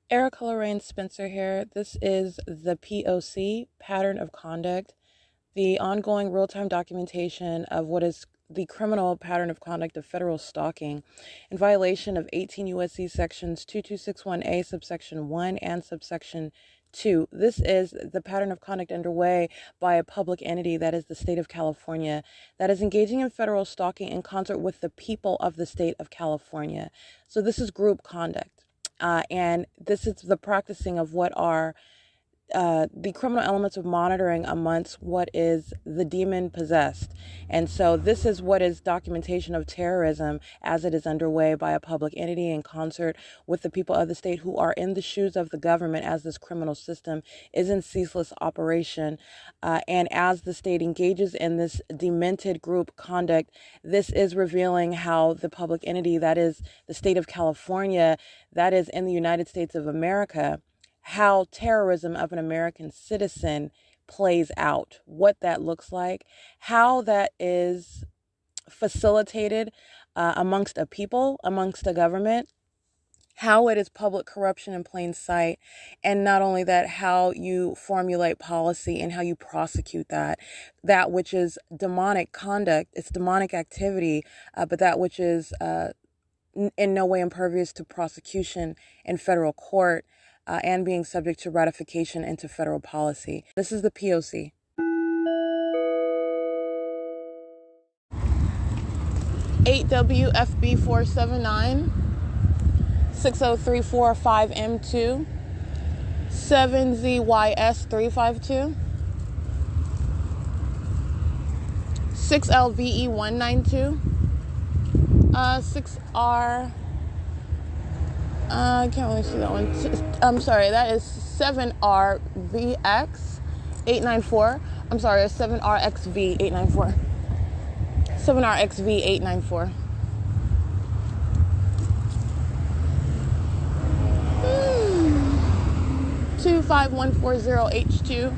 Erica Lorraine Spencer here. This is the P.O.C. pattern of conduct, the ongoing real-time documentation of what is the criminal pattern of conduct of federal stalking in violation of 18 U.S.C. sections 2261A subsection 1 and subsection 2. This is the pattern of conduct underway by a public entity, that is the state of California, that is engaging in federal stalking in concert with the people of the state of California. So this is group conduct. And this is the practicing of what are the criminal elements of monitoring amongst what is the demon possessed. And so this is what is documentation of terrorism as it is underway by a public entity in concert with the people of the state who are in the shoes of the government as this criminal system is in ceaseless operation. And as the state engages in this demented group conduct, this is revealing how the public entity, that is the state of California, that is in the United States of America, how terrorism of an American citizen plays out, what that looks like, how that is facilitated amongst a people, amongst a government, how it is public corruption in plain sight, and not only that, how you formulate policy and how you prosecute that which is demonic conduct, it's demonic activity, but that which is in no way impervious to prosecution in federal court, and being subject to ratification into federal policy. This is the P.O.C. WFB 479 60345M2 7ZYS 352 6LVE 192 6R. I can't really see that one. I'm sorry, that is 7RVX 894. I'm sorry, it's 7RXV 894. 7RXV 894. Hmm. 25140H2.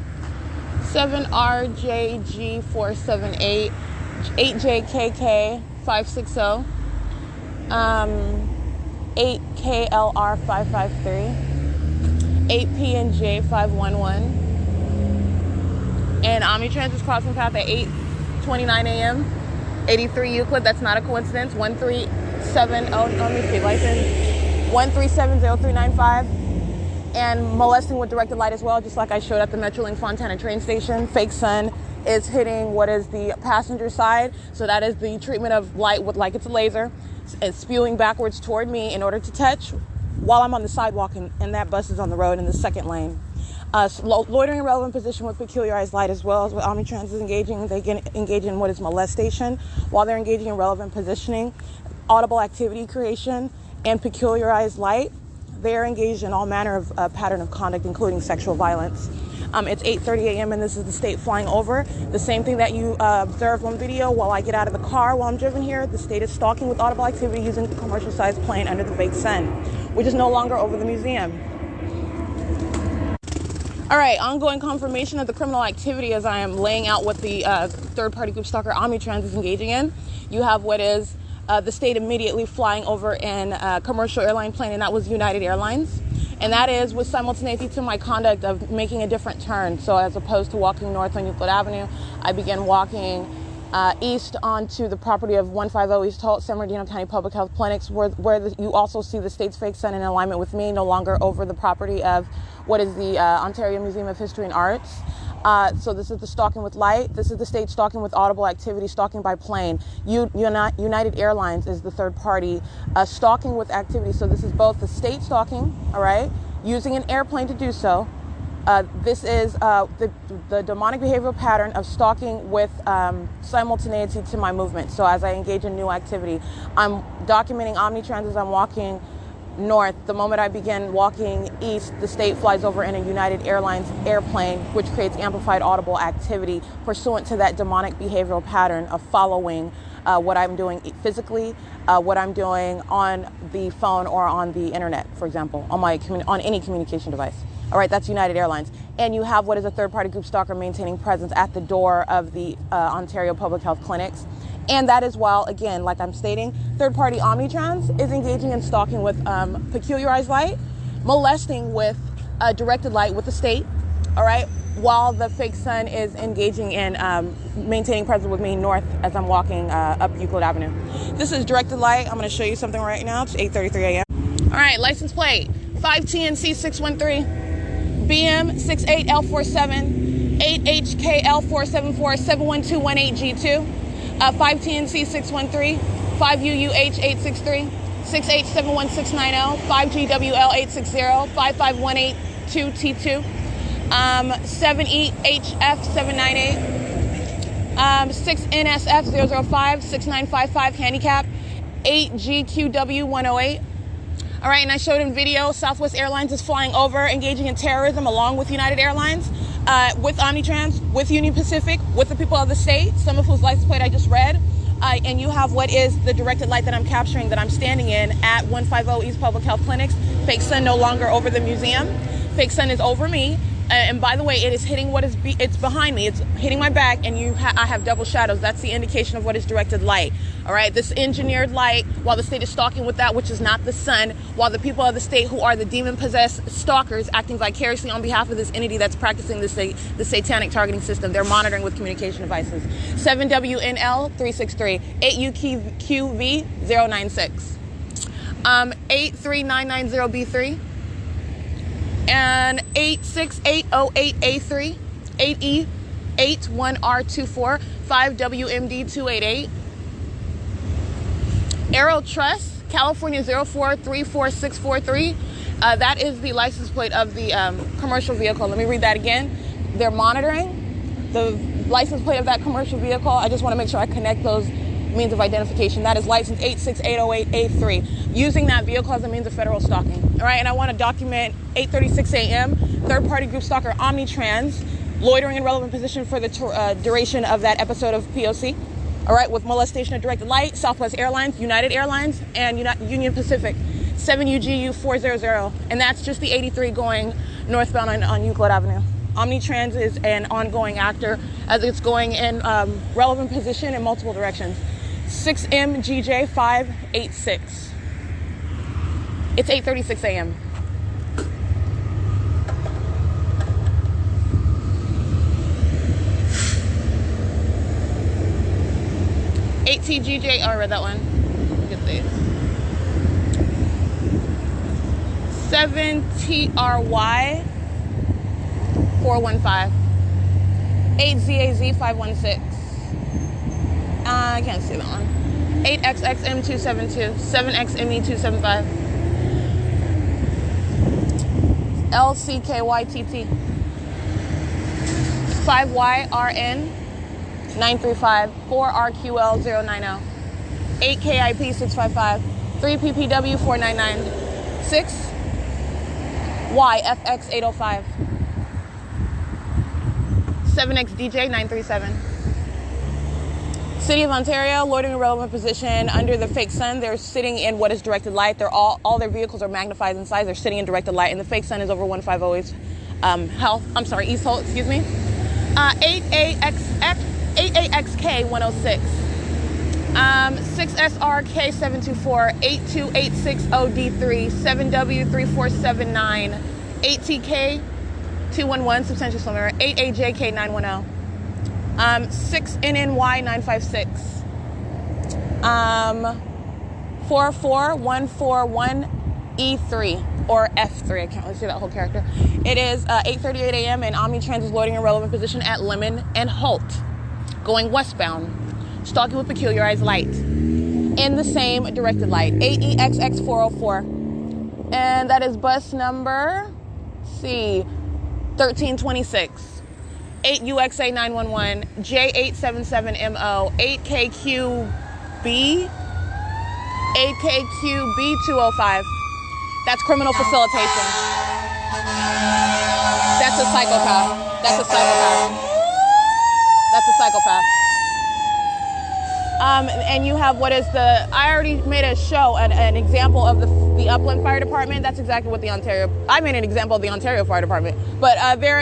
7RJG 478. 8JKK 560. 8KLR 553, 8PNJ 511, and Omnitrans is crossing path at 8:29 a.m. 83 Euclid. That's not a coincidence. 137. Let me see. License 1370395, and molesting with directed light as well, just like I showed at the Metrolink Fontana train station. Fake sun is hitting what is the passenger side, so that is the treatment of light with like it's a laser. It's spewing backwards toward me in order to touch while I'm on the sidewalk, and that bus is on the road in the second lane. Loitering in relevant position with peculiarized light as well as what Omnitrans is engaging. They engage in what is molestation while they're engaging in relevant positioning, audible activity creation, and peculiarized light. They're engaged in all manner of pattern of conduct, including sexual violence. It's 8:30 a.m. and this is the state flying over. The same thing that you observed on video while I get out of the car while I'm driven here. The state is stalking with audible activity using a commercial-sized plane under the fake sun, which is no longer over the museum. All right, ongoing confirmation of the criminal activity as I am laying out what the third-party group stalker Omnitrans is engaging in. You have what is the state immediately flying over in a commercial airline plane, and that was United Airlines. And that is with simultaneity to my conduct of making a different turn. So as opposed to walking north on Euclid Avenue, I began walking east onto the property of 150 East Holt, San Bernardino County Public Health Clinics, where you also see the state's fake sun in alignment with me, no longer over the property of what is the Ontario Museum of History and Arts. So this is the stalking with light. This is the state stalking with audible activity, stalking by plane. United Airlines is the third party stalking with activity. So this is both the state stalking, all right, using an airplane to do so. This is the demonic behavioral pattern of stalking with simultaneity to my movement. So as I engage in new activity, I'm documenting Omnitrans as I'm walking north. The moment I begin walking east, the state flies over in a United Airlines airplane, which creates amplified audible activity pursuant to that demonic behavioral pattern of following what I'm doing physically, what I'm doing on the phone or on the internet, for example, on any communication device. All right, that's United Airlines. And you have what is a third-party group stalker maintaining presence at the door of the Ontario Public Health Clinics. And that is while, again, like I'm stating, third-party Omnitrans is engaging in stalking with peculiarized light, molesting with directed light with the state, all right, while the fake son is engaging in maintaining presence with me north as I'm walking up Euclid Avenue. This is directed light. I'm going to show you something right now. It's 8:33 a.m. All right, license plate 5TNC613, BM68L47, 8HKL474, 71218G2, 5TNC613, 5UUH863, 6871690, 5GWL860, 55182T2, 7EHF798, 6NSF005, 6955 handicap, 8GQW108. All right, and I showed in video, Southwest Airlines is flying over, engaging in terrorism along with United Airlines, with Omnitrans, with Union Pacific, with the people of the state, some of whose license plate I just read. And you have what is the directed light that I'm capturing, that I'm standing in at 150 East Public Health Clinics. Fake sun no longer over the museum. Fake sun is over me. And by the way, it is hitting it's behind me. It's hitting my back, and I have double shadows. That's the indication of what is directed light. All right, this engineered light, while the state is stalking with that which is not the sun, while the people of the state who are the demon-possessed stalkers acting vicariously on behalf of this entity that's practicing the satanic targeting system, they're monitoring with communication devices. 7WNL363, 8UQV096, 83990B3, and 86808A3, 8E81R24, 5WMD288. Aero Trust, California 0434643. That is the license plate of the commercial vehicle. Let me read that again. They're monitoring the license plate of that commercial vehicle. I just want to make sure I connect those means of identification. That is license 86808A3, using that vehicle as a means of federal stalking. All right, and I want to document 8:36 a.m. third-party group stalker Omnitrans loitering in relevant position for the duration of that episode of P.O.C. All right, with molestation of directed light, Southwest Airlines, United Airlines, and Union Pacific, 7UGU400, and that's just the 83 going northbound on Euclid Avenue. Omnitrans is an ongoing actor as it's going in relevant position in multiple directions. 6MGJ586. It's 8:36 a.m. TGJ, oh, I read that one. Get this. 7TRY 415. 8ZAZ 516. I can't see that one. 8XXM272. 7XME275. LCKYTT. 5YRN 935, 4RQL090, 8KIP655, 3PPW499, 6YFX805, 7XDJ937. City of Ontario, loitering in relevant position under the fake sun. They're sitting in what is directed light. They're all their vehicles are magnified in size. They're sitting in directed light, and the fake sun is over 150 East Holt, excuse me. 8AXK106, 6SRK724, 82860D3, 7W3479, 8TK211, substantial slow mirror, 8AJK910, 6NNY956, 44141E3, or F3, I can't really see that whole character. It is 8:38 a.m. and Omnitrans is loitering in relevant position at Lemon and Holt, going westbound, stalking with peculiarized light, in the same directed light, 8EXX404, and that is bus number, C, 1326, 8UXA911, J877MO, 8KQB, 8KQB205. That's criminal facilitation. That's a psychopath. That's a psychopath. That's a psychopath. And you have what is I already made a show, an example of the Upland Fire Department. That's exactly what I made an example of the Ontario Fire Department. But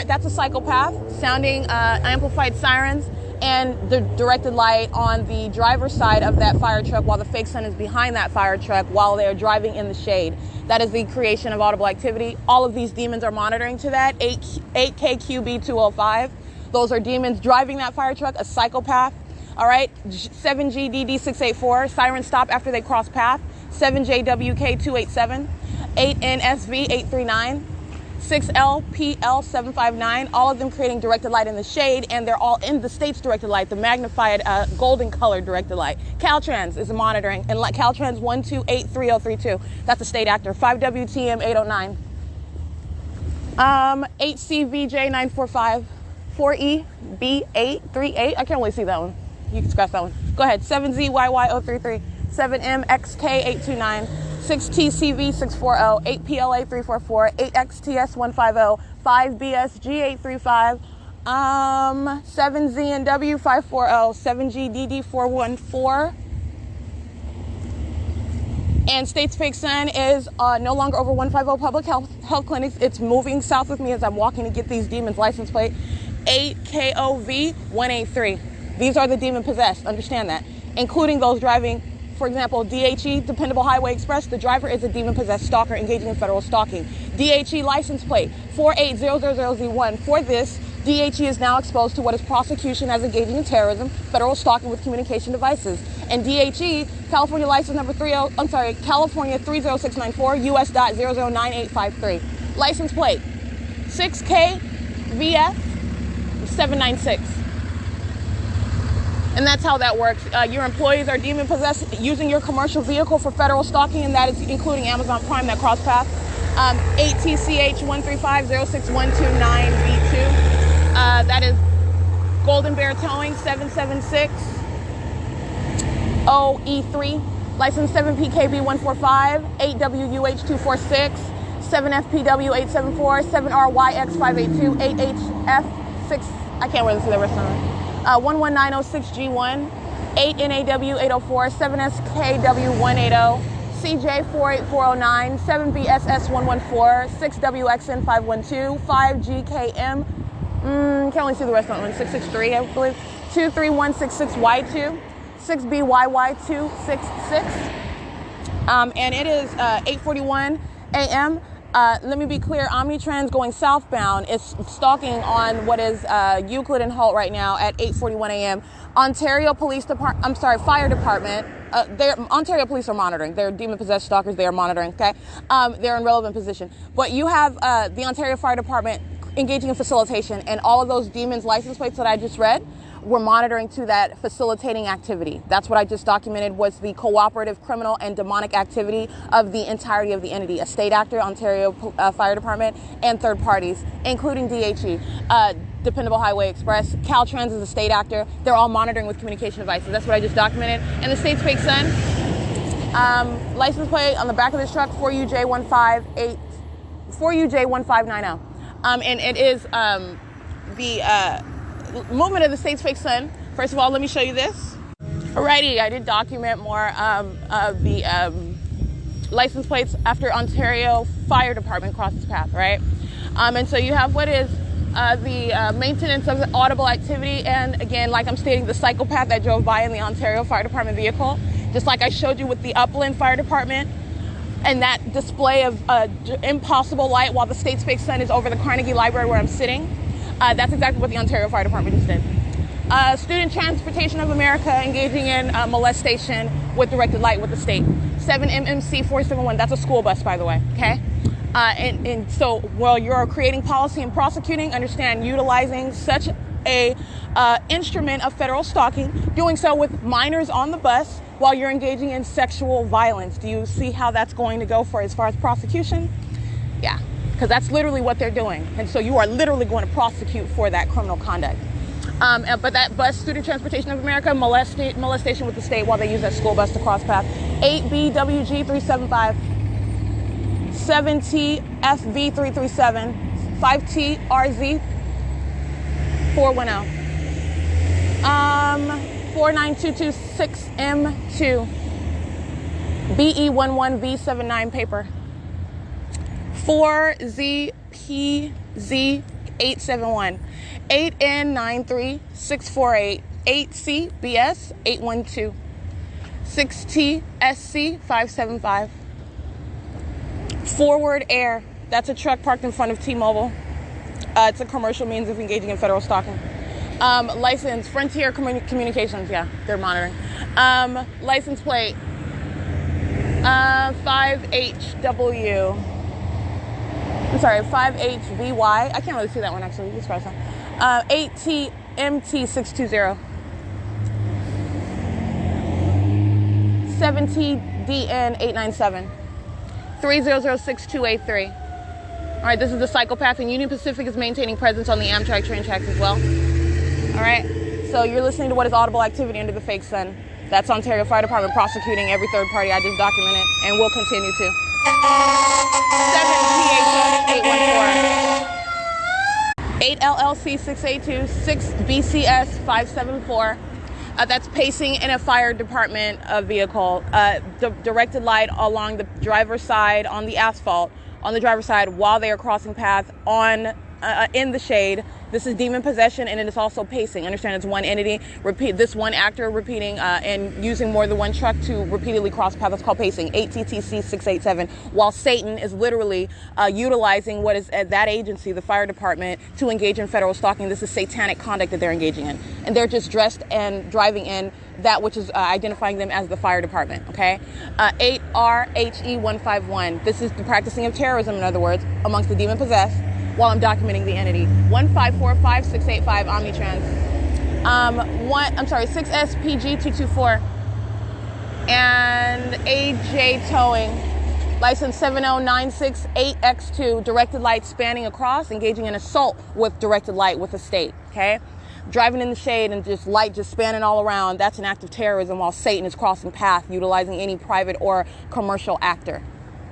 that's a psychopath sounding amplified sirens and the directed light on the driver's side of that fire truck while the fake sun is behind that fire truck while they're driving in the shade. That is the creation of audible activity. All of these demons are monitoring to that. 8KQB205. Those are demons driving that fire truck, a psychopath. All right, 7GDD684, siren stop after they cross path. 7JWK287, 8NSV839, 6LPL759, all of them creating directed light in the shade, and they're all in the state's directed light, the magnified golden colored directed light. Caltrans is monitoring, and Caltrans 1283032, that's a state actor. 5WTM809, 8CVJ945, 4EB838, I can't really see that one. You can scratch that one. Go ahead. 7ZYY033, 7MXK829, 6TCV640, 8PLA344, 8XTS150, 5BSG835, 7ZNW540, 7GDD414. And State's Fake Sun is no longer over 150 public health clinics. It's moving south with me as I'm walking to get these demons license plate. 8KOV183. These are the demon possessed, understand that. Including those driving, for example, DHE, Dependable Highway Express, the driver is a demon possessed stalker engaging in federal stalking. DHE license plate 48000Z1. For this, DHE is now exposed to what is prosecution as engaging in terrorism, federal stalking with communication devices. And DHE, California license number California 30694, US.009853. License plate 6KVF796. And that's how that works. Your employees are demon possessed using your commercial vehicle for federal stalking, and that is including Amazon Prime, that cross path. 8TCH13506129B2. That is Golden Bear Towing 776 OE3. License 7PKB145, 8WUH246, 7FPW874, 7RYX582, 8HF6. I can't really see the rest of it. 11906G1, 8NAW804, 7SKW180, CJ48409, 7BSS114, 6WXN512, 5GKM, can't really see the rest of that one, 663, I believe, 23166Y2, 6BYY266, and it is 8:41 a.m. Let me be clear, Omnitrans going southbound is stalking on what is Euclid and Holt right now at 8:41 a.m. Ontario Fire Department, Ontario police are monitoring. They're demon-possessed stalkers, they are monitoring, okay? They're in relevant position. But you have the Ontario Fire Department engaging in facilitation, and all of those demons license plates that I just read, we're monitoring to that facilitating activity. That's what I just documented was the cooperative criminal and demonic activity of the entirety of the entity, a state actor, Ontario Fire Department, and third parties, including DHE, Dependable Highway Express. Caltrans is a state actor. They're all monitoring with communication devices. That's what I just documented. And the State's Fake Sun, license plate on the back of this truck, 4UJ1590. And it is the movement of the State's Fake Sun. First of all, let me show you this. Alrighty, I did document more of the license plates after Ontario Fire Department crosses path, right? And so you have what is the maintenance of the audible activity, and again, like I'm stating, the psychopath that drove by in the Ontario Fire Department vehicle, just like I showed you with the Upland Fire Department, and that display of impossible light while the State's Fake Sun is over the Carnegie Library where I'm sitting. That's exactly what the Ontario Fire Department just did. Student Transportation of America engaging in molestation with directed light with the state. 7MMC471, that's a school bus, by the way, okay? And so while you're creating policy and prosecuting, understand utilizing such a instrument of federal stalking, doing so with minors on the bus while you're engaging in sexual violence. Do you see how that's going to go for as far as prosecution? Yeah, because that's literally what they're doing. And so you are literally going to prosecute for that criminal conduct. But that bus, Student Transportation of America, molestation with the state while they use that school bus to cross path. 8BWG375, 7TFV337, 5TRZ410, 49226M2, BE11V79 paper, 4ZPZ 871 8N93648 8CBS 812 6TSC 575. Forward Air. That's a truck parked in front of T-Mobile. It's a commercial means of engaging in federal stalking. License, Frontier Communications, yeah, they're monitoring. License plate, 5HW. I'm sorry, 5HVY. I can't really see that one actually. Let's cross that. 8TMT620. 7TDN897. 3006-283. All right, this is the psychopath, and Union Pacific is maintaining presence on the Amtrak train tracks as well. All right, so you're listening to what is audible activity under the fake sun. That's Ontario Fire Department prosecuting every third party I just documented, and will continue to. 7 PHS 814. 8 LLC 682, 6 BCS 574. That's pacing in a fire department vehicle. Directed light along the driver's side on the asphalt, on the driver's side while they are crossing path on in the shade. This is demon possession, and it is also pacing. Understand, it's one entity. Repeat this one actor repeating and using more than one truck to repeatedly cross path. That's called pacing. 8TTC 687. While Satan is literally utilizing what is at that agency, the fire department, to engage in federal stalking. This is satanic conduct that they're engaging in, and they're just dressed and driving in that which is identifying them as the fire department. Okay, 8RHE151. This is the practicing of terrorism, in other words, amongst the demon possessed, while I'm documenting the entity. 1545685 Omnitrans. 6SPG224. And AJ Towing. License 70968X2. Directed light spanning across, engaging in assault with directed light with a state. Okay? Driving in the shade and just light just spanning all around. That's an act of terrorism while Satan is crossing path, utilizing any private or commercial actor.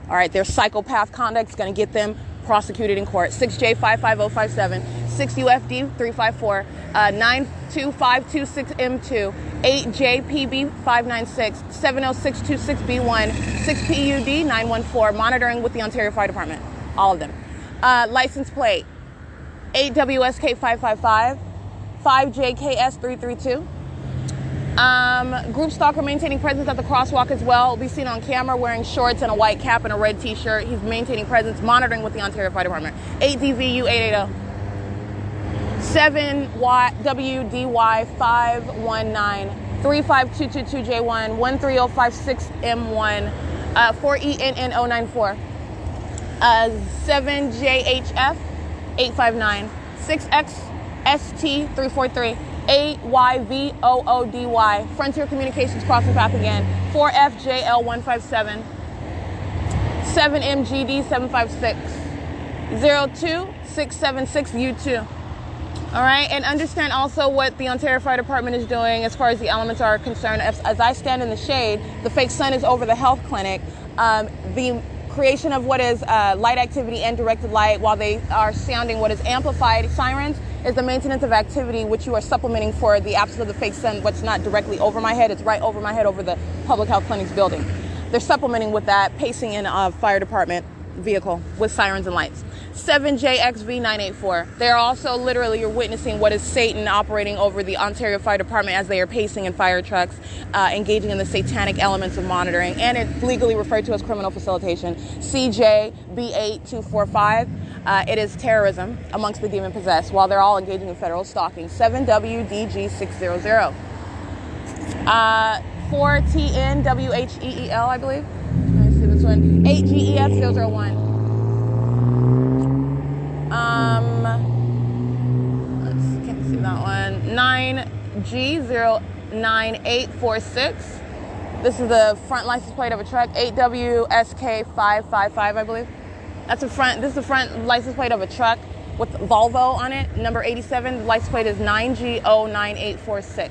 All right, their psychopath conduct is going to get them prosecuted in court. 6J55057, 6UFD354, 92526M2, 8JPB596, 70626B1, 6PUD914, monitoring with the Ontario Fire Department. All of them. License plate, 8WSK555, 5JKS332. Group stalker maintaining presence at the crosswalk as well. Will be seen on camera wearing shorts and a white cap and a red t-shirt. He's maintaining presence, monitoring with the Ontario Fire Department. 8DVU880. 7WDY519. 35222J1. 13056M1. 4ENN094. 7JHF 859. 6XST343. AYVOODY. Frontier Communications crossing path again. 4FJL157. 7MGD756. 02676U2. All right, and understand also what the Ontario Fire Department is doing as far as the elements are concerned. As I stand in the shade, the fake sun is over the health clinic. The creation of what is light activity and directed light while they are sounding what is amplified sirens is the maintenance of activity, which you are supplementing for the absence of the fake sun. What's not directly over my head, it's right over my head over the public health clinic's building. They're supplementing with that, pacing in a fire department vehicle with sirens and lights. 7JXV984. They're also literally, you're witnessing what is Satan operating over the Ontario Fire Department as they are pacing in fire trucks, engaging in the satanic elements of monitoring, and it's legally referred to as criminal facilitation. CJB8245. It is terrorism amongst the demon possessed while they're all engaging in federal stalking. 7WDG600. 4TNWHEEL, I believe. Let me see this one. 8GEF001. Can't see that one. 9G09846. This is the front license plate of a truck. 8WSK555, I believe. This is the front license plate of a truck with Volvo on it, number 87. The license plate is 9G09846.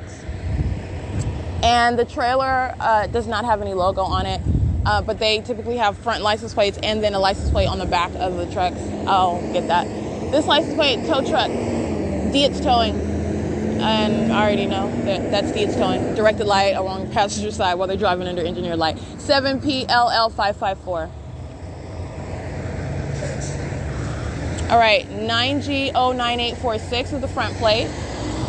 And the trailer does not have any logo on it, but they typically have front license plates and then a license plate on the back of the trucks. I'll get that. This license plate, tow truck, Dietz Towing. And I already know that's Dietz Towing. Directed light along the passenger side while they're driving under engineered light. 7PLL554. All right, 9G09846 is the front plate.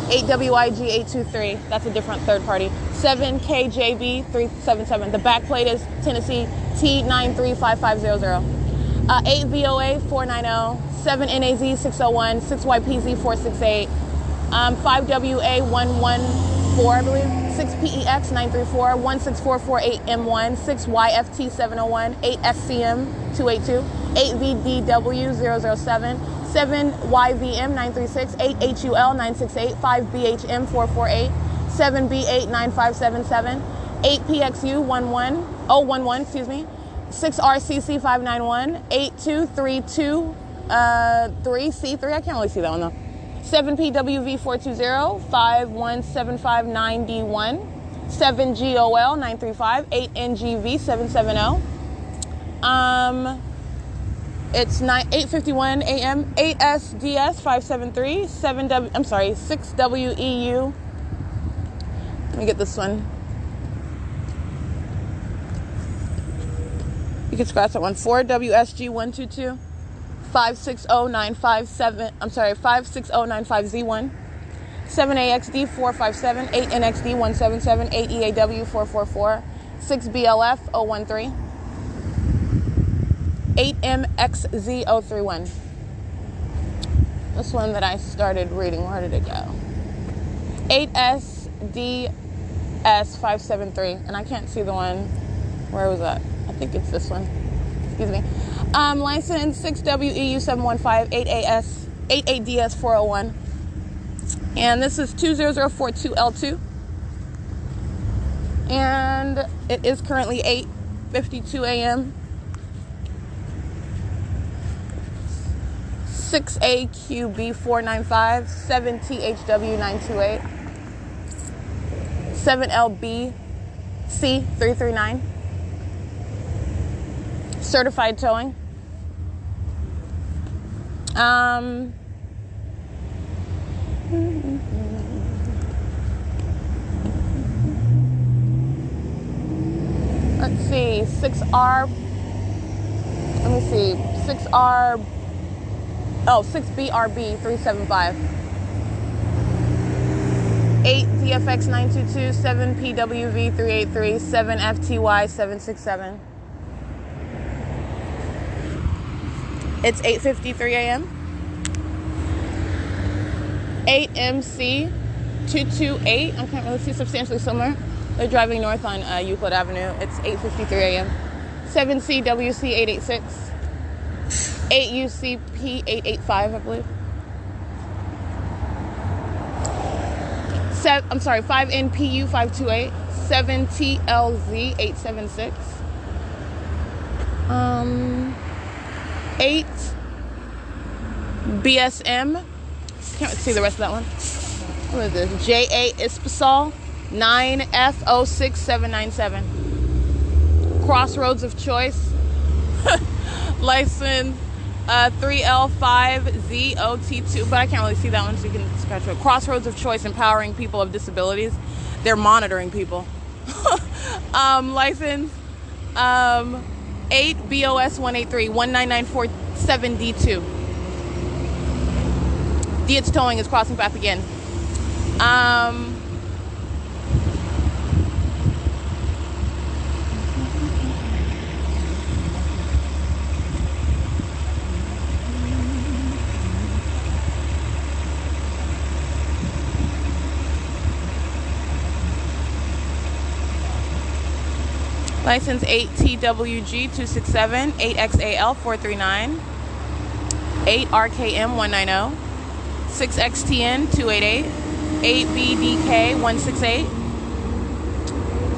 8WIG823, that's a different third party. 7KJB377, the back plate is Tennessee T935500. 8VOA490, 7NAZ601, 6YPZ468, 5WA114, I believe, 6PEX934, 16448M1, 6YFT701, 8SCM282, 8VDW007, 7YVM936, 8HUL968, 5BHM448, 7B89577, 8PXU11, excuse me, 6RCC591, 82323C3, I can't really see that one though. 7PWV420, 51759D1, 7GOL935, 8NGV770. It's 8:51 a.m. 8SDS 573, 6WEU. Let me get this one. You can scratch that one. 4WSG 122, 560957. I'm sorry, 56095Z1. 7AXD 457, 8NXD 177, 8EAW 444, 6BLF 013. 8MXZ031. This one that I started reading, where did it go? 8SDS573, and I can't see the one. Where was that? I think it's this one. Excuse me. License 6WEU715, 88DS401, and this is 20042L2, and it is currently 8:52 a.m. 6AQB495, 7THW928, 7LBC339. Certified towing. Let's see, 6R. Let me see, 6R. Oh, 6BRB375. 8DFX922, 7PWV383, 7FTY767. It's 8:53 a.m. 8MC228. I can't really see, substantially similar. They're driving north on Euclid Avenue. It's 8:53 a.m. 7CWC886. 8UCP885, I believe. 5NPU528. 7TLZ876. 8 BSM. Can't see the rest of that one. What is this? JA Ispasol 9F06797. Crossroads of Choice. License 3L5ZOT2, but I can't really see that one, so you can scratch it. Crossroads of Choice, empowering people of disabilities. They're monitoring people. License 8BOS183 19947D2. Dietz Towing is crossing path again. License 8TWG267, 8XAL439, 8RKM190, 6XTN288, 8BDK168,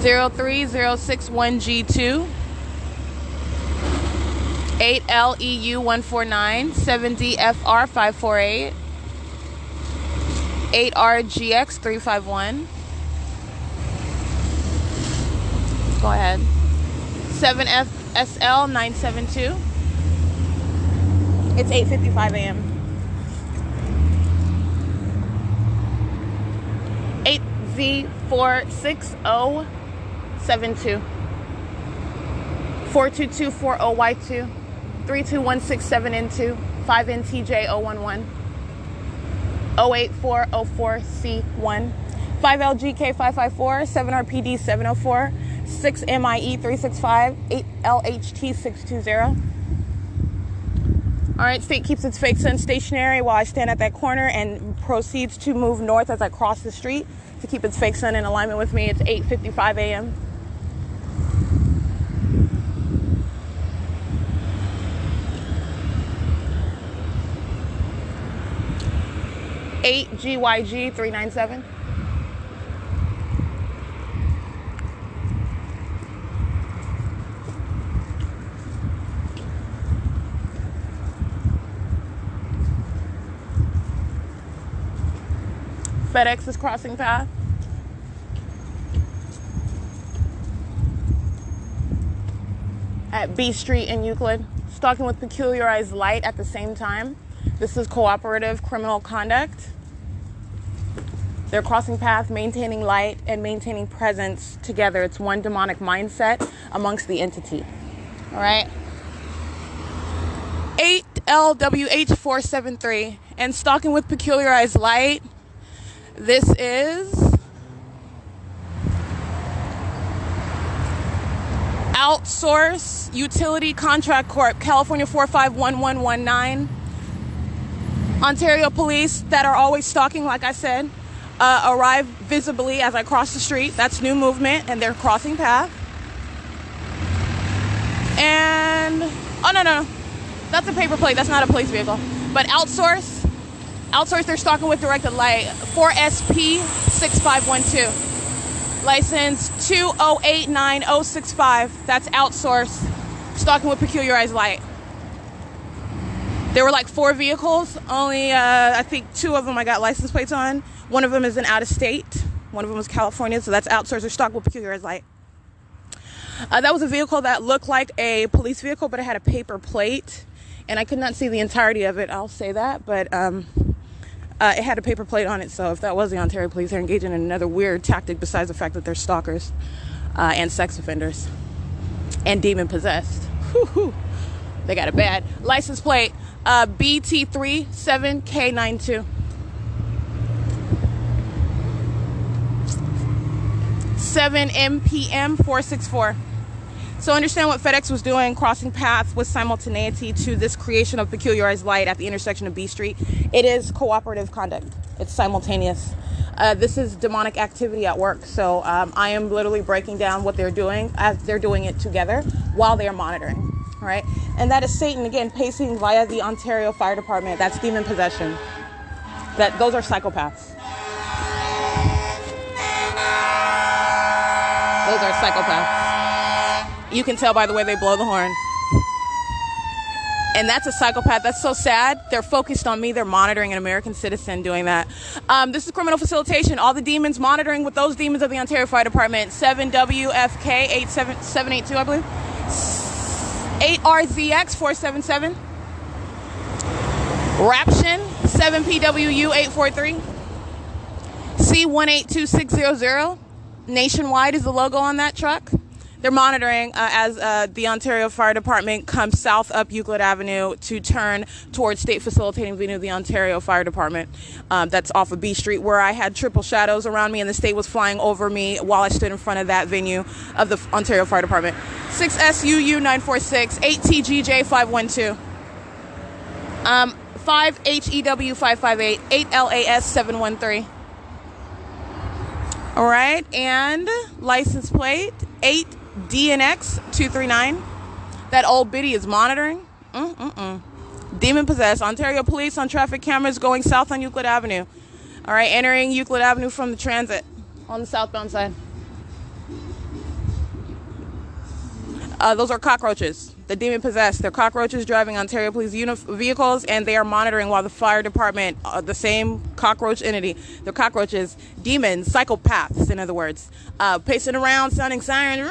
03061G2, 8LEU149, 7DFR548, 8RGX351. Go ahead. 7FSL972. It's 8:55 a.m. 8Z46072. 42240Y2. 32167N2, 5NTJ011, 08404C1, 5LGK554, 7RPD704, 6MIE365, 8LHT620. All right, state keeps its fake sun stationary while I stand at that corner and proceeds to move north as I cross the street to keep its fake sun in alignment with me. It's 8:55 a.m. GYG 397. FedEx is crossing path. At B Street in Euclid, stalking with peculiarized light at the same time. This is cooperative criminal conduct. They're crossing path, maintaining light, and maintaining presence together. It's one demonic mindset amongst the entity. All right. 8LWH473. And stalking with peculiarized light. This is Outsource Utility Contract Corp, California 451119. Ontario police that are always stalking, like I said, arrive visibly as I cross the street. That's new movement, and they're crossing path. And, oh, no. That's a paper plate. That's not a police vehicle. But Outsource, they're stalking with directed light. 4SP6512. License 2089065. That's Outsource, stalking with peculiarized light. There were like 4 vehicles. Only, I think 2 of them I got license plates on. One of them is in out of state. One of them was California, so that's Outsource or stalking with peculiarized light. That was a vehicle that looked like a police vehicle, but it had a paper plate. And I could not see the entirety of it, I'll say that. But it had a paper plate on it, so if that was the Ontario police, they're engaging in another weird tactic besides the fact that they're stalkers and sex offenders and demon-possessed. Whew. They got it bad. License plate BT37K92. 7MPM464. So understand what FedEx was doing, crossing paths with simultaneity to this creation of peculiarized light at the intersection of B Street. It is cooperative conduct. It's simultaneous. This is demonic activity at work. So I am literally breaking down what they're doing as they're doing it together while they are monitoring. All right. And that is Satan, again, pacing via the Ontario Fire Department. That's demon possession. Those are psychopaths. Those are psychopaths. You can tell by the way they blow the horn. And that's a psychopath. That's so sad. They're focused on me. They're monitoring an American citizen doing that. This is criminal facilitation. All the demons monitoring with those demons of the Ontario Fire Department. 7WFK 8782, I believe. 8RZX 477. Raption 7PWU 843. C182600. Nationwide is the logo on that truck. They're monitoring as the Ontario Fire Department comes south up Euclid Avenue to turn towards state facilitating venue of the Ontario Fire Department. That's off of B Street, where I had triple shadows around me and the state was flying over me while I stood in front of that venue of the Ontario Fire Department. 6SUU946, 8TGJ512, 5HEW558, 8LAS713. All right, and license plate 8DNX239. That old biddy is monitoring. Demon possessed. Ontario police on traffic cameras going south on Euclid Avenue. All right, entering Euclid Avenue from the transit on the southbound side. Those are cockroaches. The demon possessed. They're cockroaches driving Ontario police vehicles, and they are monitoring while the fire department, the same cockroach entity, they're cockroaches, demons, psychopaths, in other words, pacing around, sounding sirens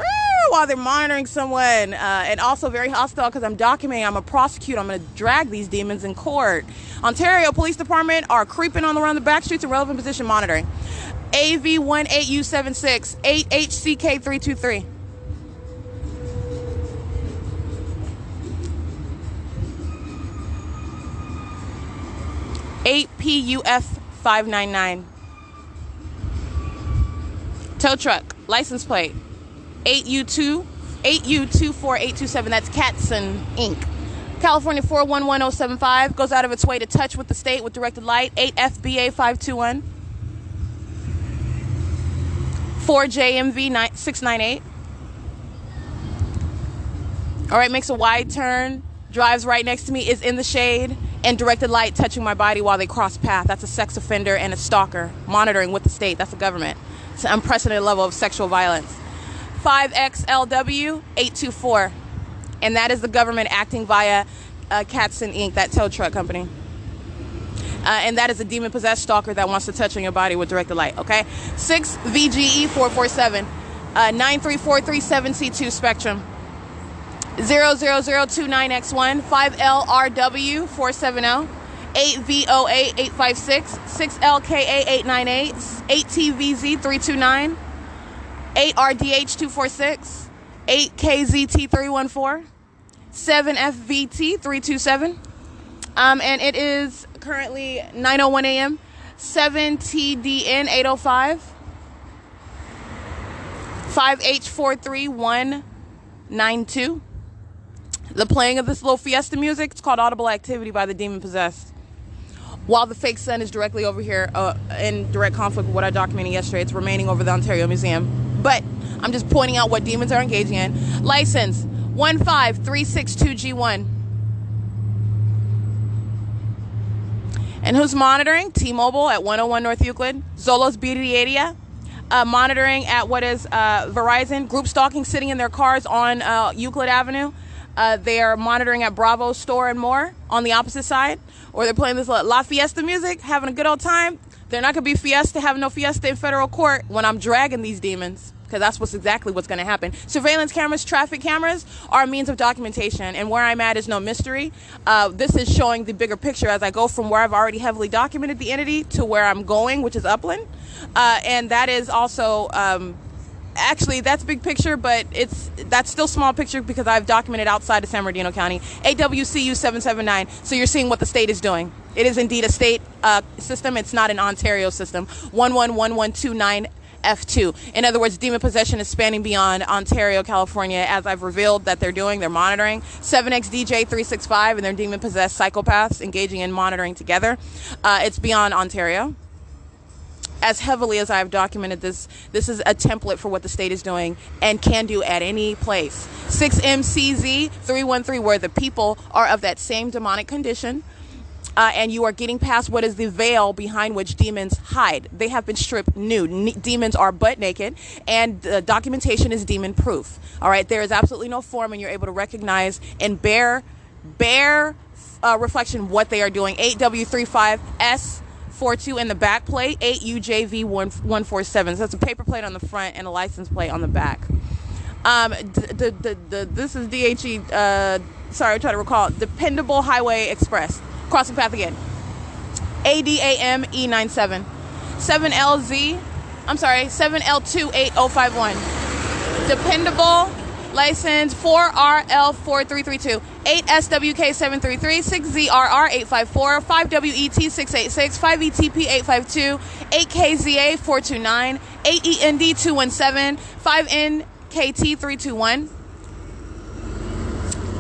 while they're monitoring someone, and also very hostile because I'm documenting, I'm a prosecutor, I'm going to drag these demons in court. Ontario Police Department are creeping on around the back streets in relevant position monitoring. AV18U76, 8HCK323. 8PUF 599. Tow truck, license plate 8U24827. That's Katzen Inc. California 411075. Goes out of its way to touch with the state with directed light. 8FBA 521. 4JMV 698. All right, makes a wide turn, drives right next to me, is in the shade, and directed light touching my body while they cross path. That's a sex offender and a stalker. Monitoring with the state. That's the government. It's an unprecedented level of sexual violence. 5XLW 824. And that is the government acting via Katzen Inc., that tow truck company. And that is a demon-possessed stalker that wants to touch on your body with directed light, okay? 6VGE 447. 93437C2 Spectrum. 00029X1. 5LRW 470. 8VOA 856. 6LKA 898. 8TVZ 329. 8RDH 246. 8KZT 314. 7FVT 327. And it is currently 9:01 a.m. 7TDN 805. 5H43192. The playing of this little fiesta music, it's called Audible Activity by the Demon Possessed. While the fake sun is directly over here in direct conflict with what I documented yesterday, it's remaining over the Ontario Museum. But I'm just pointing out what demons are engaging in. License 15362G1. And who's monitoring? T-Mobile at 101 North Euclid. Zolos Birria. Monitoring at what is Verizon. Group stalking, sitting in their cars on Euclid Avenue. They are monitoring at Bravo Store and More on the opposite side. Or they're playing this La Fiesta music, having a good old time. They're not going to be fiesta, having no fiesta in federal court when I'm dragging these demons. Because that's exactly what's going to happen. Surveillance cameras, traffic cameras are a means of documentation. And where I'm at is no mystery. This is showing the bigger picture as I go from where I've already heavily documented the entity to where I'm going, which is Upland. And that is also, actually, that's big picture, but that's still small picture because I've documented outside of San Bernardino County. AWCU 779. So you're seeing what the state is doing. It is indeed a state system. It's not an Ontario system. 111129. F2. In other words, demon possession is spanning beyond Ontario, California, as I've revealed that they're doing. They're monitoring. 7XDJ365 and their demon possessed psychopaths engaging in monitoring together. It's beyond Ontario. As heavily as I've documented this is a template for what the state is doing and can do at any place. 6MCZ313, where the people are of that same demonic condition. And you are getting past what is the veil behind which demons hide. They have been stripped nude. Demons are butt naked, and the documentation is demon proof. All right, there is absolutely no form, and you're able to recognize and bear reflection what they are doing. 8W35S42 in the back plate, 8UJV147. So that's a paper plate on the front and a license plate on the back. This is DHE. Sorry, I'm trying to recall. Dependable Highway Express. Crossing path again. ADAME97. 7L28051. Dependable license 4RL4332. 8SWK733. 6ZRR854. 5WET686. 5ETP852. 8KZA429. 8END217. 5NKT321.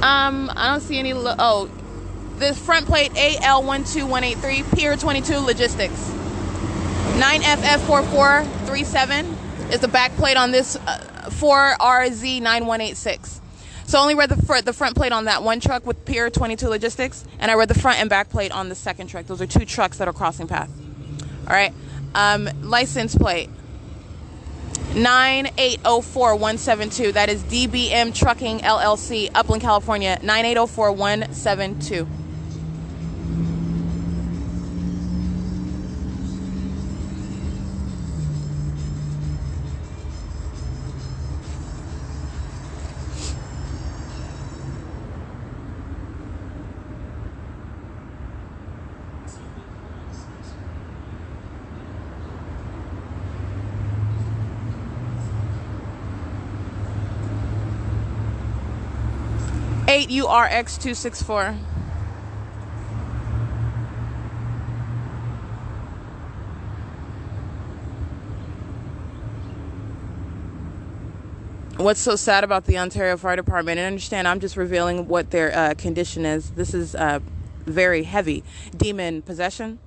I don't see any. The front plate AL12183, Pier 22 Logistics. 9FF4437 is the back plate on this 4RZ9186. So I only read the front plate on that one truck with Pier 22 Logistics, and I read the front and back plate on the second truck. Those are two trucks that are crossing path. All right. License plate 9804172. That is DBM Trucking LLC, Upland, California. 9804172. URX264. What's so sad about the Ontario Fire Department, and understand I'm just revealing what their condition is. This is very heavy demon possession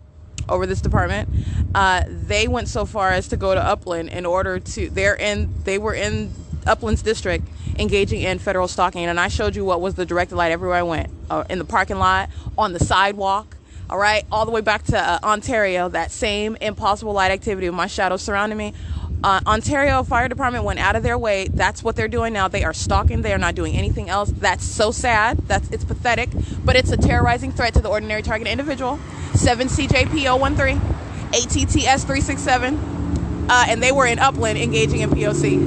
over this department. They went so far as to go to Upland in order to, they were in Upland's district engaging in federal stalking. And I showed you what was the directed light everywhere I went, in the parking lot, on the sidewalk, all right, all the way back to Ontario, that same impossible light activity with my shadow surrounding me. Ontario Fire Department went out of their way. That's what they're doing now. They are stalking. They are not doing anything else. That's so sad. It's pathetic, but it's a terrorizing threat to the ordinary target individual. 7CJPO13, ATTS 367, and they were in Upland engaging in P.O.C.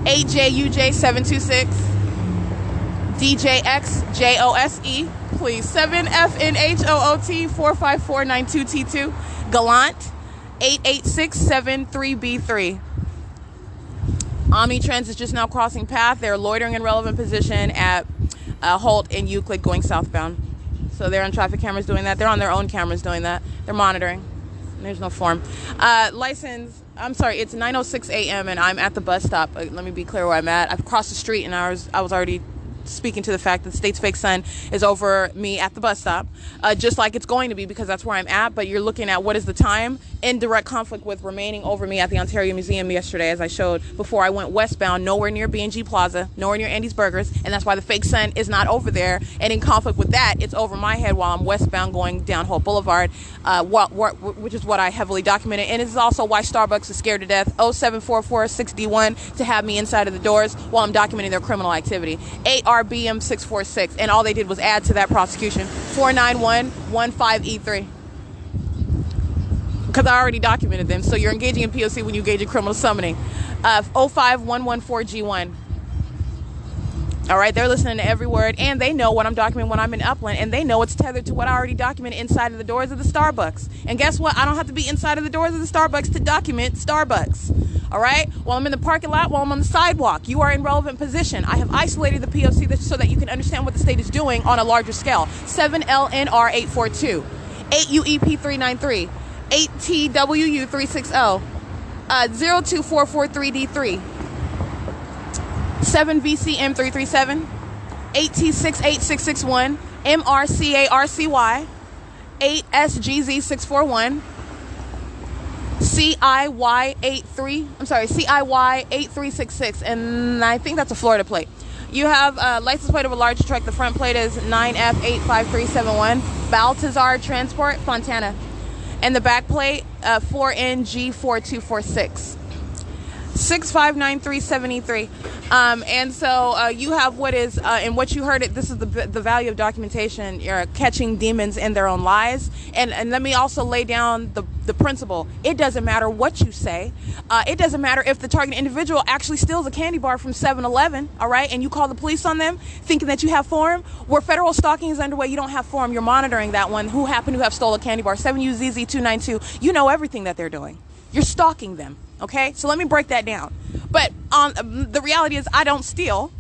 8JUJ 726, DJXJOSE, please, 7FNHOOT 45492T2, Gallant 88673B3. Omnitrans is just now crossing path. They're loitering in relevant position at Holt in Euclid going southbound. So they're on traffic cameras doing that. They're on their own cameras doing that. They're monitoring. There's no form. License, I'm sorry, it's 9:06 a.m. and I'm at the bus stop. Let me be clear where I'm at. I've crossed the street and I was already speaking to the fact that the state's fake sun is over me at the bus stop, just like it's going to be, because that's where I'm at. But you're looking at what is the time in direct conflict with remaining over me at the Ontario Museum yesterday, as I showed before I went westbound, nowhere near B&G Plaza, nowhere near Andy's Burgers, and that's why the fake sun is not over there. And in conflict with that, it's over my head while I'm westbound going down Holt Boulevard, which is what I heavily documented. And this is also why Starbucks is scared to death. 07446D1 to have me inside of the doors while I'm documenting their criminal activity. ARBM646, and all they did was add to that prosecution 49115E3. Because I already documented them. So you're engaging in P.O.C. when you engage in criminal summoning. 05114G1. All right, they're listening to every word, and they know what I'm documenting when I'm in Upland, and they know it's tethered to what I already documented inside of the doors of the Starbucks. And guess what? I don't have to be inside of the doors of the Starbucks to document Starbucks. All right, while I'm in the parking lot, while I'm on the sidewalk, you are in relevant position. I have isolated the P.O.C. so that you can understand what the state is doing on a larger scale. 7LNR842, 8UEP393, 8TWU360, 02443D3, 7VCM337, 8T68661, MRCARCY, 8SGZ641, CIY8366, and I think that's a Florida plate. You have a license plate of a large truck. The front plate is 9F85371, Baltazar Transport, Fontana. And the back plate, 4NG4246. 65937E3. And so you have what is, and what you heard, this is the value of documentation. You're catching demons in their own lies. And let me also lay down the principle. It doesn't matter what you say. It doesn't matter if the target individual actually steals a candy bar from 7-Eleven, all right, and you call the police on them thinking that you have forum. Where federal stalking is underway, you don't have forum. You're monitoring that one who happened to have stole a candy bar. 7UZZ292. You know everything that they're doing. You're stalking them. Okay, so let me break that down. But the reality is I don't steal,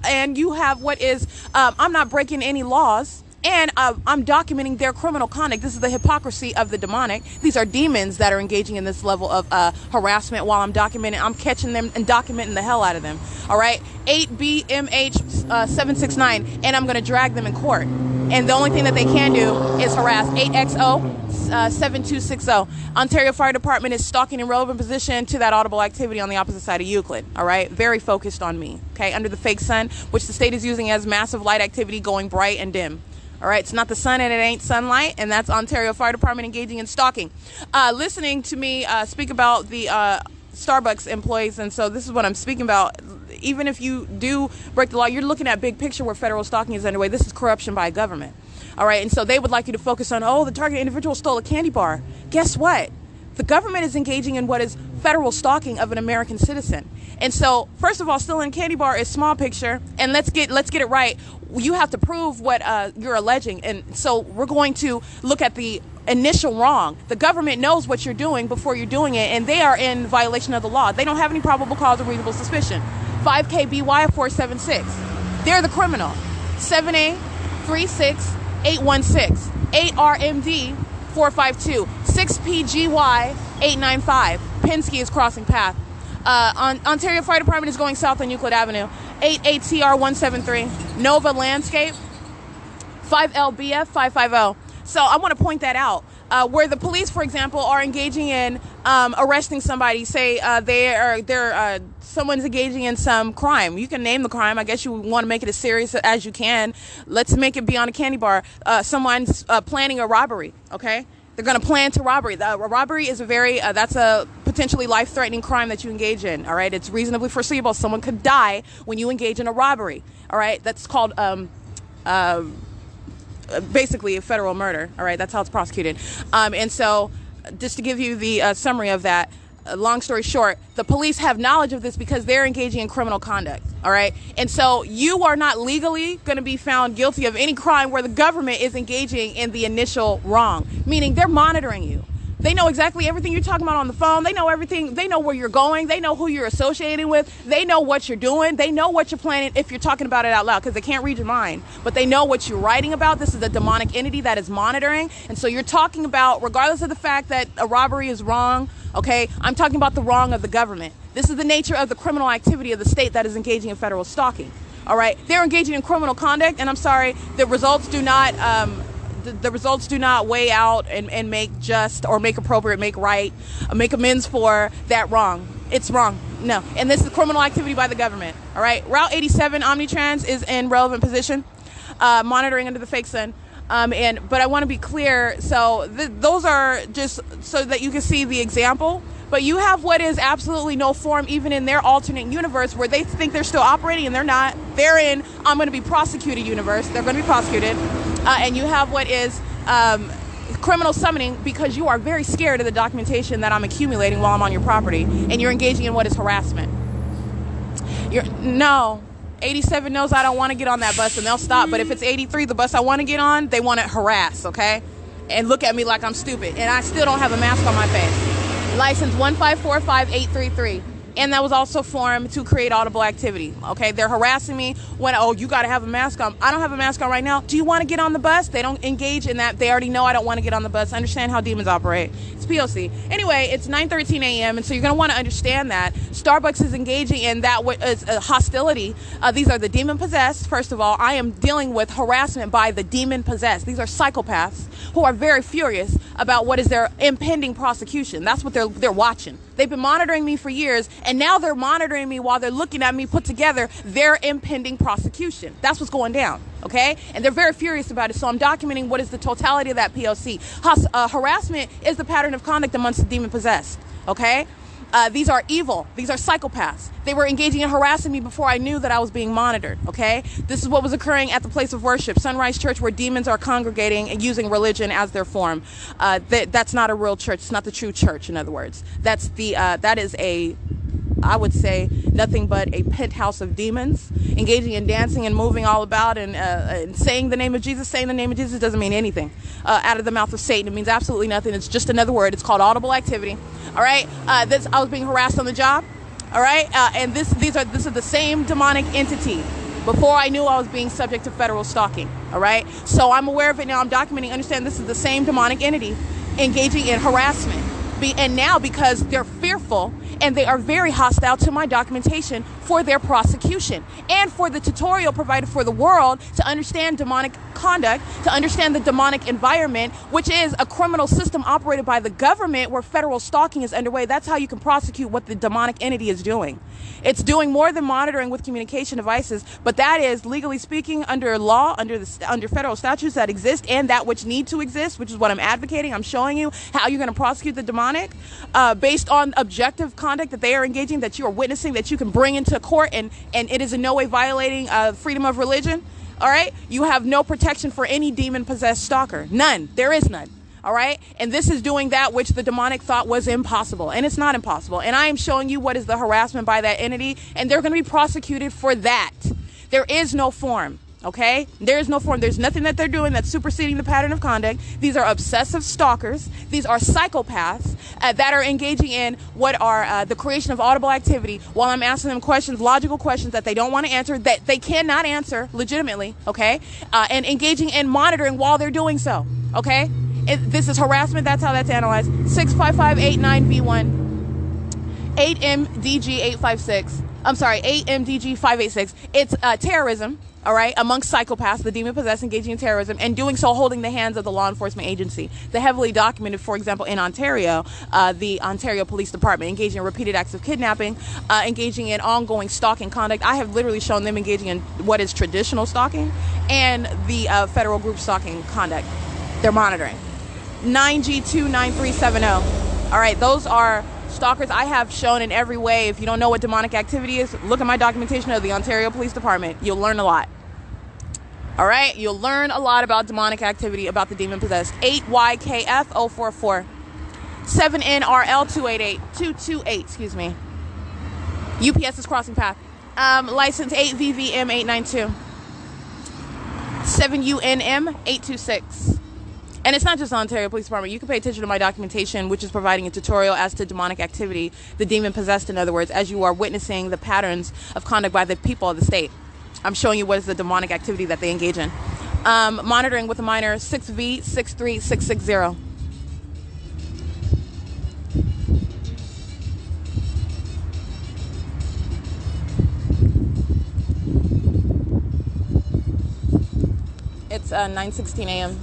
and you have what is, I'm not breaking any laws, and I'm documenting their criminal conduct. This is the hypocrisy of the demonic. These are demons that are engaging in this level of harassment while I'm documenting. I'm catching them and documenting the hell out of them. All right, 8BMH769, and I'm going to drag them in court. And the only thing that they can do is harass. 8XO7260. Ontario Fire Department is stalking in relevant position to that audible activity on the opposite side of Euclid. All right, very focused on me. Okay, under the fake sun, which the state is using as massive light activity going bright and dim. All right, it's not the sun and it ain't sunlight, and that's Ontario Fire Department engaging in stalking. Listening to me speak about the Starbucks employees, and so this is what I'm speaking about. Even if you do break the law, you're looking at big picture where federal stalking is underway. This is corruption by government. All right, and so they would like you to focus on, oh, the target individual stole a candy bar. Guess what? The government is engaging in what is federal stalking of an American citizen. And so, first of all, stealing a candy bar is small picture, and let's get it right. You have to prove what you're alleging, and so we're going to look at the initial wrong. The government knows what you're doing before you're doing it, and they are in violation of the law. They don't have any probable cause or reasonable suspicion. 5KBY476. They're the criminal. 7A36816. 8RMD452. 6PGY895. Penske is crossing path. Ontario Fire Department is going south on Euclid Avenue. 88TR173. Nova Landscape. 5LBF 550. So I want to point that out. Where the police, for example, are engaging in arresting somebody, say someone's engaging in some crime. You can name the crime. I guess you want to make it as serious as you can. Let's make it beyond a candy bar. Someone's planning a robbery. Okay, they're going to plan to robbery. A robbery is that's a potentially life-threatening crime that you engage in. All right, it's reasonably foreseeable someone could die when you engage in a robbery. All right, that's called basically a federal murder. All right, that's how it's prosecuted. And so just to give you the summary of that, long story short, the police have knowledge of this because they're engaging in criminal conduct. All right, and so you are not legally going to be found guilty of any crime where the government is engaging in the initial wrong, meaning they're monitoring you. They know exactly everything you're talking about on the phone. They know everything. They know where you're going. They know who you're associating with. They know what you're doing. They know what you're planning if you're talking about it out loud, because they can't read your mind. But they know what you're writing about. This is a demonic entity that is monitoring. And so you're talking about, regardless of the fact that a robbery is wrong, okay, I'm talking about the wrong of the government. This is the nature of the criminal activity of the state that is engaging in federal stalking. All right, they're engaging in criminal conduct, and I'm sorry, the results do not the results do not weigh out and make just or make appropriate, make right, make amends for that wrong. It's wrong. No. And this is criminal activity by the government. All right. Route 87 Omnitrans is in relevant position, monitoring under the fake sun. But I want to be clear. So those are just so that you can see the example. But you have what is absolutely no form, even in their alternate universe, where they think they're still operating and they're not. They're in I'm going to be prosecuted universe. They're going to be prosecuted. And you have what is criminal summoning, because you are very scared of the documentation that I'm accumulating while I'm on your property, and you're engaging in what is harassment. No, 87 knows I don't want to get on that bus, and they'll stop. But if it's 83, the bus I want to get on, they want to harass, okay? And look at me like I'm stupid. And I still don't have a mask on my face. License 1545833. And that was also formed to create audible activity. Okay, they're harassing me when, oh, you got to have a mask on. I don't have a mask on right now. Do you want to get on the bus? They don't engage in that. They already know I don't want to get on the bus. Understand how demons operate. It's P.O.C. Anyway, it's 9:13 a.m. And so you're going to want to understand that Starbucks is engaging in that is hostility. These are the demon possessed. First of all, I am dealing with harassment by the demon possessed. These are psychopaths who are very furious about what is their impending prosecution. That's what they're watching. They've been monitoring me for years, and now they're monitoring me while they're looking at me put together their impending prosecution. That's what's going down, okay? And they're very furious about it, so I'm documenting what is the totality of that P.O.C. Harassment is the pattern of conduct amongst the demon-possessed, okay? These are evil. These are psychopaths. They were engaging in harassing me before I knew that I was being monitored, okay? This is what was occurring at the place of worship, Sunrise Church, where demons are congregating and using religion as their form. That's not a real church. It's not the true church, in other words. That is I would say, nothing but a penthouse of demons, engaging in dancing and moving all about and saying the name of Jesus. Saying the name of Jesus doesn't mean anything. Out of the mouth of Satan, it means absolutely nothing. It's just another word. It's called audible activity. All right. I was being harassed on the job. All right. And this is the same demonic entity. Before I knew I was being subject to federal stalking. All right. So I'm aware of it now. I'm documenting. Understand this is the same demonic entity engaging in harassment. And now, because they're fearful and they are very hostile to my documentation for their prosecution and for the tutorial provided for the world to understand demonic conduct, to understand the demonic environment, which is a criminal system operated by the government where federal stalking is underway. That's how you can prosecute what the demonic entity is doing. It's doing more than monitoring with communication devices, but that is, legally speaking, under law, under federal statutes that exist and that which need to exist, which is what I'm advocating. I'm showing you how you're going to prosecute the demonic based on objective conduct that they are engaging, that you are witnessing, that you can bring into court, and it is in no way violating freedom of religion. All right. You have no protection for any demon-possessed stalker. None. There is none. All right. And this is doing that which the demonic thought was impossible. And it's not impossible. And I am showing you what is the harassment by that entity. And they're going to be prosecuted for that. There is no form. Okay, there is no form. There's nothing that they're doing that's superseding the pattern of conduct. These are obsessive stalkers. These are psychopaths that are engaging in what are the creation of audible activity while I'm asking them questions, logical questions that they don't want to answer, that they cannot answer legitimately. Okay, and engaging in monitoring while they're doing so. Okay, this is harassment. That's how that's analyzed. 65589V1. 8MDG 856. I'm sorry, 8MDG 586. It's terrorism, all right, amongst psychopaths, the demon-possessed engaging in terrorism, and doing so holding the hands of the law enforcement agency. The heavily documented, for example, in Ontario, the Ontario Police Department engaging in repeated acts of kidnapping, engaging in ongoing stalking conduct. I have literally shown them engaging in what is traditional stalking and the federal group stalking conduct. They're monitoring. 9G29370. All right, those are stalkers I have shown in every way. If you don't know what demonic activity is, look at my documentation of the Ontario Police Department. You'll learn a lot. All right, you'll learn a lot about demonic activity, about the demon possessed. 8YKF044, 7NRL288, 228, excuse me. UPS is crossing path. License 8VVM892, 7UNM826. And it's not just the Ontario Police Department. You can pay attention to my documentation, which is providing a tutorial as to demonic activity, the demon-possessed, in other words, as you are witnessing the patterns of conduct by the people of the state. I'm showing you what is the demonic activity that they engage in. Monitoring with a minor 6V63660. It's 9:16 a.m.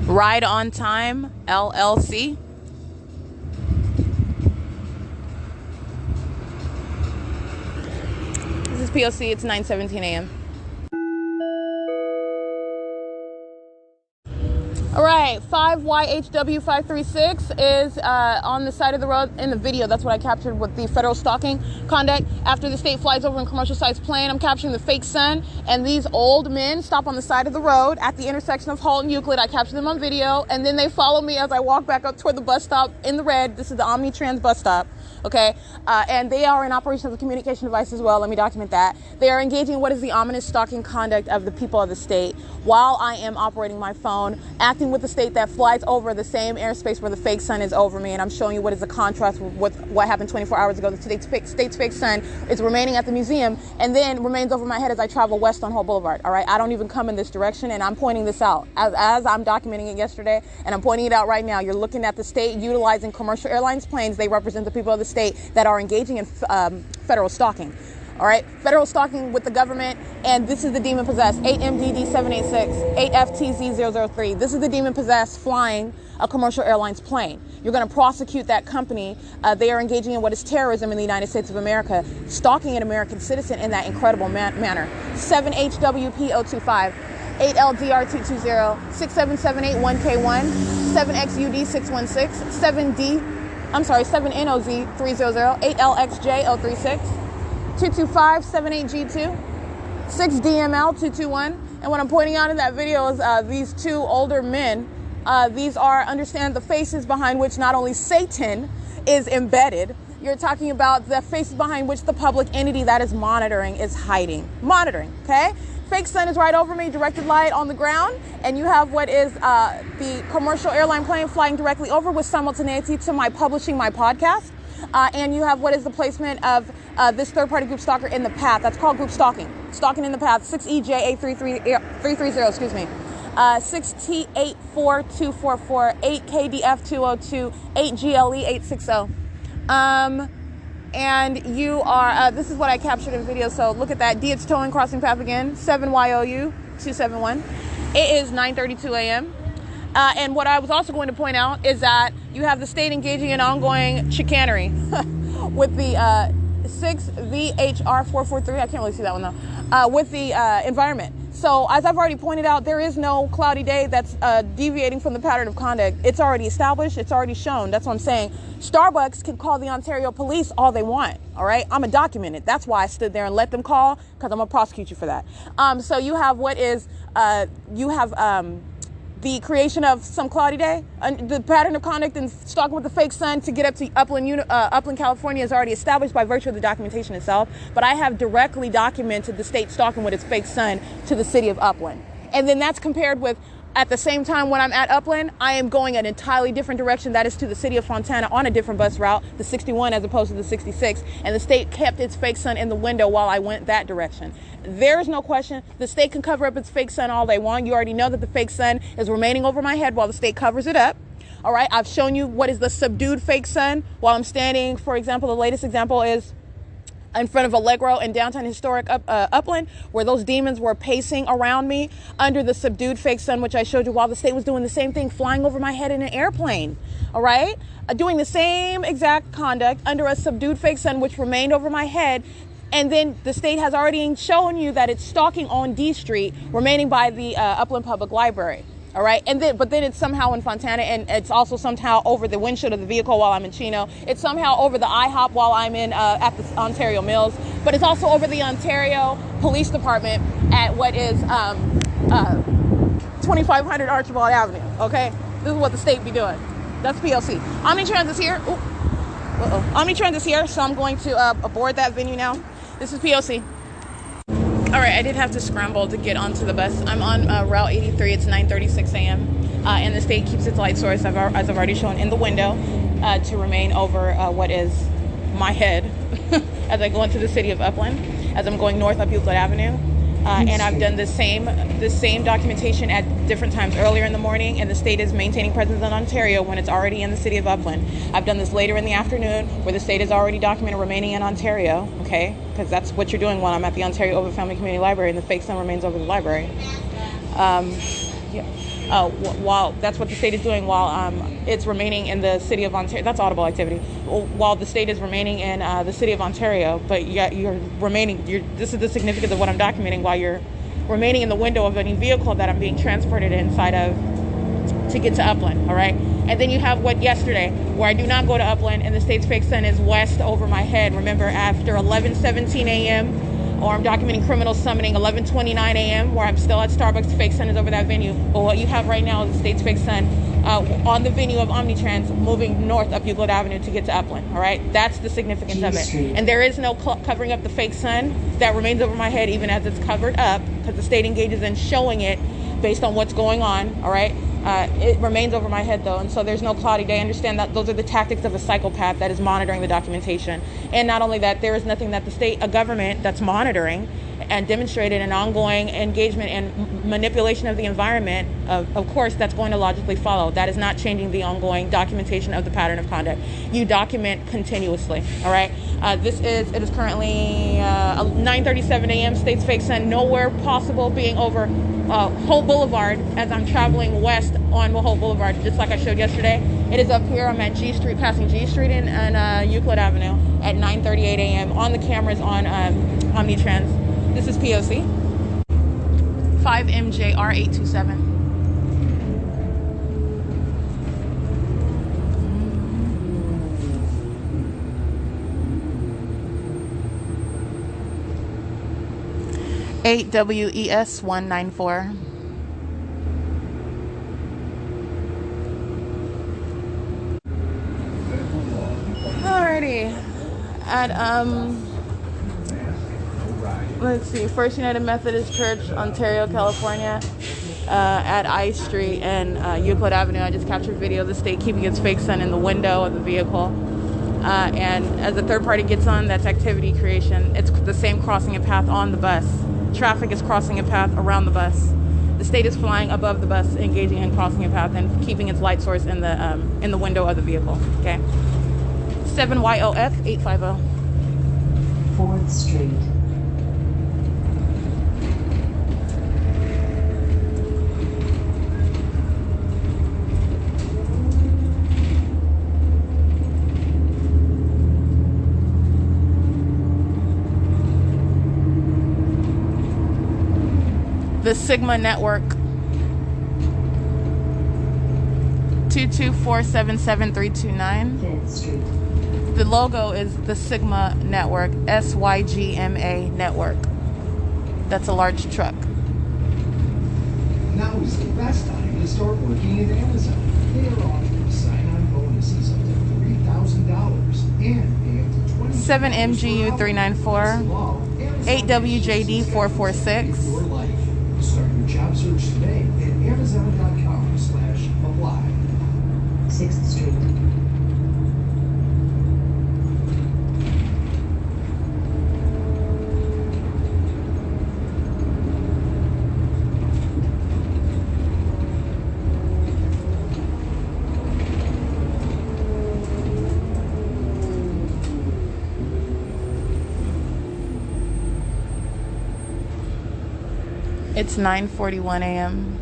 Ride on Time, LLC. This is P.O.C. It's 9:17 a.m. All right, 5YHW536 is on the side of the road in the video. That's what I captured with the federal stalking conduct. After the state flies over in commercial-sized plane, I'm capturing the fake sun, and these old men stop on the side of the road at the intersection of Holt and Euclid. I captured them on video, and then they follow me as I walk back up toward the bus stop in the red. This is the Omnitrans bus stop, okay? And they are in operation as a communication device as well. Let me document that. They are engaging in what is the ominous stalking conduct of the people of the state while I am operating my phone, acting with the state that flies over the same airspace where the fake sun is over me, and I'm showing you what is the contrast with what happened 24 hours ago. The state's fake sun is remaining at the museum and then remains over my head as I travel west on Holt Boulevard. All right, I don't even come in this direction, and I'm pointing this out as I'm documenting it yesterday, and I'm pointing it out right now. You're looking at the state utilizing commercial airlines planes. They represent the people of the state that are engaging in federal stalking. All right, federal stalking with the government, and this is the demon possessed, 8MDD786, 8FTZ003. This is the demon possessed flying a commercial airlines plane. You're going to prosecute that company. They are engaging in what is terrorism in the United States of America, stalking an American citizen in that incredible manner. 7HWP025, 8LDR220, 67781K1, 7XUD616, 7NOZ300, 8LXJ036. 225-78G2, 6DML221, and what I'm pointing out in that video is these two older men. These are, understand, the faces behind which not only Satan is embedded, you're talking about the faces behind which the public entity that is monitoring is hiding. Monitoring, okay? Fake sun is right over me, directed light on the ground, and you have what is the commercial airline plane flying directly over with simultaneity to my publishing my podcast. And you have what is the placement of this third-party group stalker in the path. That's called group stalking. Stalking in the path. 6EJ8330, excuse me. 6T84244, 8KDF202, 8GLE860. And you are, this is what I captured in video, so look at that. It's towing crossing path again, 7YOU271. It is 9:32 a.m. And what I was also going to point out is that you have the state engaging in ongoing chicanery with the 6VHR443. I can't really see that one though. With the environment. So as I've already pointed out, there is no cloudy day that's deviating from the pattern of conduct. It's already established. It's already shown. That's what I'm saying. Starbucks can call the Ontario police all they want. All right. I'm a documented. That's why I stood there and let them call, because I'm going to prosecute you for that. So you have what is, the creation of some cloudy day, the pattern of conduct and stalking with the fake sun to get up to Upland, California is already established by virtue of the documentation itself. But I have directly documented the state stalking with its fake sun to the city of Upland. And then that's compared with At the same time, when I'm at Upland, I am going an entirely different direction. That is to the city of Fontana on a different bus route, the 61 as opposed to the 66. And the state kept its fake sun in the window while I went that direction. There is no question. The state can cover up its fake sun all they want. You already know that the fake sun is remaining over my head while the state covers it up. All right, I've shown you what is the subdued fake sun while I'm standing. For example, the latest example is in front of Allegro in downtown historic Upland, where those demons were pacing around me under the subdued fake sun, which I showed you while the state was doing the same thing, flying over my head in an airplane. All right, doing the same exact conduct under a subdued fake sun, which remained over my head. And then the state has already shown you that it's stalking on D Street, remaining by the Upland Public Library. All right. But then it's somehow in Fontana, and it's also somehow over the windshield of the vehicle while I'm in Chino. It's somehow over the IHOP while I'm in at the Ontario Mills, but it's also over the Ontario Police Department at what is 2500 Archibald Avenue. Okay. This is what the state be doing. That's P.O.C. Omnitrans is here. Omnitrans is here. So I'm going to aboard that venue now. This is P.O.C. All right, I did have to scramble to get onto the bus. I'm on Route 83. It's 9:36 a.m. And the state keeps its light source, as I've already shown, in the window to remain over what is my head as I go into the city of Upland, as I'm going north up Euclid Avenue. And I've done the same documentation at different times earlier in the morning, and the state is maintaining presence in Ontario when it's already in the city of Upland. I've done this later in the afternoon where the state is already documented remaining in Ontario, okay? Because that's what you're doing while I'm at the Ontario Ovid Family Community Library, and the fake sun remains over the library. While that's what the state is doing while it's remaining in the city of Ontario. That's audible activity. While the state is remaining in the city of Ontario, but you're remaining. This is the significance of what I'm documenting. While you're remaining in the window of any vehicle that I'm being transported inside of to get to Upland. All right. And then you have what yesterday, where I do not go to Upland, and the state's fake sun is west over my head. Remember, after 11:17 a.m. or I'm documenting criminals summoning 11:29 a.m. where I'm still at Starbucks, fake sun is over that venue. But what you have right now is the state's fake sun on the venue of Omnitrans moving north up Euclid Avenue to get to Upland. All right, that's the significance of it. And there is no covering up the fake sun that remains over my head even as it's covered up, because the state engages in showing it based on what's going on. All right. It remains over my head, though, and so there's no cloudy day. I understand that those are the tactics of a psychopath that is monitoring the documentation. And not only that, there is nothing that a government that's monitoring and demonstrated an ongoing engagement and manipulation of the environment, of course, that's going to logically follow. That is not changing the ongoing documentation of the pattern of conduct. You document continuously, all right? It is currently 9:37 a.m. State's fake sun, nowhere possible being over Holt Boulevard as I'm traveling west on Holt Boulevard, just like I showed yesterday. It is up here. I'm at G Street, passing G Street and Euclid Avenue at 9:38 a.m. on the cameras on Omnitrans. This is P.O.C. 5MJR827. WES 194. Alrighty. At let's see, First United Methodist Church, Ontario, California, at I Street and Euclid Avenue. I just captured video of the state keeping its fake sun in the window of the vehicle. And as the third party gets on, that's activity creation. It's the same crossing a path on the bus. Traffic is crossing a path around the bus. The state is flying above the bus, engaging in crossing a path and keeping its light source in the window of the vehicle. Okay. 7YOF 850. 4th Street. The Sigma Network 22477-329. 5th Street. The logo is the Sigma Network, SYGMA Network. That's a large truck. Now is the best time to start working at Amazon. They are offering sign-on bonuses up to $3,000 and pay up to 20. 7MGU394, 8WJD446. Start your job search Search today at Amazon.com/apply. 6th Street. It's 9:41 a.m.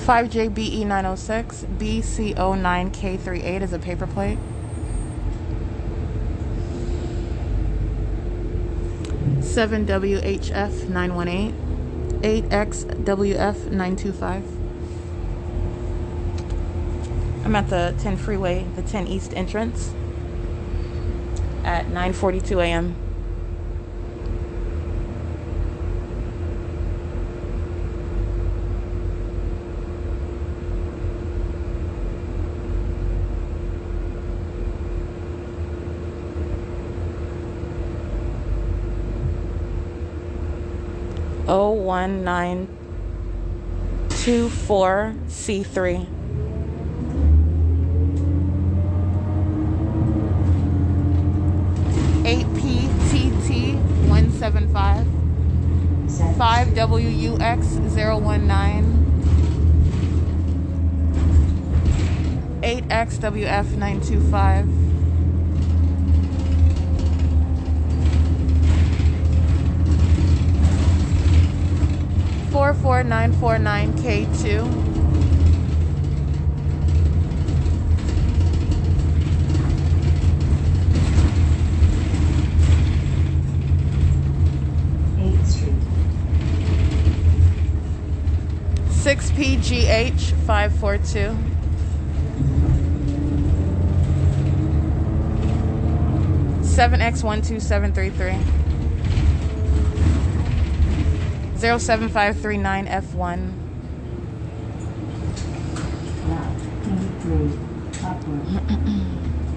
.5JBE 906 BCO9K38 is a paper plate. .7WHF 918 8XWF 925. I'm at the 10 freeway, the 10 East entrance at 9:42 a.m. O1924C3. .8PTT 175 .5WUX 019 .8XWF 925 .44949K2 8th Street. 6PGH 542 7X12733 07539F1 Route 23. Upward.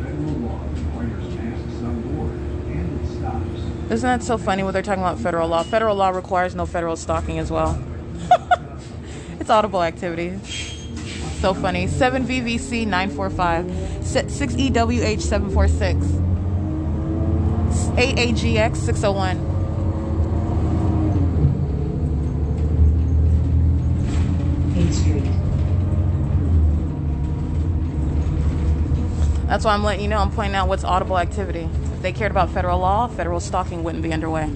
Federal law requires masks on board, and it stops. Isn't that so funny what they're talking about federal law? Federal law requires no federal stalking as well. It's audible activity. So funny. 7VVC 945 6EWH 746 8AGX 601 8th Street. That's why I'm letting you know, I'm pointing out what's audible activity. If they cared about federal law, federal stalking wouldn't be underway.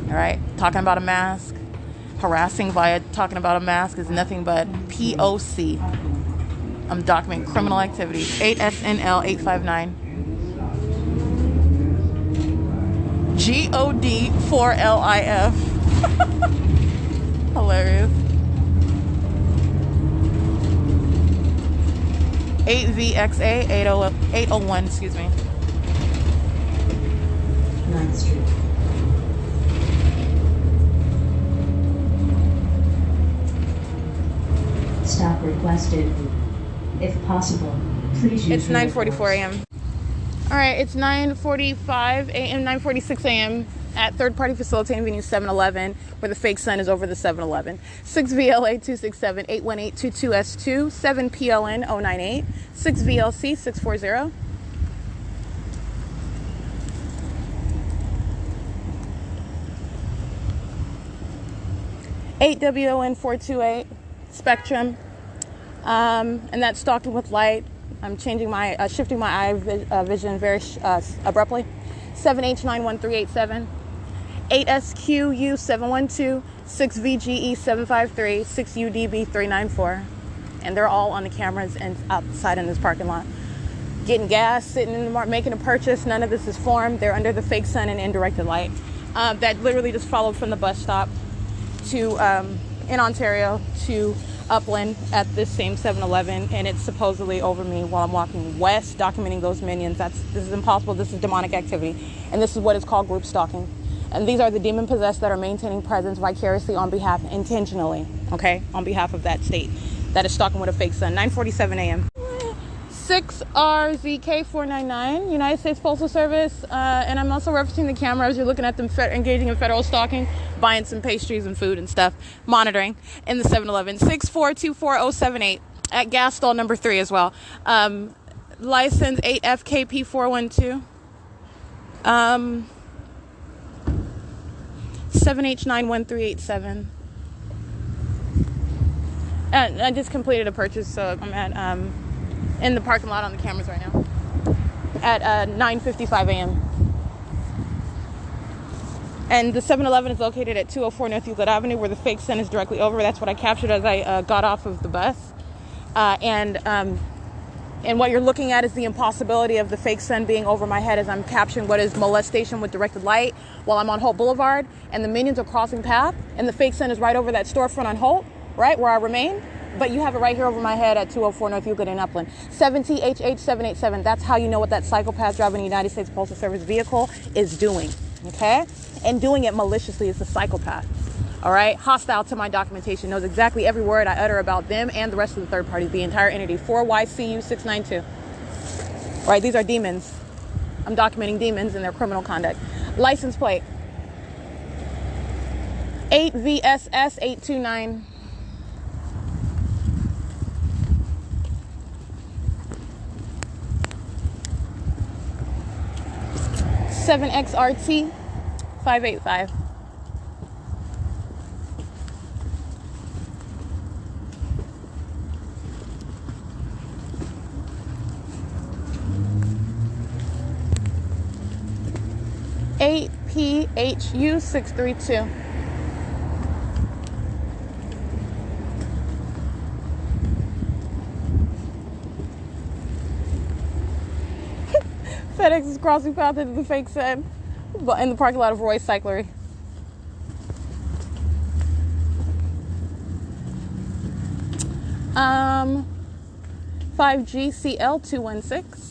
All right? Talking about a mask, harassing via talking about a mask is nothing but P.O.C. I'm documenting criminal activity. 8SNL 859. GOD 4LIF. Hilarious. 8VXA 801, excuse me. 9th Street. Stop requested. If possible, please use It's your 9:44 a.m. All right, it's 9:45 a.m., 9:46 a.m. at third-party facilitating venue 7-Eleven, where the fake sun is over the 7-Eleven. 6VLA267-81822S2, 7PLN098, 6VLC640. $8WON428 Spectrum, and that's Stalking with Light. I'm changing my, shifting my eye vision very abruptly. 7H91387. 8SQU712, 6VGE753, 6UDB394. And they're all on the cameras and outside in this parking lot. Getting gas, sitting in the market, making a purchase. None of this is formed. They're under the fake sun and indirected light. That literally just followed from the bus stop to in Ontario to Upland at this same 7-Eleven, and it's supposedly over me while I'm walking west, documenting those minions. This is impossible. This is demonic activity, and this is what is called group stalking. And these are the demon possessed that are maintaining presence vicariously on behalf, intentionally, okay, on behalf of that state that is stalking with a fake sun. 9:47 a.m. 6RZK499, United States Postal Service, and I'm also referencing the camera as you're looking at them engaging in federal stalking, buying some pastries and food and stuff, monitoring in the 7-Eleven. 6424078 at gas stall number 3 as well. License 8FKP412. 7H91387. I just completed a purchase, so I'm at in the parking lot on the cameras right now at 9:55 a.m. And the 7-Eleven is located at 204 North Euclid Avenue, where the fake sun is directly over. That's what I captured as I got off of the bus. And what you're looking at is the impossibility of the fake sun being over my head as I'm capturing what is molestation with directed light while I'm on Holt Boulevard, and the minions are crossing path, and the fake sun is right over that storefront on Holt, right where I remain. But you have it right here over my head at 204 North Euclid in Upland. 7THH787. That's how you know what that psychopath driving a United States Postal Service vehicle is doing, okay? And doing it maliciously is a psychopath, all right? Hostile to my documentation, knows exactly every word I utter about them and the rest of the third parties, the entire entity. 4YCU692. All right, these are demons. I'm documenting demons and their criminal conduct. License plate. 8VSS829. 7XRT 585. PHU632. FedEx is crossing path into the fake sun in the parking lot of Roy's Cyclery. Um, 5GCL216.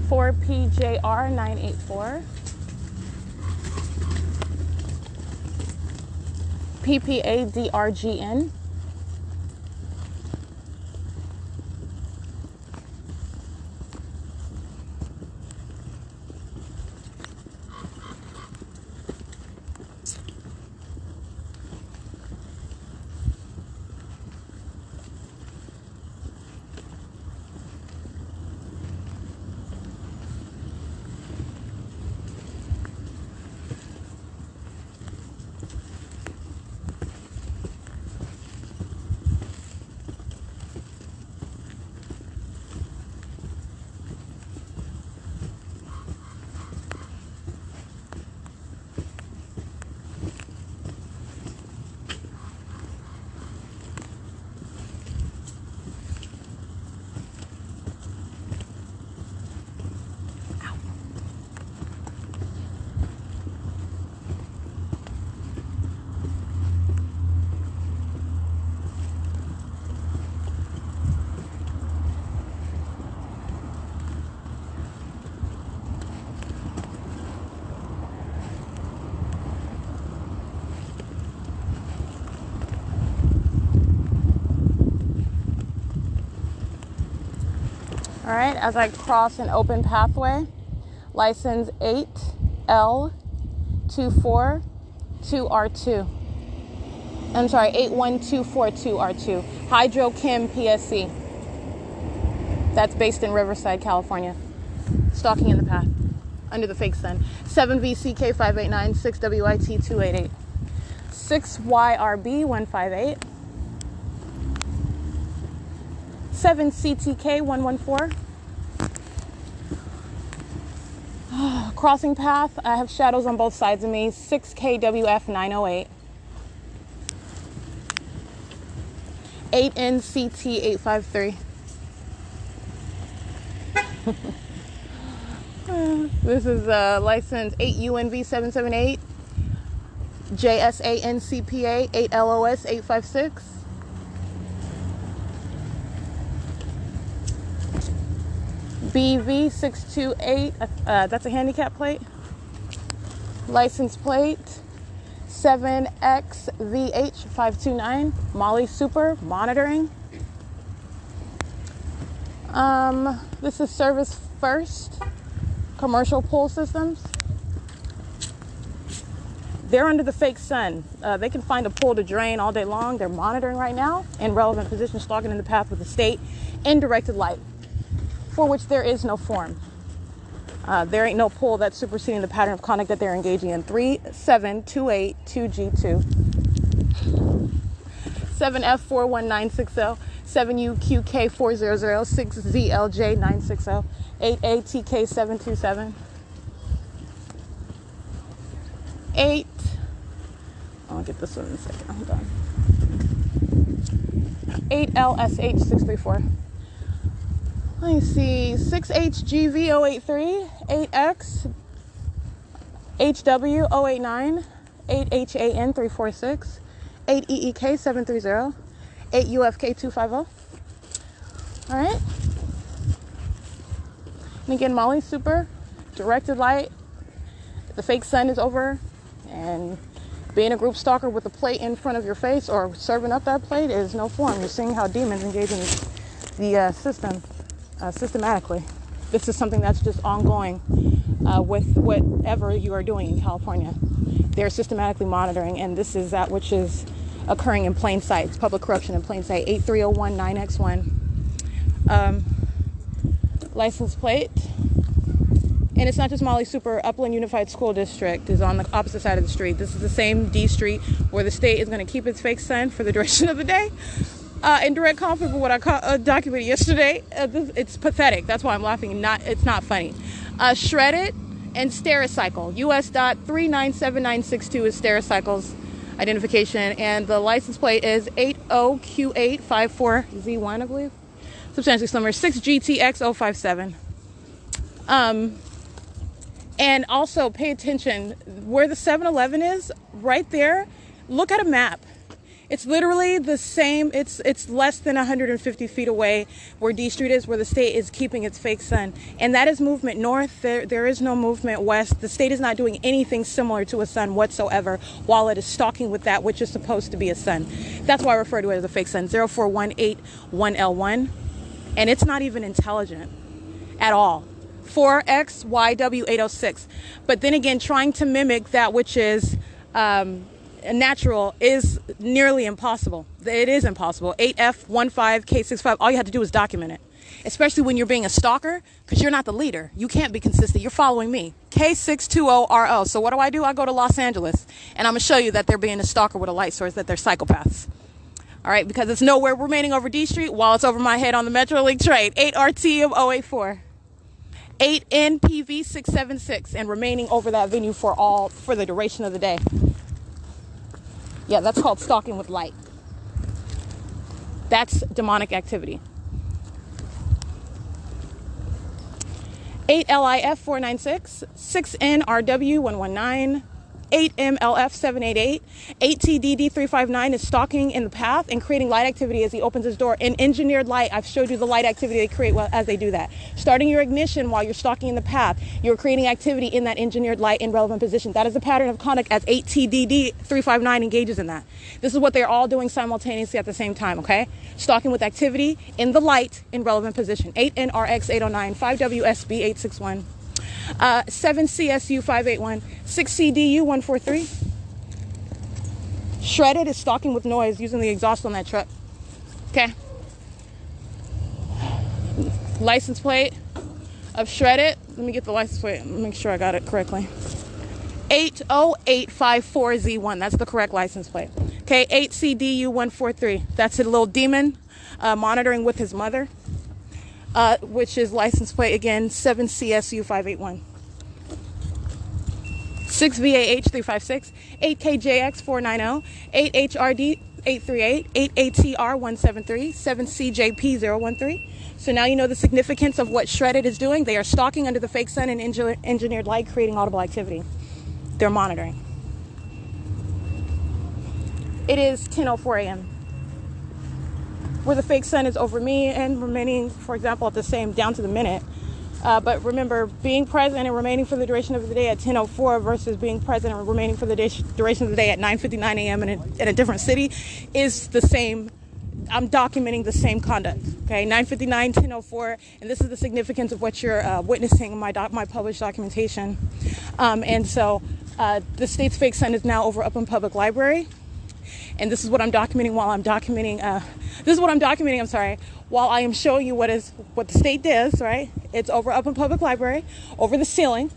4PJR984. PPADRGN. All right, as I cross an open pathway, license 8L242R2. I'm sorry, 81242R2. Hydrochem P.O.C. That's based in Riverside, California. Stalking in the path, under the fake sun. 7VCK589, 6WIT288. 6YRB158. 7CTK114. Crossing path, I have shadows on both sides of me. 6KWF908. 8NCT853. This is license 8UNV778. JSANCPA 8LOS 856. BV628, that's a handicap plate. License plate 7XVH529. Molly Super monitoring. This is Service First Commercial Pool Systems. They're under the fake sun. They can find a pool to drain all day long. They're monitoring right now in relevant position, stalking in the path with the state in directed light, for which there is no form. There ain't no pool that's superseding the pattern of conduct that they're engaging in. 37282G2. 7F41960. 7UQK400. 6ZLJ960. 8ATK727. 8. I'll get this one in a second. I'm done. 8LSH634. Let me see. 6HGV083. 8X HW089. 8HAN346. 8EEK730. 8UFK250. All right. And again, Molly Super, directed light. The fake sun is over, and being a group stalker with a plate in front of your face or serving up that plate is no form. You're seeing how demons engage in the system systematically. This is something that's just ongoing with whatever you are doing in California. They're systematically monitoring, and this is that which is occurring in plain sight. It's public corruption in plain sight. 83019X1. License plate. And it's not just Molly Super. Upland Unified School District is on the opposite side of the street. This is the same D street where the state is going to keep its fake sun for the duration of the day. In direct conflict with what I documented yesterday. It's pathetic. That's why I'm laughing. It's not funny. Shredded and Stericycle. US.39796 is Stericycle's identification. And the license plate is 80Q854Z1, I believe. Substantially similar. 6GTX057. And also pay attention where the 7-Eleven is right there. Look at a map. It's literally the same. It's less than 150 feet away where D Street is, where the state is keeping its fake sun. And that is movement north. There is no movement west. The state is not doing anything similar to a sun whatsoever while it is stalking with that which is supposed to be a sun. That's why I refer to it as a fake sun. 04181L1. And it's not even intelligent at all. 4XYW806. But then again, trying to mimic that which is natural is nearly impossible. It is impossible. 8F15K65. All you have to do is document it. Especially when you're being a stalker, because you're not the leader. You can't be consistent. You're following me. K620RO. So what do? I go to Los Angeles, and I'm going to show you that they're being a stalker with a light source, that they're psychopaths. All right, because it's nowhere remaining over D Street while it's over my head on the Metrolink train. 8RT of 084. 8NPV676 and remaining over that venue for the duration of the day. Yeah, that's called stalking with light. That's demonic activity. 8LIF496, 6NRW119, 8MLF788, 8TDD359 is stalking in the path and creating light activity as he opens his door. In engineered light, I've showed you the light activity they create as they do that. Starting your ignition while you're stalking in the path, you're creating activity in that engineered light in relevant position. That is a pattern of conduct as 8TDD359 engages in that. This is what they're all doing simultaneously at the same time, okay? Stalking with activity in the light in relevant position. 8NRX809, 5WSB861. 7CSU581, 6CDU143. Shredded is stalking with noise using the exhaust on that truck. Okay. License plate of Shredded. Let me get the license plate. Make sure I got it correctly. 80854Z1. That's the correct license plate. Okay, 8CDU143. That's a little demon monitoring with his mother, which is license plate again 7CSU581. 6VAH356, 8KJX490, 8HRD 838, 8ATR173, 7CJP013. So now you know the significance of what Shredded is doing. They are stalking under the fake sun and engineered light, creating audible activity. They're monitoring. It is 10:04 a.m. where the fake sun is over me and remaining, for example, at the same down to the minute. But remember, being present and remaining for the duration of the day at 10:04 versus being present and remaining for the duration of the day at 9:59 a.m. in a different city is the same. I'm documenting the same conduct. Okay, 9:59, 10:04, and this is the significance of what you're witnessing in my published documentation. And so the state's fake sun is now over up in public library. And this is what I'm documenting while I'm documenting, while I am showing you what the state does, right? It's over up in public library, over the ceiling,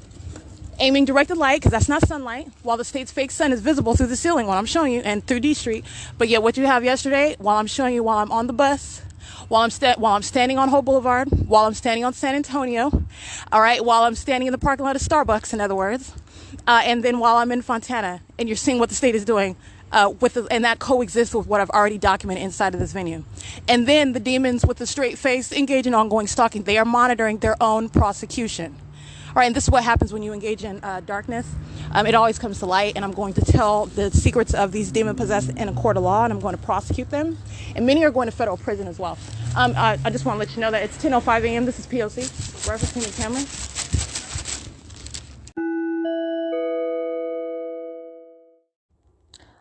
aiming directed light, because that's not sunlight, while the state's fake sun is visible through the ceiling while I'm showing you, and through D Street. But yet what you have yesterday, while I'm showing you while I'm on the bus, while I'm standing on Hope Boulevard, while I'm standing on San Antonio, all right, while I'm standing in the parking lot of Starbucks, in other words, and then while I'm in Fontana, and you're seeing what the state is doing, and that coexists with what I've already documented inside of this venue. And then the demons with the straight face engage in ongoing stalking. They are monitoring their own prosecution. All right, and this is what happens when you engage in darkness. It always comes to light, and I'm going to tell the secrets of these demon-possessed in a court of law, and I'm going to prosecute them. And many are going to federal prison as well. I just want to let you know that it's 10:05 a.m. This is P.O.C. referencing the camera.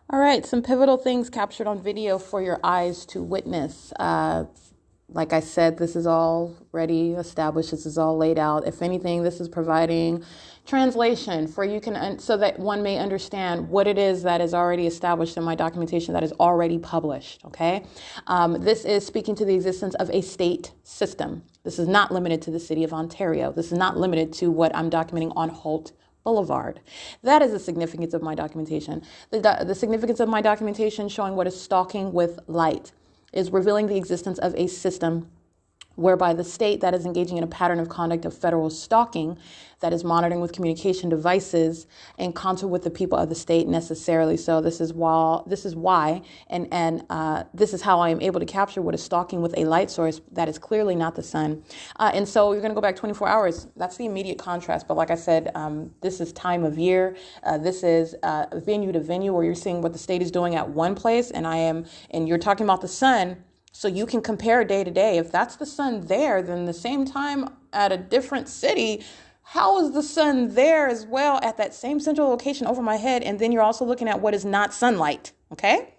All right, some pivotal things captured on video for your eyes to witness. Like I said, this is already established. This is all laid out. If anything, this is providing translation for you so that one may understand what it is that is already established in my documentation that is already published. Okay, this is speaking to the existence of a state system. This is not limited to the city of Ontario. This is not limited to what I'm documenting on Holt Boulevard. That is the significance of my documentation. The significance of my documentation showing what is stalking with light is revealing the existence of a system whereby the state that is engaging in a pattern of conduct of federal stalking, that is monitoring with communication devices in concert with the people of the state necessarily. So this is why, and this is how I am able to capture what is stalking with a light source that is clearly not the sun. And so you're going to go back 24 hours. That's the immediate contrast. But like I said, this is time of year. This is venue to venue where you're seeing what the state is doing at one place, and you're talking about the sun. So you can compare day to day. If that's the sun there, then the same time at a different city, how is the sun there as well at that same central location over my head? And then you're also looking at what is not sunlight. Okay.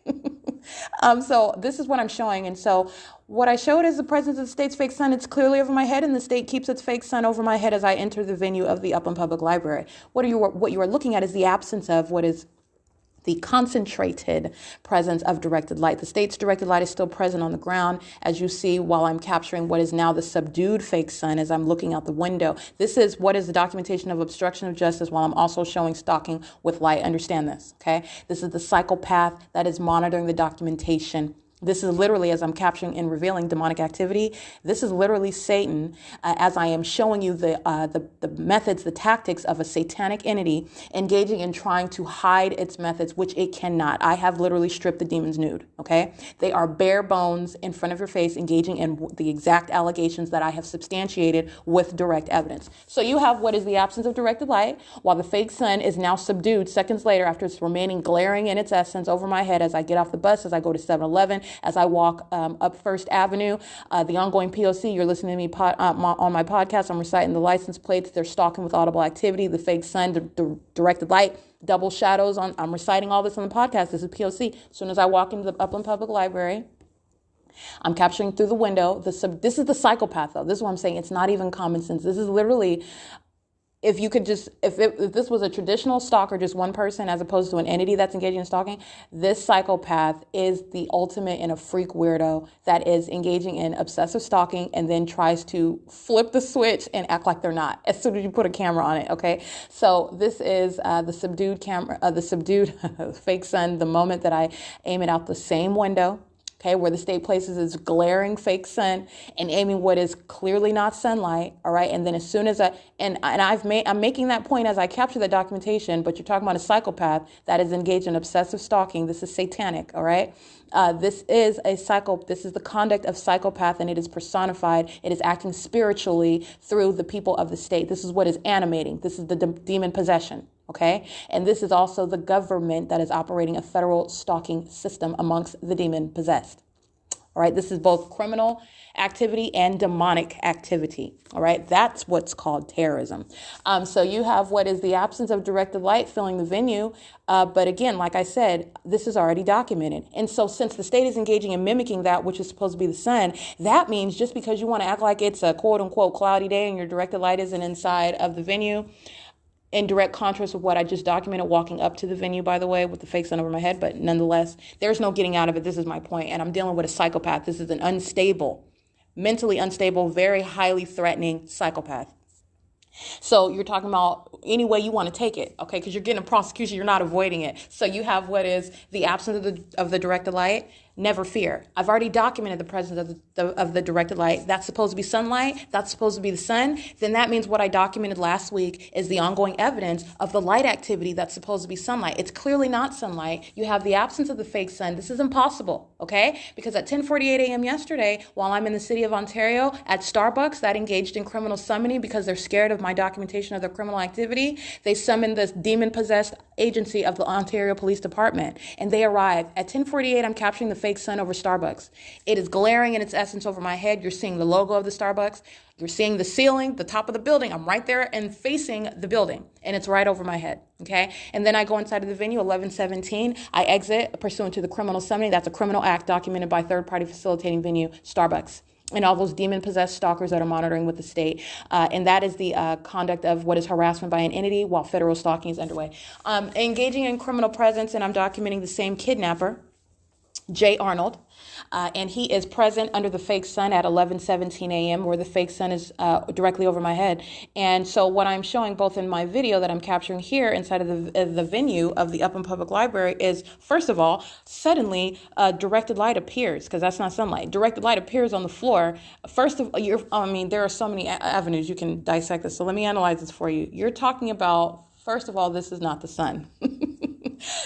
So this is what I'm showing. And so what I showed is the presence of the state's fake sun. It's clearly over my head, and the state keeps its fake sun over my head as I enter the venue of the Upland Public Library. What you are looking at is the absence of what is the concentrated presence of directed light. The state's directed light is still present on the ground, as you see while I'm capturing what is now the subdued fake sun as I'm looking out the window. This is what is the documentation of obstruction of justice while I'm also showing stalking with light. Understand this, okay? This is the psychopath that is monitoring the documentation. This is literally, as I'm capturing and revealing demonic activity, this is literally Satan as I am showing you the methods, the tactics of a satanic entity engaging in trying to hide its methods, which it cannot. I have literally stripped the demons nude, okay? They are bare bones in front of your face, engaging in the exact allegations that I have substantiated with direct evidence. So you have what is the absence of directed light, while the fake sun is now subdued seconds later after it's remaining glaring in its essence over my head as I get off the bus, as I go to 7-Eleven, as I walk up First Avenue. The ongoing P.O.C, you're listening to me on my podcast. I'm reciting the license plates. They're stalking with audible activity, the fake sun, the directed light, double shadows. I'm reciting all this on the podcast. This is P.O.C. As soon as I walk into the Upland Public Library, I'm capturing through the window. This is the psychopath, though. This is what I'm saying. It's not even common sense. This is literally if you could just, if this was a traditional stalker, just one person as opposed to an entity that's engaging in stalking, this psychopath is the ultimate in a freak weirdo that is engaging in obsessive stalking and then tries to flip the switch and act like they're not as soon as you put a camera on it. Okay, so this is the subdued camera, the subdued fake sun. The moment that I aim it out the same window, okay, where the state places its glaring fake sun and aiming what is clearly not sunlight, all right? And then as soon as I'm making that point as I capture the documentation, but you're talking about a psychopath that is engaged in obsessive stalking. This is satanic, all right? This is the conduct of psychopath, and it is personified. It is acting spiritually through the people of the state. This is what is animating. This is the demon possession. Okay, and this is also the government that is operating a federal stalking system amongst the demon possessed. All right, this is both criminal activity and demonic activity. All right, that's what's called terrorism. So you have what is the absence of directed light filling the venue. But again, like I said, this is already documented. And so since the state is engaging in mimicking that which is supposed to be the sun, that means just because you want to act like it's a quote unquote cloudy day and your directed light isn't inside of the venue, in direct contrast with what I just documented walking up to the venue, by the way, with the fake sun over my head. But nonetheless, there's no getting out of it. This is my point. And I'm dealing with a psychopath. This is an unstable, mentally unstable, very highly threatening psychopath. So you're talking about any way you want to take it, okay? Because you're getting a prosecution, you're not avoiding it. So you have what is the absence of the directed light. Never fear. I've already documented the presence of the directed light. That's supposed to be sunlight. That's supposed to be the sun. Then that means what I documented last week is the ongoing evidence of the light activity that's supposed to be sunlight. It's clearly not sunlight. You have the absence of the fake sun. This is impossible, okay? Because at 10:48 a.m. yesterday, while I'm in the city of Ontario at Starbucks, that engaged in criminal summoning because they're scared of my documentation of their criminal activity, they summoned this demon-possessed agency of the Ontario Police Department, and they arrived. At 10:48, I'm capturing the fake sun over Starbucks. It is glaring in its essence over my head. You're seeing the logo of the Starbucks. You're seeing the ceiling, the top of the building. I'm right there and facing the building, and it's right over my head, okay? And then I go inside of the venue, 11:17. I exit pursuant to the criminal summoning. That's a criminal act documented by third-party facilitating venue, Starbucks, and all those demon-possessed stalkers that are monitoring with the state. And that is the conduct of what is harassment by an entity while federal stalking is underway. Engaging in criminal presence, and I'm documenting the same kidnapper, Jay Arnold, and he is present under the fake sun at 11:17 a.m. where the fake sun is directly over my head. And so what I'm showing both in my video that I'm capturing here inside of the venue of the Upland Public Library is, first of all, suddenly directed light appears, because that's not sunlight. Directed light appears on the floor. First of all, there are so many avenues you can dissect this. So let me analyze this for you. You're talking about, first of all, this is not the sun.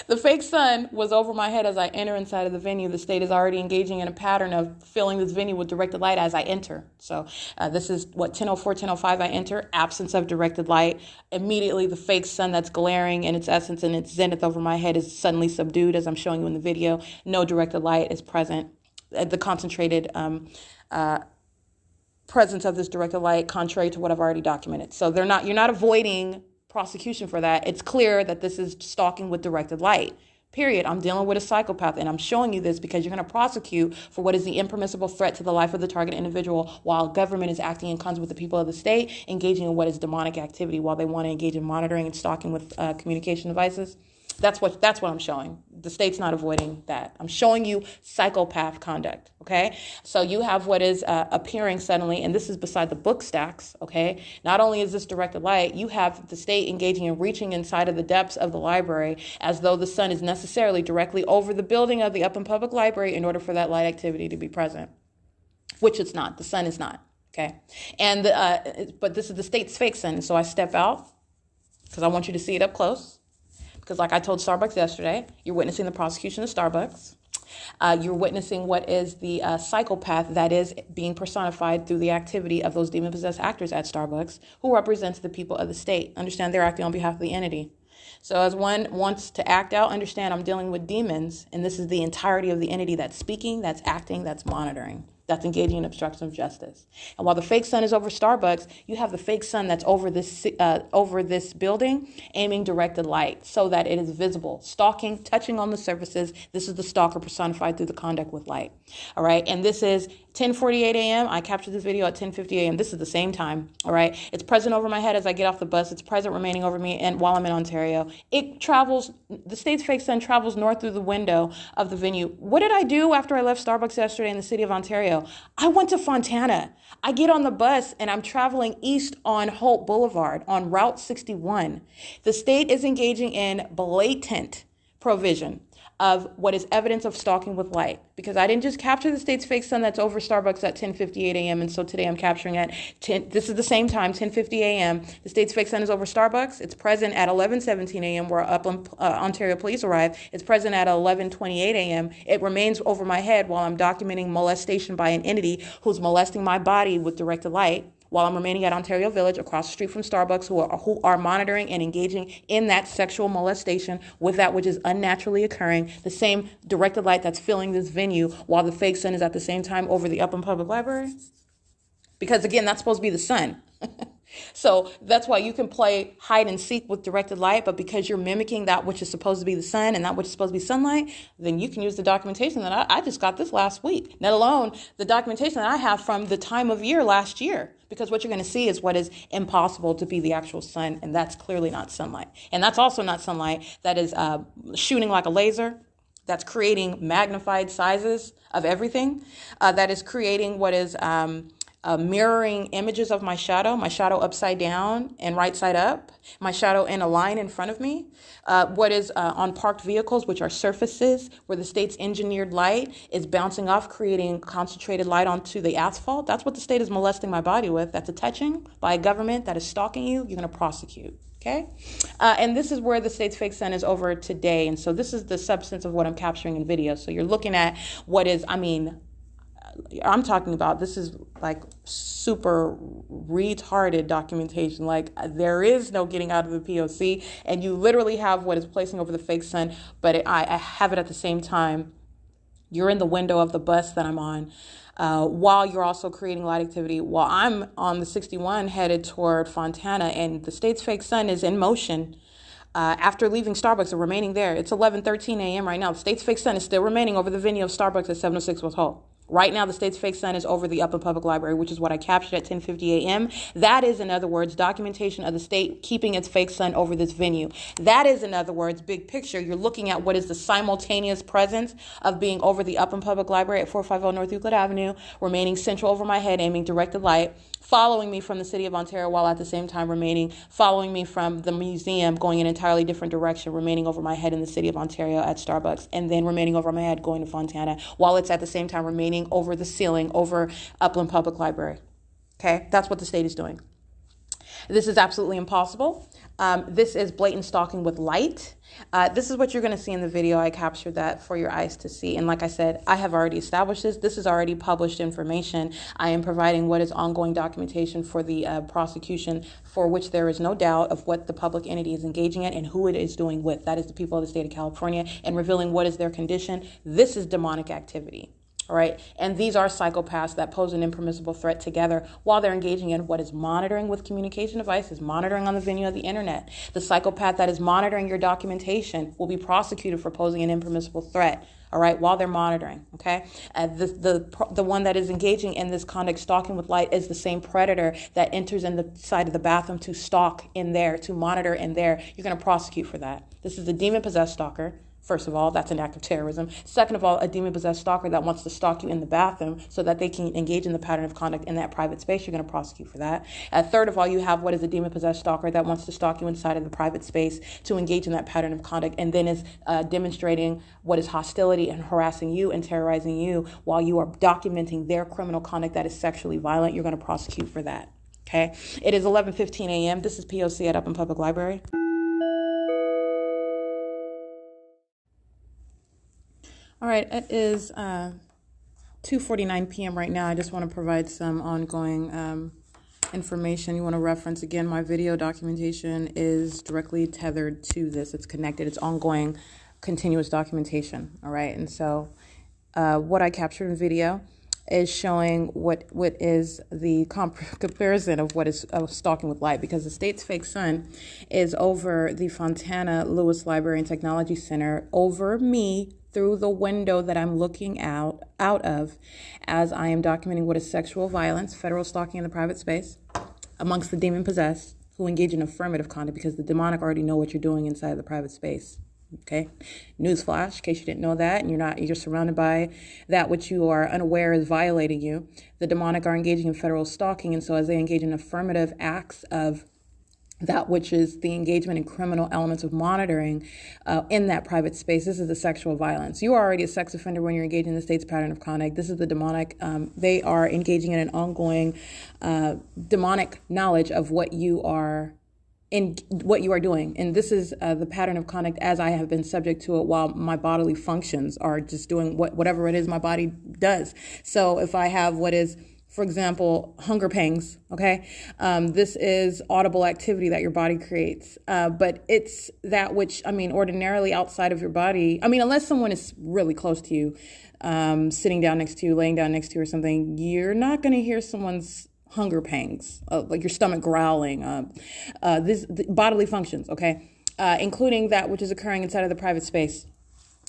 The fake sun was over my head as I enter inside of the venue. The state is already engaging in a pattern of filling this venue with directed light as I enter. So this is what, 10:04, 10:05 I enter, absence of directed light. Immediately the fake sun that's glaring in its essence and its zenith over my head is suddenly subdued as I'm showing you in the video. No directed light is present. The concentrated presence of this directed light, contrary to what I've already documented. So you're not avoiding prosecution for that. It's clear that this is stalking with directed light. Period. I'm dealing with a psychopath, and I'm showing you this because you're going to prosecute for what is the impermissible threat to the life of the target individual while government is acting in concert with the people of the state, engaging in what is demonic activity while they want to engage in monitoring and stalking with communication devices. That's what I'm showing. The state's not avoiding that. I'm showing you psychopath conduct, okay? So you have what is appearing suddenly, and this is beside the book stacks, okay? Not only is this directed light, you have the state engaging in reaching inside of the depths of the library as though the sun is necessarily directly over the building of the Upland Public Library in order for that light activity to be present, which it's not. The sun is not, okay? And but this is the state's fake sun, so I step out because I want you to see it up close. Because like I told Starbucks yesterday, you're witnessing the prosecution of Starbucks. You're witnessing what is the psychopath that is being personified through the activity of those demon-possessed actors at Starbucks, who represents the people of the state. Understand they're acting on behalf of the entity. So as one wants to act out, understand I'm dealing with demons, and this is the entirety of the entity that's speaking, that's acting, that's monitoring, that's engaging in obstruction of justice. And while the fake sun is over Starbucks, you have the fake sun that's over this building, aiming directed light so that it is visible, stalking, touching on the surfaces. This is the stalker personified through the conduct with light. All right, and this is 10:48 a.m. I captured this video at 10:50 a.m. This is the same time. All right. It's present over my head as I get off the bus. It's present remaining over me and while I'm in Ontario. It travels, the state's fake sun travels north through the window of the venue. What did I do after I left Starbucks yesterday in the city of Ontario? I went to Fontana. I get on the bus and I'm traveling east on Holt Boulevard on Route 61. The state is engaging in blatant provision of what is evidence of stalking with light, because I didn't just capture the state's fake sun that's over Starbucks at 10:58 a.m. And so today I'm capturing at 10. This is the same time, 10:50 a.m. The state's fake sun is over Starbucks. It's present at 11:17 a.m. where Upland, Ontario police arrive. It's present at 11:28 a.m. It remains over my head while I'm documenting molestation by an entity who's molesting my body with directed light, while I'm remaining at Ontario Village across the street from Starbucks, who are monitoring and engaging in that sexual molestation with that which is unnaturally occurring, the same directed light that's filling this venue while the fake sun is at the same time over the Upland Public Library. Because again, that's supposed to be the sun. So that's why you can play hide and seek with directed light, but because you're mimicking that which is supposed to be the sun and that which is supposed to be sunlight, then you can use the documentation that I just got this last week, let alone the documentation that I have from the time of year last year, because what you're going to see is what is impossible to be the actual sun, and that's clearly not sunlight. And that's also not sunlight that is shooting like a laser, that's creating magnified sizes of everything, that is creating what is mirroring images of my shadow upside down and right side up, my shadow in a line in front of me, what is on parked vehicles, which are surfaces where the state's engineered light is bouncing off, creating concentrated light onto the asphalt. That's what the state is molesting my body with. That's a touching by a government that is stalking you. You're going to prosecute. Okay. And this is where the state's fake sun is over today. And so this is the substance of what I'm capturing in video. So you're looking at what is, I'm talking about, this is like super retarded documentation. Like there is no getting out of the P.O.C. and you literally have what is placing over the fake sun, but I have it at the same time. You're in the window of the bus that I'm on, while you're also creating light activity, while I'm on the 61 headed toward Fontana, and the state's fake sun is in motion. After leaving Starbucks and remaining there. It's 11:13 a.m. right now. The state's fake sun is still remaining over the venue of Starbucks at 706 West Holt. Right now, the state's fake sun is over the Upland Public Library, which is what I captured at 10:50 a.m. That is, in other words, documentation of the state keeping its fake sun over this venue. That is, in other words, big picture. You're looking at what is the simultaneous presence of being over the Upland Public Library at 450 North Euclid Avenue, remaining central over my head, aiming directed light, following me from the city of Ontario, while at the same time following me from the museum, going in an entirely different direction, remaining over my head in the city of Ontario at Starbucks, and then remaining over my head going to Fontana, while it's at the same time remaining over the ceiling over Upland Public Library. Okay, that's what the state is doing. This is absolutely impossible. This is blatant stalking with light. This is what you're going to see in the video. I captured that for your eyes to see. And like I said, I have already established this. This is already published information. I am providing what is ongoing documentation for the prosecution, for which there is no doubt of what the public entity is engaging in and who it is doing with. That is the people of the state of California, and revealing what is their condition. This is demonic activity. All right. And these are psychopaths that pose an impermissible threat together while they're engaging in what is monitoring with communication devices, monitoring on the venue of the internet. The psychopath that is monitoring your documentation will be prosecuted for posing an impermissible threat. All right, while they're monitoring, okay? The one that is engaging in this conduct, stalking with light, is the same predator that enters in the side of the bathroom to stalk in there, to monitor in there. You're going to prosecute for that. This is a demon-possessed stalker. First of all, that's an act of terrorism. Second of all, a demon-possessed stalker that wants to stalk you in the bathroom so that they can engage in the pattern of conduct in that private space. You're going to prosecute for that. Third of all, you have what is a demon-possessed stalker that wants to stalk you inside of the private space to engage in that pattern of conduct, and then is demonstrating what is hostility and harassing you and terrorizing you while you are documenting their criminal conduct that is sexually violent. You're going to prosecute for that. Okay? It is 11:15 a.m. This is P.O.C. at Upland Public Library. All right, it is 2:49 p.m. right now. I just want to provide some ongoing information. You want to reference, again, my video documentation is directly tethered to this. It's connected. It's ongoing, continuous documentation. All right, and so what I captured in video is showing what is the comparison of what is stalking with light, because the state's fake sun is over the Fontana Lewis Library and Technology Center over me through the window that I'm looking out of as I am documenting what is sexual violence, federal stalking in the private space amongst the demon-possessed who engage in affirmative conduct, because the demonic already know what you're doing inside of the private space. Okay, newsflash, in case you didn't know that, and you're surrounded by that which you are unaware is violating you. The demonic are engaging in federal stalking, and so as they engage in affirmative acts of that which is the engagement in criminal elements of monitoring in that private space. This is the sexual violence. You are already a sex offender when you're engaging in the state's pattern of conduct. This is the demonic. They are engaging in an ongoing demonic knowledge of what you are doing. And this is the pattern of conduct as I have been subject to it while my bodily functions are just doing whatever it is my body does. So if I have what is, for example, hunger pangs, okay? This is audible activity that your body creates. But it's that which, ordinarily outside of your body, unless someone is really close to you, sitting down next to you, laying down next to you or something, you're not going to hear someone's hunger pangs, like your stomach growling, the bodily functions, okay? Including that which is occurring inside of the private space.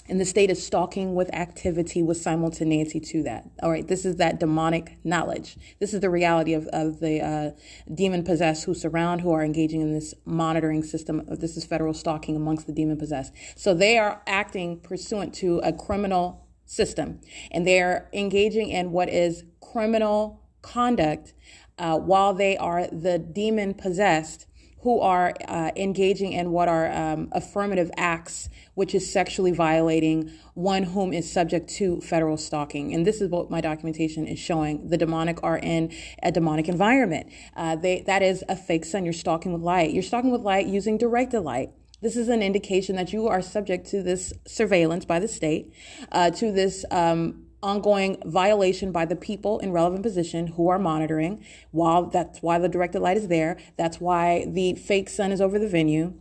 And the state is stalking with activity with simultaneity to that. All right, this is that demonic knowledge. This is the reality of the demon-possessed who are engaging in this monitoring system. This is federal stalking amongst the demon-possessed. So they are acting pursuant to a criminal system, and they're engaging in what is criminal conduct while they are the demon-possessed who are engaging in what are affirmative acts, which is sexually violating one whom is subject to federal stalking. And this is what my documentation is showing. The demonic are in a demonic environment. That is a fake sun. You're stalking with light. You're stalking with light using directed light. This is an indication that you are subject to this surveillance by the state, to this ongoing violation by the people in relevant position who are monitoring. That's why the directed light is there. That's why the fake sun is over the venue.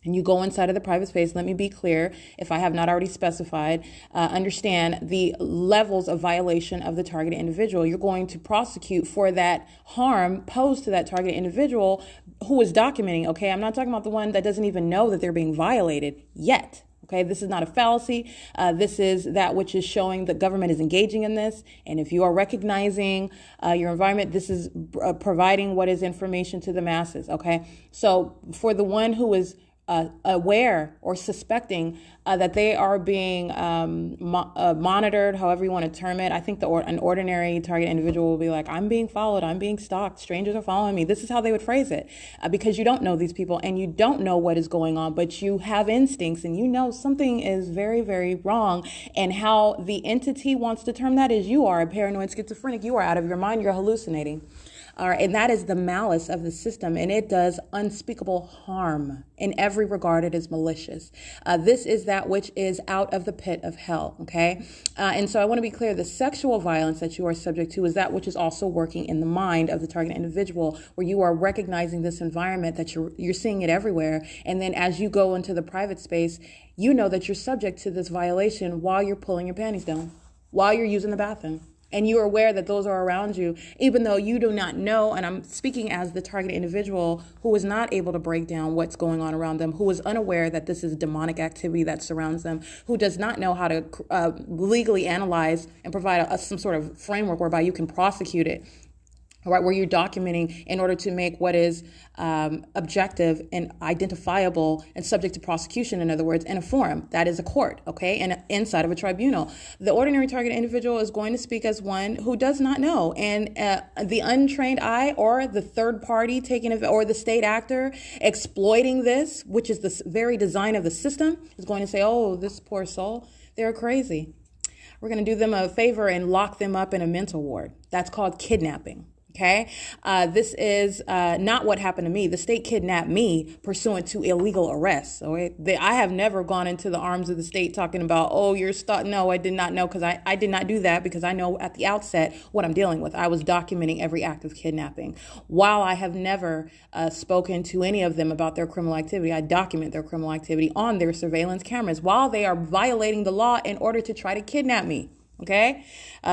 And you go inside of the private space. Let me be clear, if I have not already specified, understand the levels of violation of the targeted individual. You're going to prosecute for that harm posed to that targeted individual who is documenting, okay? I'm not talking about the one that doesn't even know that they're being violated yet. Okay, this is not a fallacy. This is that which is showing the government is engaging in this. And if you are recognizing your environment, this is providing what is information to the masses. Okay, so for the one who is aware or suspecting that they are being monitored, however you want to term it, I think an ordinary target individual will be like, I'm being followed, I'm being stalked, strangers are following me. This is how they would phrase it, because you don't know these people and you don't know what is going on, but you have instincts and you know something is very, very wrong. And how the entity wants to term that is you are a paranoid schizophrenic, you are out of your mind, you're hallucinating. And that is the malice of the system, and it does unspeakable harm. In every regard, it is malicious. This is that which is out of the pit of hell, okay? And so I want to be clear, the sexual violence that you are subject to is that which is also working in the mind of the target individual, where you are recognizing this environment, that you're seeing it everywhere. And then as you go into the private space, you know that you're subject to this violation while you're pulling your panties down, while you're using the bathroom. And you are aware that those are around you, even though you do not know, and I'm speaking as the target individual who is not able to break down what's going on around them, who is unaware that this is demonic activity that surrounds them, who does not know how to legally analyze and provide some sort of framework whereby you can prosecute it. All right, where you're documenting in order to make what is objective and identifiable and subject to prosecution, in other words, in a forum. That is a court, okay, and inside of a tribunal. The ordinary target individual is going to speak as one who does not know. And the untrained eye or the third party taking it, or the state actor exploiting this, which is the very design of the system, is going to say, oh, this poor soul, they're crazy. We're going to do them a favor and lock them up in a mental ward. That's called kidnapping. Okay, this is not what happened to me. The state kidnapped me pursuant to illegal arrest. Okay? I have never gone into the arms of the state talking about, oh, you're stuck. No, I did not know, because I did not do that, because I know at the outset what I'm dealing with. I was documenting every act of kidnapping. While I have never spoken to any of them about their criminal activity, I document their criminal activity on their surveillance cameras while they are violating the law in order to try to kidnap me. Okay,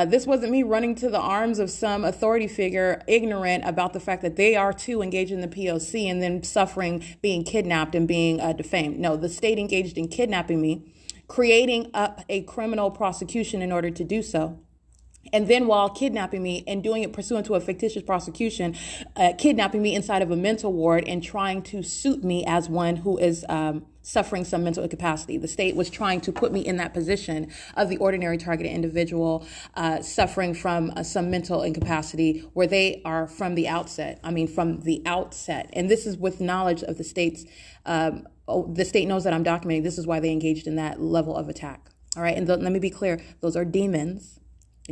this wasn't me running to the arms of some authority figure ignorant about the fact that they are too engaged in the P.O.C. and then suffering being kidnapped and being defamed. No, the state engaged in kidnapping me creating up a criminal prosecution in order to do so. And then while kidnapping me and doing it pursuant to a fictitious prosecution, kidnapping me inside of a mental ward and trying to suit me as one who is suffering some mental incapacity. The state was trying to put me in that position of the ordinary targeted individual suffering from some mental incapacity where they are from the outset. And this is with knowledge of the state's, the state knows that I'm documenting. This is why they engaged in that level of attack. All right. And let me be clear. Those are demons.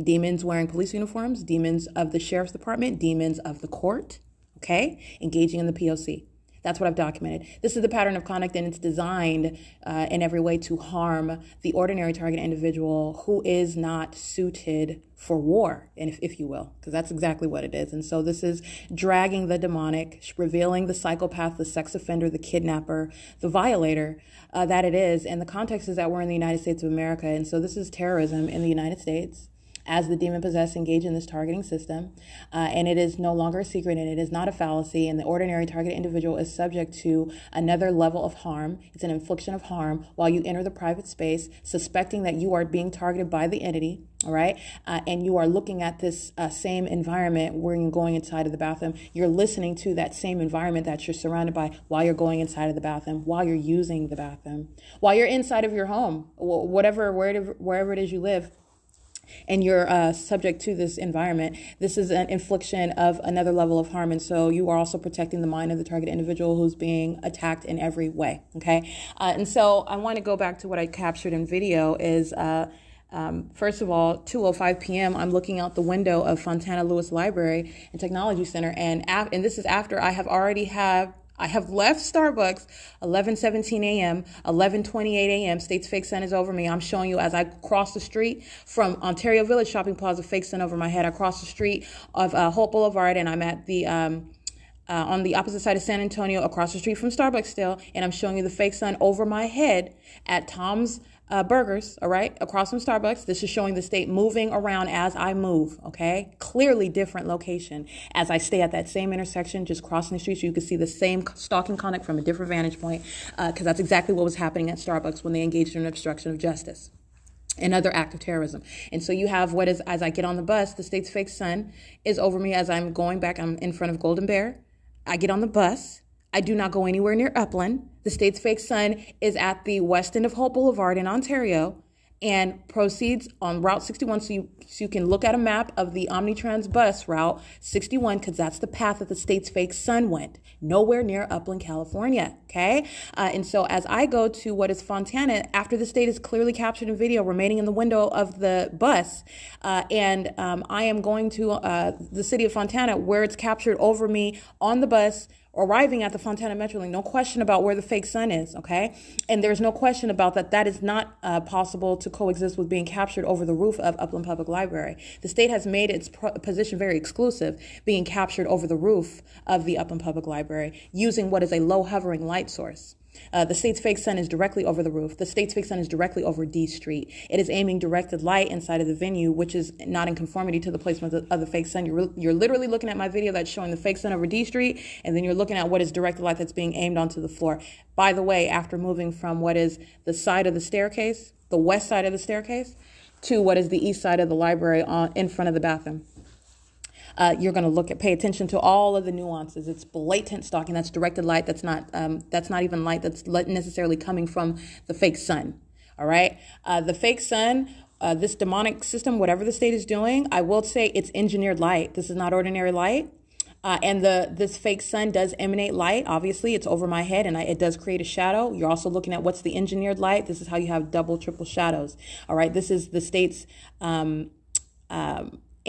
Demons wearing police uniforms, demons of the sheriff's department, demons of the court, okay, engaging in the P.O.C. That's what I've documented. This is the pattern of conduct, and it's designed in every way to harm the ordinary target individual who is not suited for war, if you will, because that's exactly what it is. And so this is dragging the demonic, revealing the psychopath, the sex offender, the kidnapper, the violator that it is. And the context is that we're in the United States of America. And so this is terrorism in the United States, as the demon-possessed engage in this targeting system. And it is no longer a secret, and it is not a fallacy, and the ordinary targeted individual is subject to another level of harm. It's an infliction of harm while you enter the private space, suspecting that you are being targeted by the entity, all right? And you are looking at this same environment where you're going inside of the bathroom. You're listening to that same environment that you're surrounded by while you're going inside of the bathroom, while you're using the bathroom, while you're inside of your home, wherever it is you live. And you're subject to this environment. This is an infliction of another level of harm. And so you are also protecting the mind of the target individual who's being attacked in every way. Okay. And so I want to go back to what I captured in video is, first of all, 2:05 p.m. I'm looking out the window of Fontana Lewis Library and Technology Center. And this is after I have left Starbucks 11:17 a.m., 11:28 a.m. State's fake sun is over me. I'm showing you as I cross the street from Ontario Village Shopping Plaza, fake sun over my head. I cross the street of Holt Boulevard, and I'm at the on the opposite side of San Antonio, across the street from Starbucks still, and I'm showing you the fake sun over my head at Tom's Burgers, all right, across from Starbucks. This is showing the state moving around as I move, okay? Clearly different location as I stay at that same intersection, just crossing the street so you can see the same stalking conduct from a different vantage point, because that's exactly what was happening at Starbucks when they engaged in obstruction of justice. Another act of terrorism. And so you have what is, as I get on the bus, the state's fake sun is over me as I'm going back. I'm in front of Golden Bear. I get on the bus. I do not go anywhere near Upland. The state's fake sun is at the west end of Holt Boulevard in Ontario and proceeds on Route 61. So you can look at a map of the Omnitrans bus route 61, because that's the path that the state's fake sun went. Nowhere near Upland, California. Okay. And so as I go to what is Fontana, after the state is clearly captured in video, remaining in the window of the bus, I am going to the city of Fontana, where it's captured over me on the bus, arriving at the Fontana Metrolink. No question about where the fake sun is, okay? And there's no question about that. That is not possible to coexist with being captured over the roof of Upland Public Library. The state has made its position very exclusive, being captured over the roof of the Upland Public Library, using what is a low hovering light source. The state's fake sun is directly over the roof. The state's fake sun is directly over D Street. It is aiming directed light inside of the venue, which is not in conformity to the placement of the fake sun. You're literally looking at my video that's showing the fake sun over D Street, and then you're looking at what is directed light that's being aimed onto the floor. By the way, after moving from what is the side of the staircase, the west side of the staircase, to what is the east side of the library in front of the bathroom. You're going to pay attention to all of the nuances. It's blatant stalking. That's directed light. That's not even light that's necessarily coming from the fake sun. All right. The fake sun, this demonic system, whatever the state is doing, I will say it's engineered light. This is not ordinary light. And this fake sun does emanate light. Obviously, it's over my head, and it does create a shadow. You're also looking at what's the engineered light. This is how you have double, triple shadows. All right. This is the state's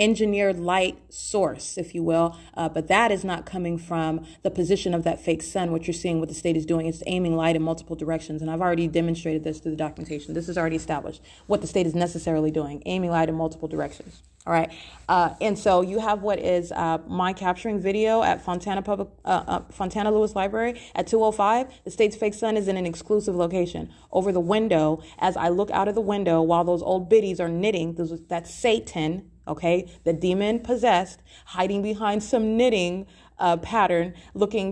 engineered light source, if you will, but that is not coming from the position of that fake sun. What you're seeing, what the state is doing, it's aiming light in multiple directions, and I've already demonstrated this through the documentation. This is already established what the state is necessarily doing, aiming light in multiple directions. All right, and so you have what is my capturing video at Fontana Lewis Library at 2:05. The state's fake sun is in an exclusive location over the window. As I look out of the window while those old biddies are knitting, that's Satan. Okay, the demon possessed, hiding behind some knitting pattern,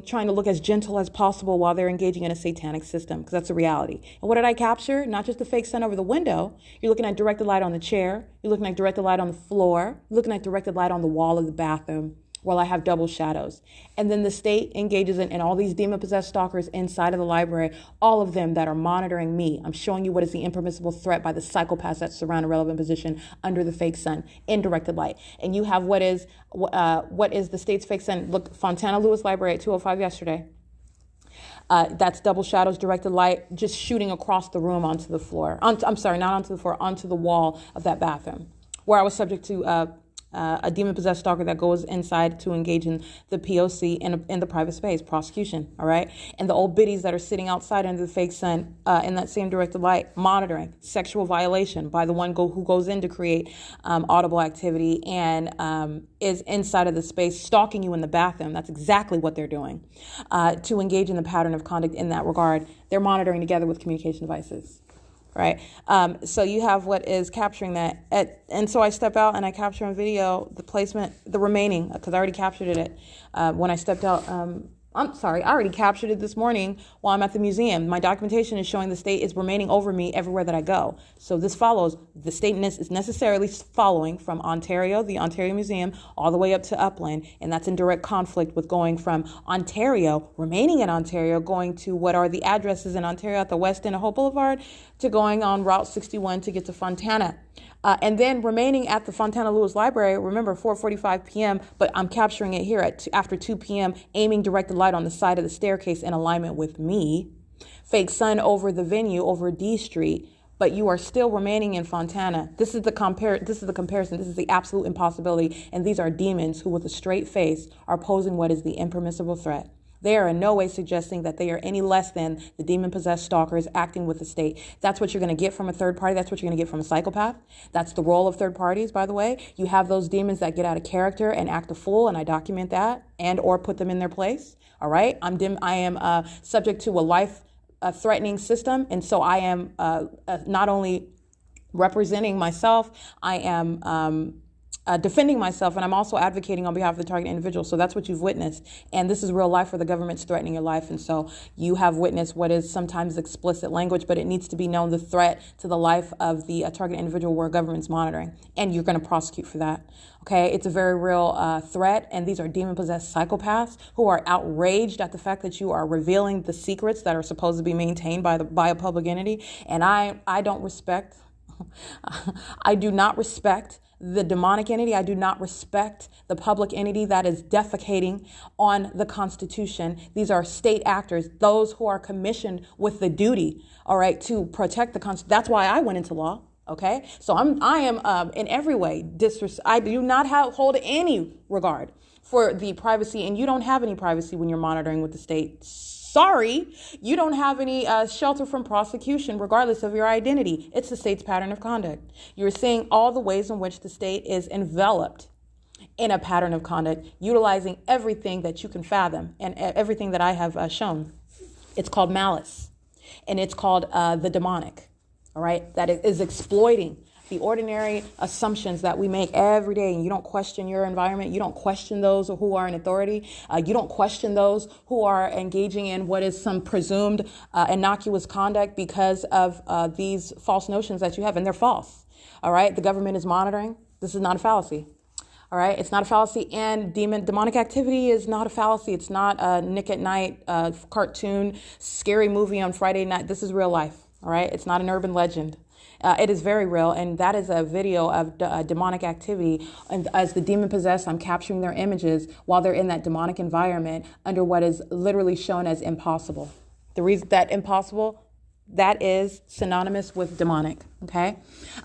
trying to look as gentle as possible while they're engaging in a satanic system, because that's a reality. And what did I capture? Not just the fake sun over the window. You're looking at directed light on the chair. You're looking at directed light on the floor. You're looking at directed light on the wall of the bathroom, while I have double shadows. And then the state engages in all these demon-possessed stalkers inside of the library, all of them that are monitoring me. I'm showing you what is the impermissible threat by the psychopaths that surround a relevant position under the fake sun in directed light. And you have what is the state's fake sun. Look, Fontana Lewis Library at 2:05 yesterday. That's double shadows, directed light, just shooting across the room onto the floor. I'm sorry, not onto the floor, onto the wall of that bathroom, where I was subject to a demon-possessed stalker that goes inside to engage in the P.O.C. in the private space, prosecution, all right? And the old biddies that are sitting outside under the fake sun in that same directed light, monitoring sexual violation by the one who goes in to create audible activity and is inside of the space, stalking you in the bathroom. That's exactly what they're doing. To engage in the pattern of conduct in that regard, they're monitoring together with communication devices. Right. So you have what is capturing that. And so I step out and I capture on video the placement, the remaining, because I already captured it when I stepped out. I already captured it this morning while I'm at the museum. My documentation is showing the state is remaining over me everywhere that I go. So this follows, the state is necessarily following from Ontario, the Ontario Museum, all the way up to Upland. And that's in direct conflict with going from Ontario, remaining in Ontario, going to what are the addresses in Ontario at the West End of Hope Boulevard, to going on Route 61 to get to Fontana. And then remaining at the Fontana Lewis Library, remember 4:45 p.m., but I'm capturing it here after 2 p.m., aiming directed light on the side of the staircase in alignment with me. Fake sun over the venue, over D Street, but you are still remaining in Fontana. This is the comparison. This is the absolute impossibility. And these are demons who, with a straight face, are posing what is the impermissible threat. They are in no way suggesting that they are any less than the demon-possessed stalkers acting with the state. That's what you're going to get from a third party. That's what you're going to get from a psychopath. That's the role of third parties, by the way. You have those demons that get out of character and act a fool, and I document that and or put them in their place. All right? I am subject to a life-threatening system, and so I am not only representing myself, I am defending myself, and I'm also advocating on behalf of the target individual. So that's what you've witnessed. And this is real life where the government's threatening your life. And so you have witnessed what is sometimes explicit language, but it needs to be known, the threat to the life of the target individual where government's monitoring. And you're going to prosecute for that. Okay, it's a very real threat. And these are demon-possessed psychopaths who are outraged at the fact that you are revealing the secrets that are supposed to be maintained by a public entity. And I don't respect, I do not respect the demonic entity. I do not respect the public entity that is defecating on the Constitution. These are state actors, those who are commissioned with the duty, all right, to protect the Constitution. That's why I went into law. Okay, so I am in every way I do not hold any regard for the privacy, and you don't have any privacy when you're monitoring with the state. Sorry, you don't have any shelter from prosecution, regardless of your identity. It's the state's pattern of conduct. You're seeing all the ways in which the state is enveloped in a pattern of conduct, utilizing everything that you can fathom and everything that I have shown. It's called malice, and it's called the demonic, all right, that is exploiting the ordinary assumptions that we make every day. And you don't question your environment. You don't question those who are in authority. You don't question those who are engaging in what is some presumed innocuous conduct because of these false notions that you have. And they're false. All right. The government is monitoring. This is not a fallacy. All right. It's not a fallacy. And demonic activity is not a fallacy. It's not a Nick at Night cartoon, scary movie on Friday night. This is real life. All right. It's not an urban legend. It is very real, and that is a video of demonic activity. And as the demon possessed, I'm capturing their images while they're in that demonic environment under what is literally shown as impossible. The reason that impossible, that is synonymous with demonic, okay?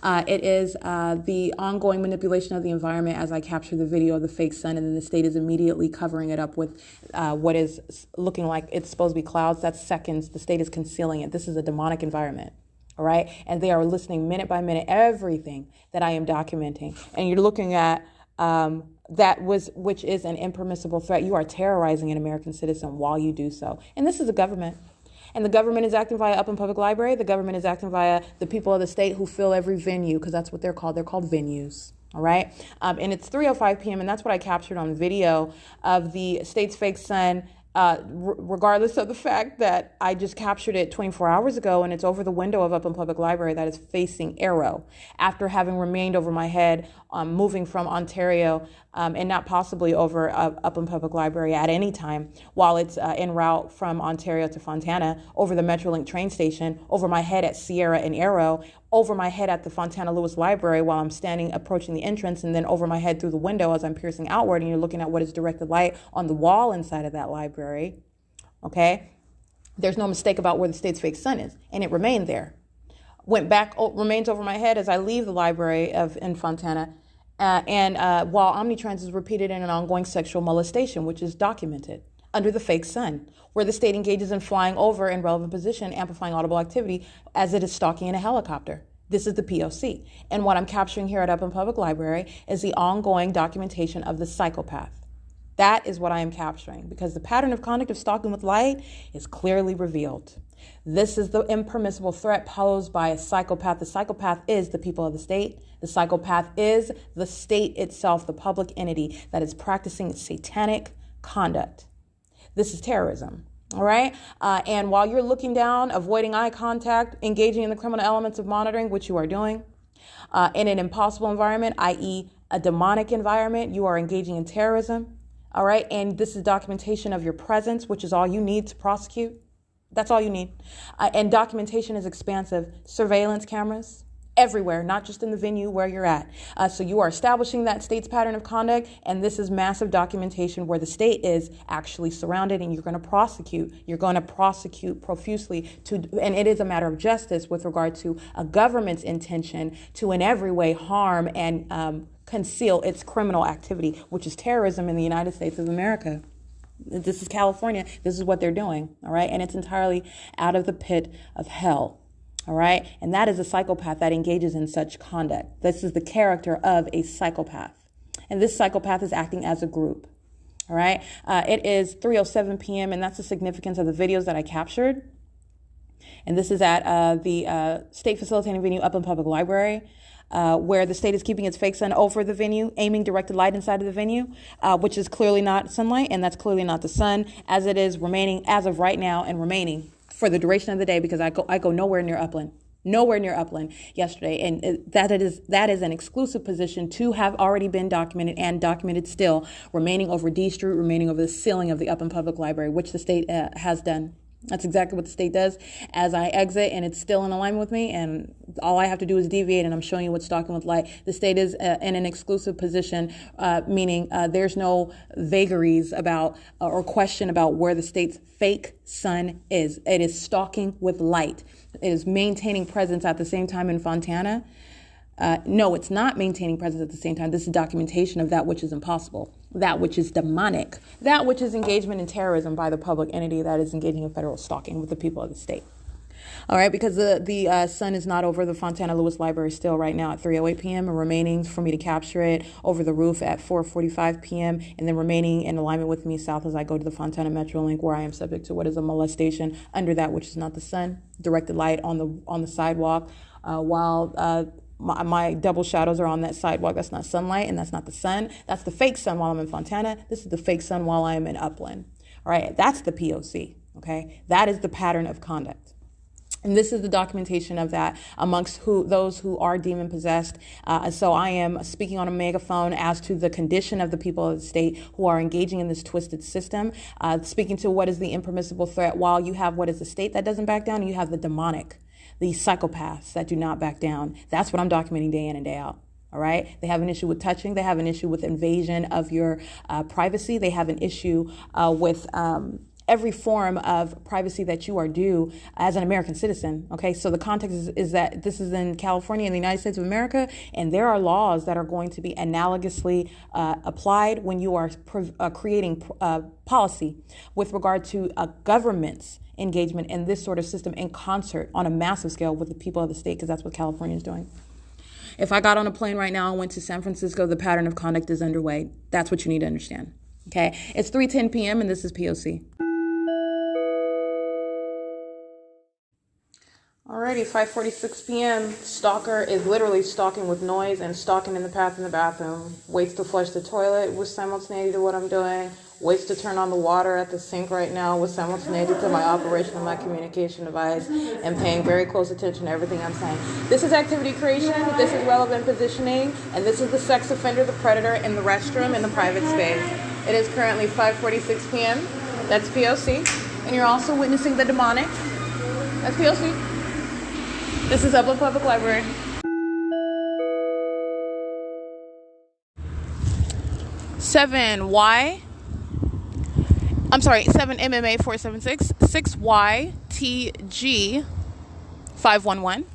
It is the ongoing manipulation of the environment as I capture the video of the fake sun, and then the state is immediately covering it up with what is looking like it's supposed to be clouds. That's seconds. The state is concealing it. This is a demonic environment. All right. And they are listening minute by minute, everything that I am documenting. And you're looking at which is an impermissible threat. You are terrorizing an American citizen while you do so. And this is a government. And the government is acting via Upland Public Library. The government is acting via the people of the state who fill every venue, because that's what they're called. They're called venues. All right. And it's 3:05 p.m. And that's what I captured on video of the state's fake sun, regardless of the fact that I just captured it 24 hours ago, and it's over the window of Upland Public Library that is facing Arrow, after having remained over my head, moving from Ontario and not possibly over Upland Public Library at any time while it's en route from Ontario to Fontana, over the Metrolink train station, over my head at Sierra and Arrow, over my head at the Fontana Lewis Library while I'm standing approaching the entrance, and then over my head through the window as I'm piercing outward, and you're looking at what is directed light on the wall inside of that library. Okay? There's no mistake about where the state's fake sun is, and it remained there. Went back, remains over my head as I leave the library in Fontana, while Omnitrans is repeated in an ongoing sexual molestation, which is documented under the fake sun, where the state engages in flying over in relevant position, amplifying audible activity as it is stalking in a helicopter. This is the P.O.C. And what I'm capturing here at Upland Public Library is the ongoing documentation of the psychopath. That is what I am capturing, because the pattern of conduct of stalking with light is clearly revealed. This is the impermissible threat posed by a psychopath. The psychopath is the people of the state. The psychopath is the state itself, the public entity that is practicing satanic conduct. This is terrorism, all right? And while you're looking down, avoiding eye contact, engaging in the criminal elements of monitoring, which you are doing, in an impossible environment, i.e. a demonic environment, you are engaging in terrorism, all right? And this is documentation of your presence, which is all you need to prosecute. That's all you need. And documentation is expansive. Surveillance cameras everywhere, not just in the venue where you're at. So you are establishing that state's pattern of conduct, and this is massive documentation where the state is actually surrounded, and you're going to prosecute. You're going to prosecute profusely, and it is a matter of justice with regard to a government's intention to in every way harm and conceal its criminal activity, which is terrorism in the United States of America. This is California. This is what they're doing, all right? And it's entirely out of the pit of hell. All right. And that is a psychopath that engages in such conduct. This is the character of a psychopath. And this psychopath is acting as a group. All right. It is 3:07 p.m. And that's the significance of the videos that I captured. And this is at the state facilitating venue, Upland Public Library, where the state is keeping its fake sun over the venue, aiming directed light inside of the venue, which is clearly not sunlight. And that's clearly not the sun, as it is remaining as of right now and remaining for the duration of the day, because I go nowhere near Upland yesterday. And that is an exclusive position to have already been documented and documented still, remaining over D Street, remaining over the ceiling of the Upland Public Library, which the state has done. That's exactly what the state does as I exit, and it's still in alignment with me, and all I have to do is deviate, and I'm showing you what's stalking with light. The state is in an exclusive position, meaning there's no vagaries about or question about where the state's fake sun is. It is stalking with light. It is maintaining presence at the same time in Fontana. No, it's not maintaining presence at the same time. This is documentation of that which is impossible, that which is demonic, that which is engagement in terrorism by the public entity that is engaging in federal stalking with the people of the state. All right, because the sun is not over the Fontana Lewis Library still right now at 3:08 p.m. and remaining for me to capture it over the roof at 4:45 p.m. and then remaining in alignment with me south as I go to the Fontana Metrolink, where I am subject to what is a molestation under that which is not the sun, directed light on the sidewalk, while my double shadows are on that sidewalk. That's not sunlight, and that's not the sun. That's the fake sun while I'm in Fontana. This is the fake sun while I am in Upland. All right, that's the P.O.C., okay? That is the pattern of conduct. And this is the documentation of that amongst those who are demon-possessed. So I am speaking on a megaphone as to the condition of the people of the state who are engaging in this twisted system, speaking to what is the impermissible threat, while you have what is the state that doesn't back down, and you have the demonic, the psychopaths that do not back down. That's what I'm documenting day in and day out. All right. They have an issue with touching. They have an issue with invasion of your privacy. They have an issue with every form of privacy that you are due as an American citizen. Okay. So the context is that this is in California in the United States of America, and there are laws that are going to be analogously applied when you are creating policy with regard to a government's engagement in this sort of system in concert on a massive scale with the people of the state, because that's what California is doing. If I got on a plane right now and went to San Francisco, the pattern of conduct is underway. That's what you need to understand. Okay, it's 3:10 p.m. and this is P.O.C. Alrighty, 5:46 p.m. Stalker is literally stalking with noise and stalking in the path in the bathroom. Waits to flush the toilet with simultaneity to what I'm doing. Waits to turn on the water at the sink right now with simultaneity to my operation of my communication device, and paying very close attention to everything I'm saying. This is activity creation, this is relevant positioning, and this is the sex offender, the predator in the restroom in the private space. It is currently 5:46 p.m. That's P.O.C. And you're also witnessing the demonic. That's P.O.C. This is Upland Public Library. Seven MMA 476 6YTG 511.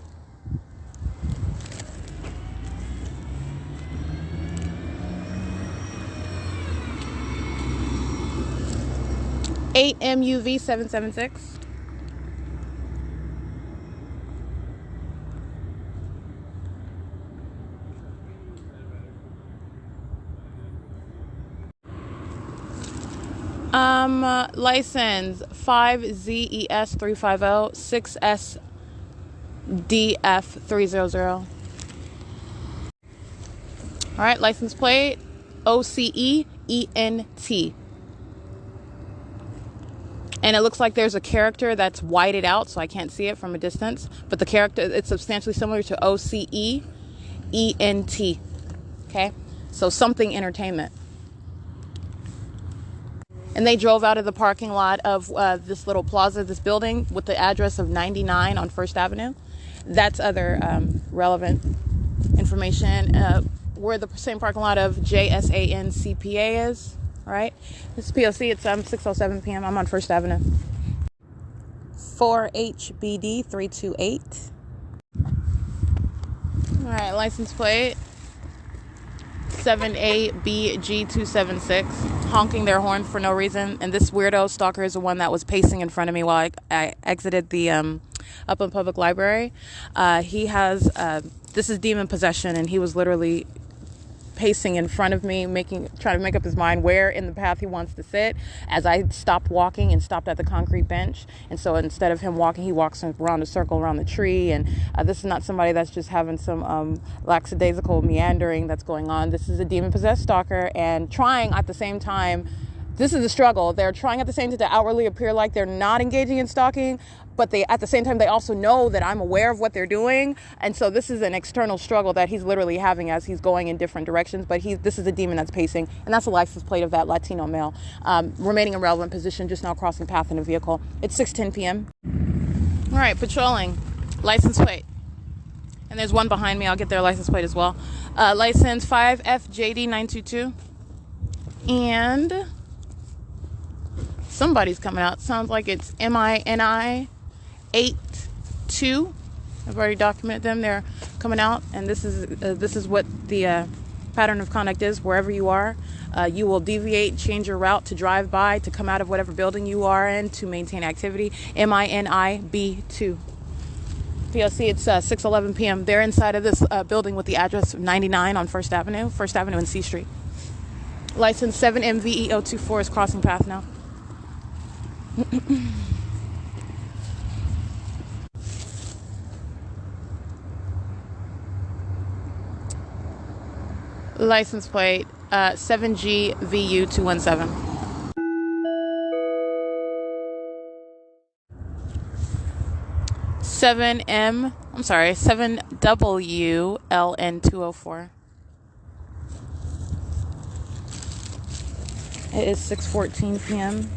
Eight MUV 776. License 5ZES 350 6SDF 300. All right, license plate OCEENT. And it looks like there's a character that's whited out, so I can't see it from a distance. But the character, it's substantially similar to OCEENT. Okay, so something entertainment. And they drove out of the parking lot of this little plaza, this building, with the address of 99 on First Avenue. That's other relevant information. Where the same parking lot of JSANCPA is, all right? This is P.O.C. It's 6:07 p.m. I'm on First Avenue. 4HBD 328. All right, license plate 7ABG276, honking their horn for no reason. And this weirdo stalker is the one that was pacing in front of me while I exited the Upland Public Library. He has, this is demon possession, and he was literally pacing in front of me, trying to make up his mind where in the path he wants to sit, as I stopped walking and stopped at the concrete bench. And so instead of him walking, he walks around a circle around the tree. And this is not somebody that's just having some lackadaisical meandering that's going on. This is a demon-possessed stalker, and trying at the same time, this is a struggle. They're trying at the same time to outwardly appear like they're not engaging in stalking, but at the same time, they also know that I'm aware of what they're doing. And so this is an external struggle that he's literally having as he's going in different directions. But this is a demon that's pacing, and that's the license plate of that Latino male, remaining in relevant position, just now crossing path in a vehicle. It's 6:10 p.m. All right, patrolling, license plate. And there's one behind me. I'll get their license plate as well. License 5FJD922. And somebody's coming out. Sounds like it's MINI 82. I've already documented them. They're coming out, and this is what the pattern of conduct is. Wherever you are, you will deviate, change your route to drive by, to come out of whatever building you are in, to maintain activity. MINIB2. P.O.C. It's 6:11 p.m. They're inside of this building with the address of 99 on First Avenue and C Street. License 7MVE024 is crossing path now. License plate 7GVU217. 7WLN204. It is 6:14 p.m.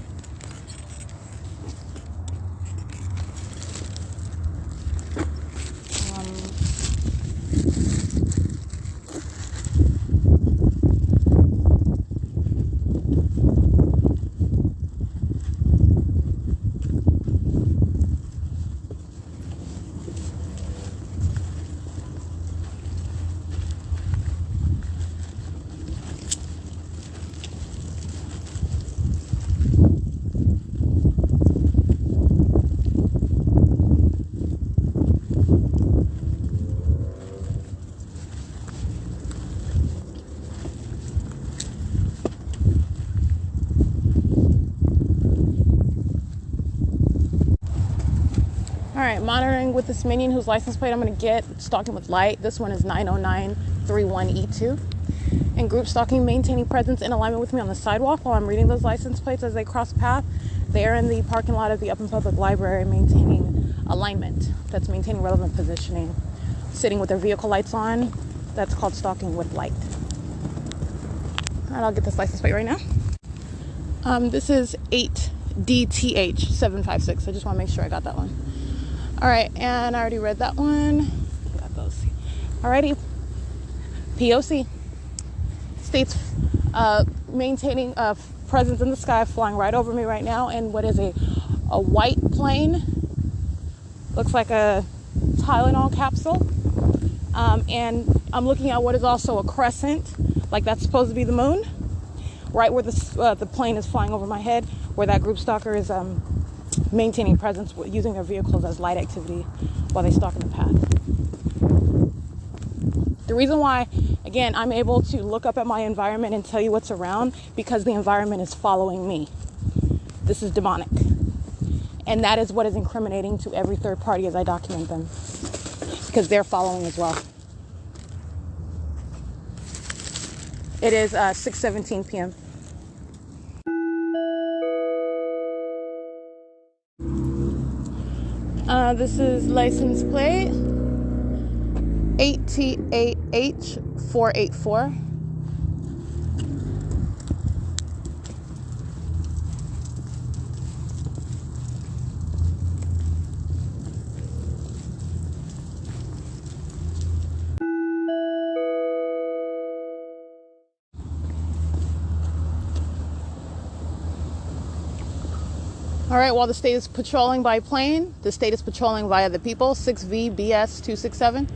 All right, monitoring with this minion whose license plate I'm going to get, stalking with light. This one is 90931E2. And group stalking, maintaining presence in alignment with me on the sidewalk while I'm reading those license plates as they cross path. They are in the parking lot of the Upland Public Library, maintaining alignment. That's maintaining relevant positioning. Sitting with their vehicle lights on. That's called stalking with light. All right, I'll get this license plate right now. This is 8DTH756. I just want to make sure I got that one. All right, and I already read that one. Got those. Alrighty. P.O.C. States maintaining presence in the sky, flying right over me right now, and what is a white plane. Looks like a Tylenol capsule. And I'm looking at what is also a crescent, like that's supposed to be the moon, right where the plane is flying over my head, where that group stalker is maintaining presence using their vehicles as light activity while they stalk in the path. The reason why, again, I'm able to look up at my environment and tell you what's around, because the environment is following me. This is demonic. And that is what is incriminating to every third party as I document them, because they're following as well. It is 6:17 p.m. This is license plate 8T8H484. All right, while the state is patrolling by plane, the state is patrolling via the people, 6VBS267.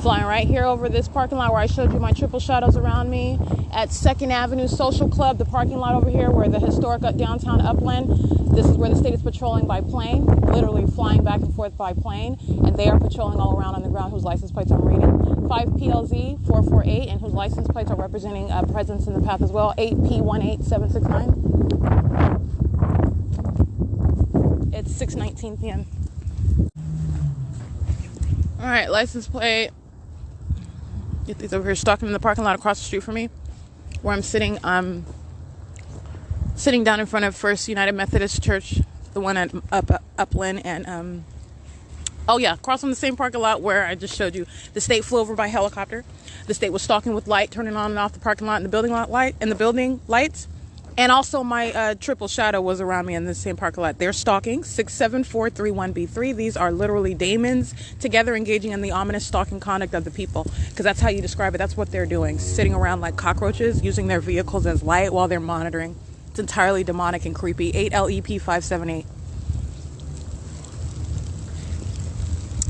Flying right here over this parking lot where I showed you my triple shadows around me. At 2nd Avenue Social Club, the parking lot over here where the historic downtown Upland, this is where the state is patrolling by plane, literally flying back and forth by plane, and they are patrolling all around on the ground whose license plates I'm reading. 5PLZ448, and whose license plates are representing presence in the path as well, 8P18769. It's 6:19 p.m. All right, license plate. Get these over here, stalking in the parking lot across the street from me, where I'm sitting. Sitting down in front of First United Methodist Church, the one at Upland, and across from the same parking lot where I just showed you. The state flew over by helicopter. The state was stalking with light, turning on and off the parking lot and the building lot light and the building lights. And also my triple shadow was around me in the same parking lot. They're stalking 67431B3. These are literally demons together engaging in the ominous stalking conduct of the people, because that's how you describe it. That's what they're doing, sitting around like cockroaches, using their vehicles as light while they're monitoring. It's entirely demonic and creepy. 8LEP578.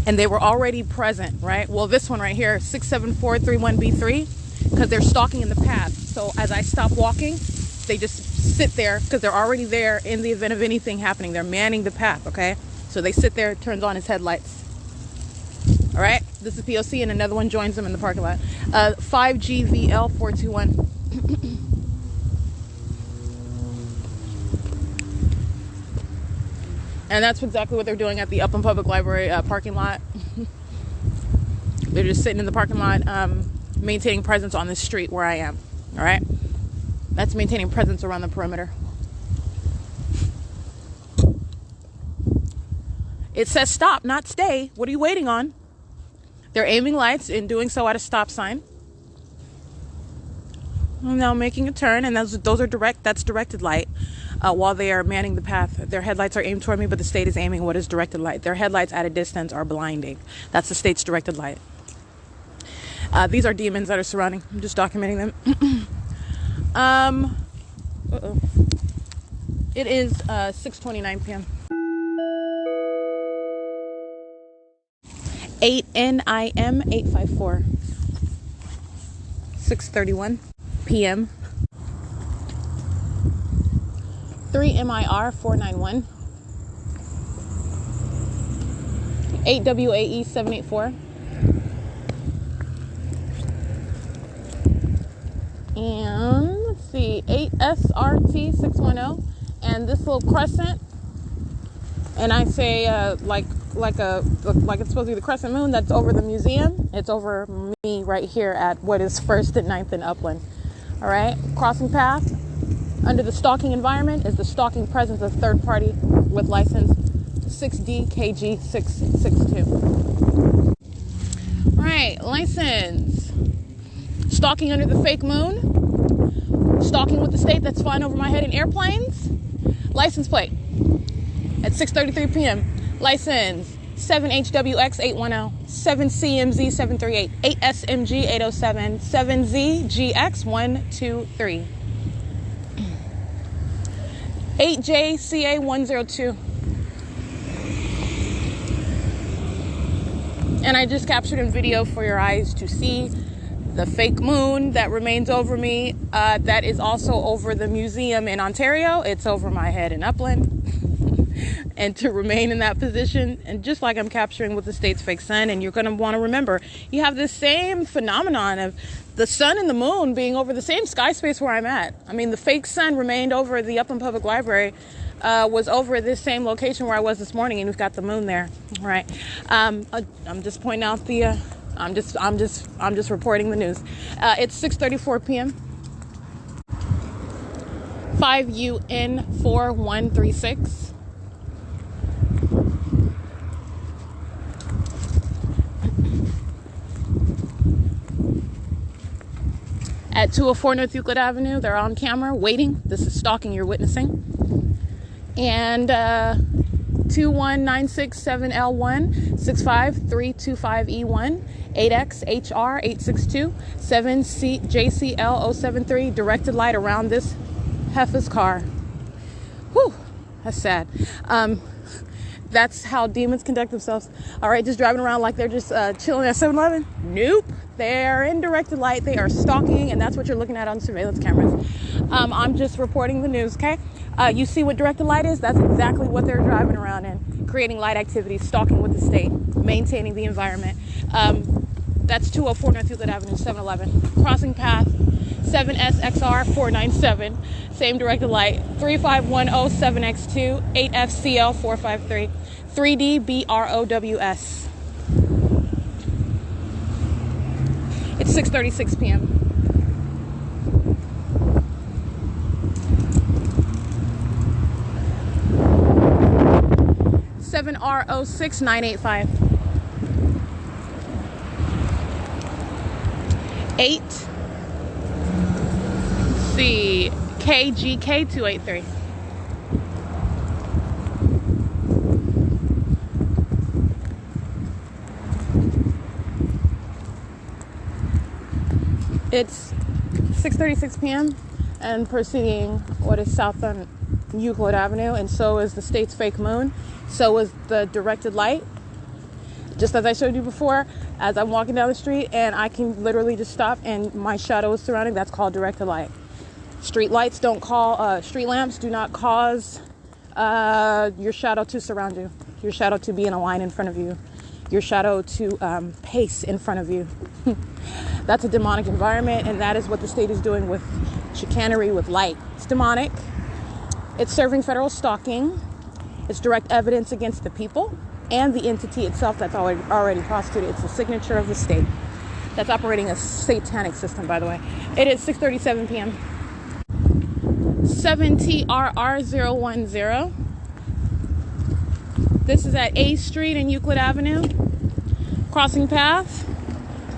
And they were already present, right? Well, this one right here, 67431B3, because they're stalking in the path. So as I stop walking, they just sit there because they're already there in the event of anything happening. They're manning the path, okay? So they sit there, turns on his headlights. All right, this is P.O.C. and another one joins them in the parking lot. 5GVL421. And that's exactly what they're doing at the Upland Public Library parking lot. They're just sitting in the parking lot, maintaining presence on the street where I am. All right, that's maintaining presence around the perimeter. It says stop, not stay. What are you waiting on? They're aiming lights and doing so at a stop sign. Now making a turn, and those are direct. That's directed light. While they are manning the path, their headlights are aimed toward me, but the state is aiming what is directed light. Their headlights at a distance are blinding. That's the state's directed light. These are demons that are surrounding. I'm just documenting them. It is 6:29 p.m. 8NIM854. 6:31 p.m. 3MIR491. 8WAE784. And let's see, 8SRT610. And this little crescent, and I say like it's supposed to be the crescent moon that's over the museum. It's over me right here at what is 1st and 9th and Upland. All right, crossing path under the stalking environment is the stalking presence of third party with license 6D KG662. All right, license. Stalking under the fake moon. Stalking with the state that's flying over my head in airplanes. License plate at 6:33 p.m. License 7HWX810, 7CMZ738, 8SMG807, 7ZGX123, 8JCA102. And I just captured in video for your eyes to see the fake moon that remains over me. That is also over the museum in Ontario. It's over my head in Upland. And to remain in that position, and just like I'm capturing with the state's fake sun, and you're going to want to remember, you have this same phenomenon of the sun and the moon being over the same sky space where I'm at. I mean, the fake sun remained over the Upland Public Library, was over this same location where I was this morning, and we've got the moon there. All right. I'm just pointing out the, I'm just reporting the news. It's 6:34 p.m. 5UN4136. At 204 North Euclid Avenue, they're on camera waiting. This is stalking you're witnessing. And 21967L1 65325E1 8XHR862 7JCL073 directed light around this heifer's car. Whew, that's sad. That's how demons conduct themselves. All right, just driving around like they're just chilling at 7-Eleven. Nope. They're in directed light. They are stalking, and that's what you're looking at on surveillance cameras. I'm just reporting the news, okay? You see what directed light is? That's exactly what they're driving around in, creating light activity, stalking with the state, maintaining the environment. That's 204 North Euclid Avenue, 7-Eleven. Crossing path, 7SXR497, same directed light, 35107X2, 8FCL453, 3DBROWS. It's 6:36 p.m. $7R06985. 8 C KGK283. It's 6:36 p.m. and proceeding what is south on Euclid Avenue, and so is the state's fake moon. So is the directed light. Just as I showed you before, as I'm walking down the street and I can literally just stop and my shadow is surrounding, that's called directed light. Street lights don't call, street lamps do not cause your shadow to surround you, your shadow to be in a line in front of you, your shadow to pace in front of you. That's a demonic environment, and that is what the state is doing with chicanery with light. It's demonic. It's serving federal stalking. It's direct evidence against the people and the entity itself that's already prostituted. It's the signature of the state that's operating a satanic system, by the way. It is 6:37 p.m. 7TRR010. This is at A Street and Euclid Avenue. Crossing path.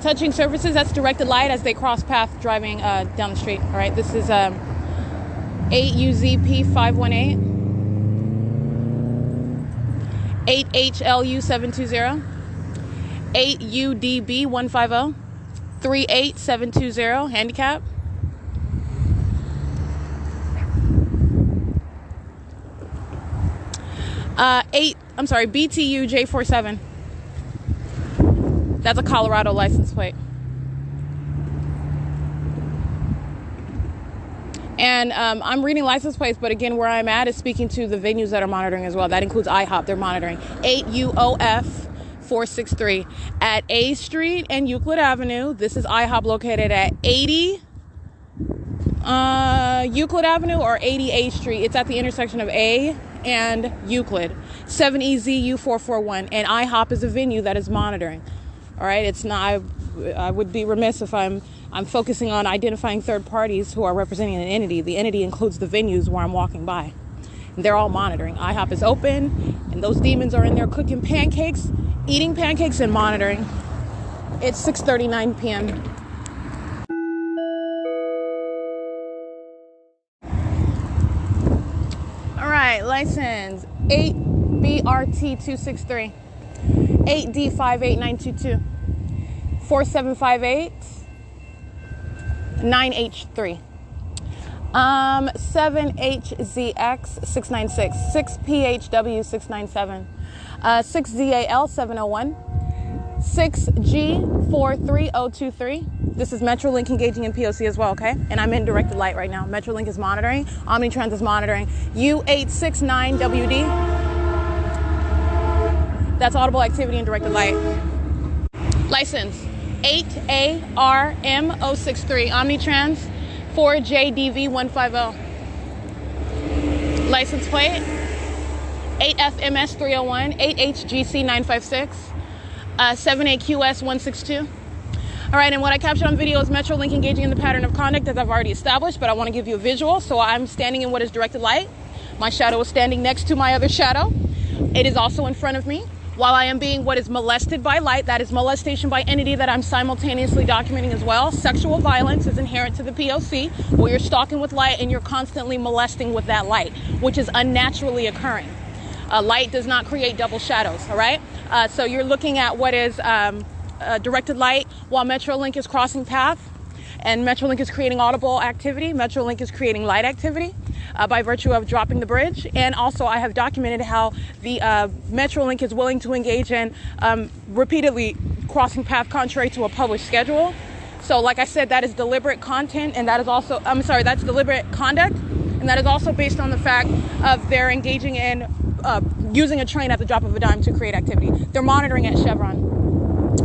Touching surfaces, that's directed light as they cross path driving down the street. All right, this is 8UZP518. 8HLU720, 8UDB150, 38720, handicap. BTUJ47. That's a Colorado license plate. And I'm reading license plates, but again, where I'm at is speaking to the venues that are monitoring as well. That includes IHOP, they're monitoring. 8UOF463 at A Street and Euclid Avenue. This is IHOP located at 80 Euclid Avenue or 80A Street. It's at the intersection of A and Euclid. 7EZU441. And IHOP is a venue that is monitoring. All right, it's not. I would be remiss if I'm focusing on identifying third parties who are representing an entity. The entity includes the venues where I'm walking by. And they're all monitoring. IHOP is open, and those demons are in there cooking pancakes, eating pancakes, and monitoring. It's 6:39 p.m. All right, license 8BRT263, 8D58922, 4758, 9H3. 7HZX696, 6PHW697, 6ZAL701, 6G43023. This is Metrolink engaging in P.O.C. as well, okay? And I'm in directed light right now. Metrolink is monitoring. Omnitrans is monitoring. U869WD. That's audible activity in directed light. License 8ARM063, Omnitrans 4JDV150. License plate 8FMS301, 8HGC956, 7AQS162. All right, and what I captured on video is Metrolink engaging in the pattern of conduct as I've already established, but I want to give you a visual. So I'm standing in what is directed light. My shadow is standing next to my other shadow. It is also in front of me. While I am being what is molested by light, that is molestation by entity that I'm simultaneously documenting as well. Sexual violence is inherent to the P.O.C. where you're stalking with light and you're constantly molesting with that light, which is unnaturally occurring. Light does not create double shadows, all right? So you're looking at what is directed light while Metrolink is crossing path, and Metrolink is creating audible activity. Metrolink is creating light activity by virtue of dropping the bridge. And also I have documented how the Metrolink is willing to engage in repeatedly crossing path contrary to a published schedule. So like I said, that is deliberate content, and that is also, that's deliberate conduct. And that is also based on the fact of they're engaging in using a train at the drop of a dime to create activity. They're monitoring at Chevron,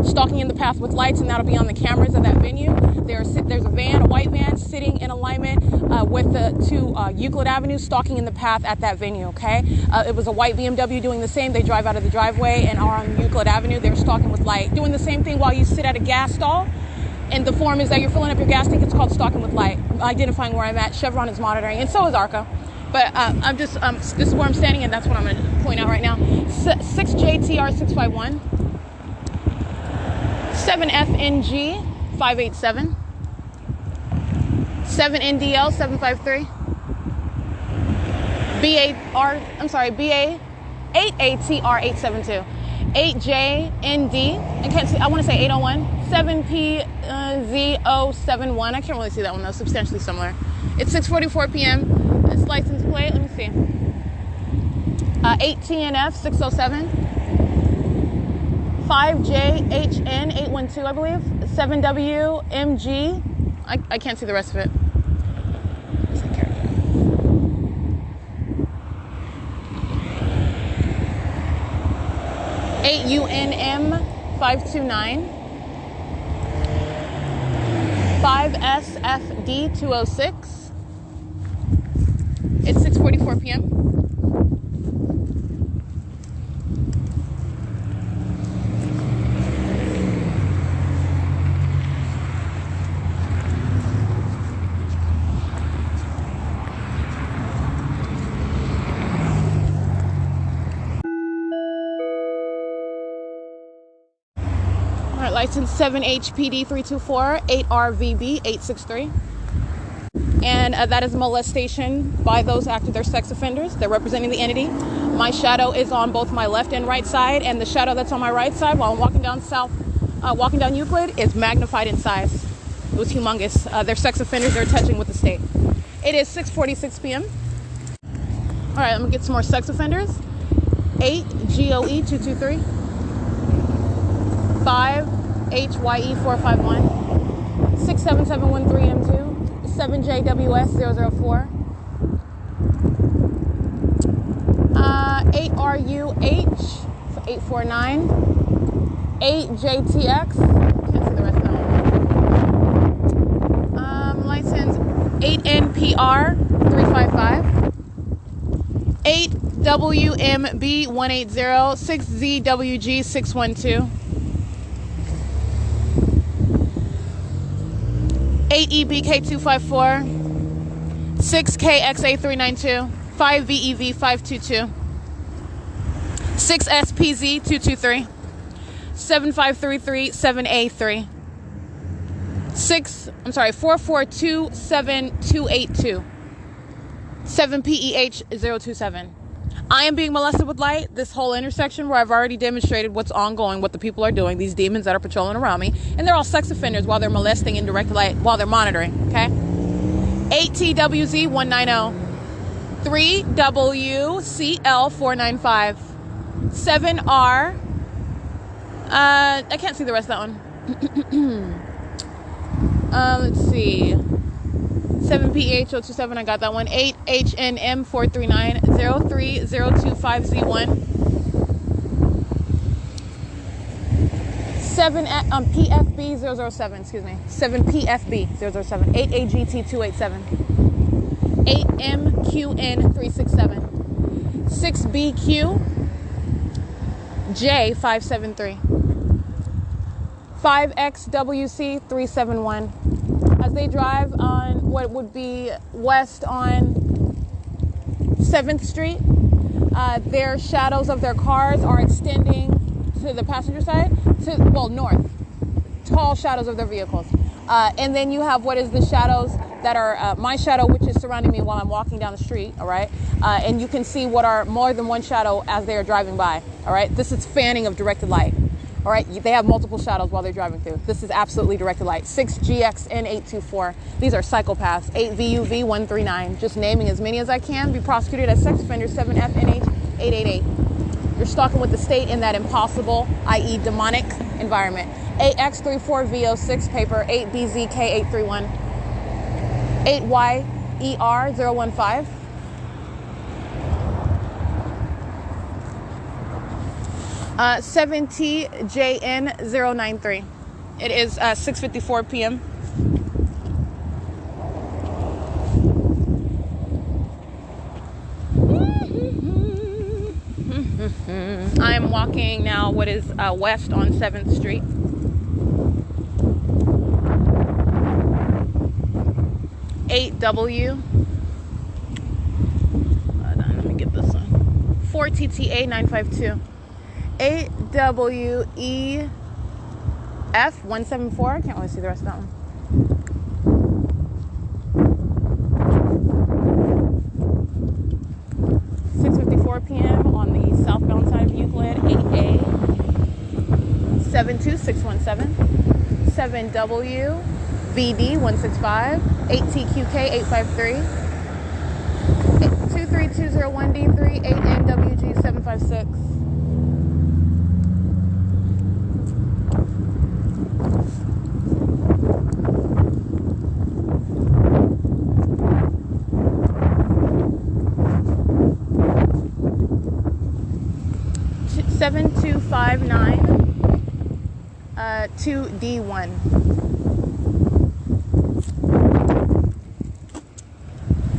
stalking in the path with lights, and that'll be on the cameras of that venue. There's a van, a white van, sitting in alignment with the two Euclid Avenue, stalking in the path at that venue, okay? It was a white BMW doing the same. They drive out of the driveway and are on Euclid Avenue. They're stalking with light, doing the same thing while you sit at a gas stall. And the form is that you're filling up your gas tank. It's called stalking with light. I'm identifying where I'm at. Chevron is monitoring, and so is ARCA. But this is where I'm standing, and that's what I'm going to point out right now. 6JTR651, 7FNG 587, 7NDL 753, BA 8ATR 872, 8JND, I want to say 801, 7PZO71. I can't really see that one though, substantially similar. It's 6:44 p.m. It's license plate, let me see. 8TNF 607, 5JHN 812, I believe. 7WMG. I can't see the rest of it. 8UNM 529, 5SFD 206. It's 6:44 p.m. License 7HPD 324, 8RVB 863. And that is molestation by those acting their sex offenders. They're representing the entity. My shadow is on both my left and right side, and the shadow that's on my right side while I'm walking down walking down Euclid is magnified in size. It was humongous. They're sex offenders. They're touching with the state. It is 6:46 p.m. All right, I'm gonna get some more sex offenders. 8GOE 223, 5HYE451, 67713M2, 7JWS004, 8RUH 849, 8JTX. Can't see the rest of them. License 8NPR 355, 8WMB 180, 6ZWG 612, 8EBK 254, 6KXA 392, 5VEV 522, 6SPZ 223, 7533 7A3, 442 7282, 7PEH 027. I am being molested with light. This whole intersection where I've already demonstrated what's ongoing, what the people are doing, these demons that are patrolling around me, and they're all sex offenders while they're molesting in direct light while they're monitoring, okay? 8TWZ 190, 3WCL 495, 7R, I can't see the rest of that one. Let's see, 7PH 027, I got that one. 8HNM 439, 03025Z1, 7PFB 007, excuse me, 7PFB 007, 8AGT 287, 8MQN 367, 6BQ J 573, 5XWC 371. As they drive on what would be west on 7th Street, their shadows of their cars are extending to the passenger side, north. Tall shadows of their vehicles. And then you have what is the shadows that are my shadow, which is surrounding me while I'm walking down the street, all right? And you can see what are more than one shadow as they are driving by, all right? This is fanning of directed light. All right, they have multiple shadows while they're driving through. This is absolutely directed light. 6GXN824. These are psychopaths. 8VUV139. Just naming as many as I can. Be prosecuted as sex offenders. 7FNH888. You're stalking with the state in that impossible, i.e. demonic environment. 8X34VO6 paper. 8BZK831. 8YER015. 7TJN093. It is 6:54 p.m. I am walking now what is west on 7th Street. $8W. Hold on, let me get this one. 4TTA952. 8WEF174. I can't really see the rest of that one. p.m. on the southbound side of Euclid. 8A 72617, 7W VD 165, 8TQK 853, 23201D3, 8NWG 756. Seven 259 2D1.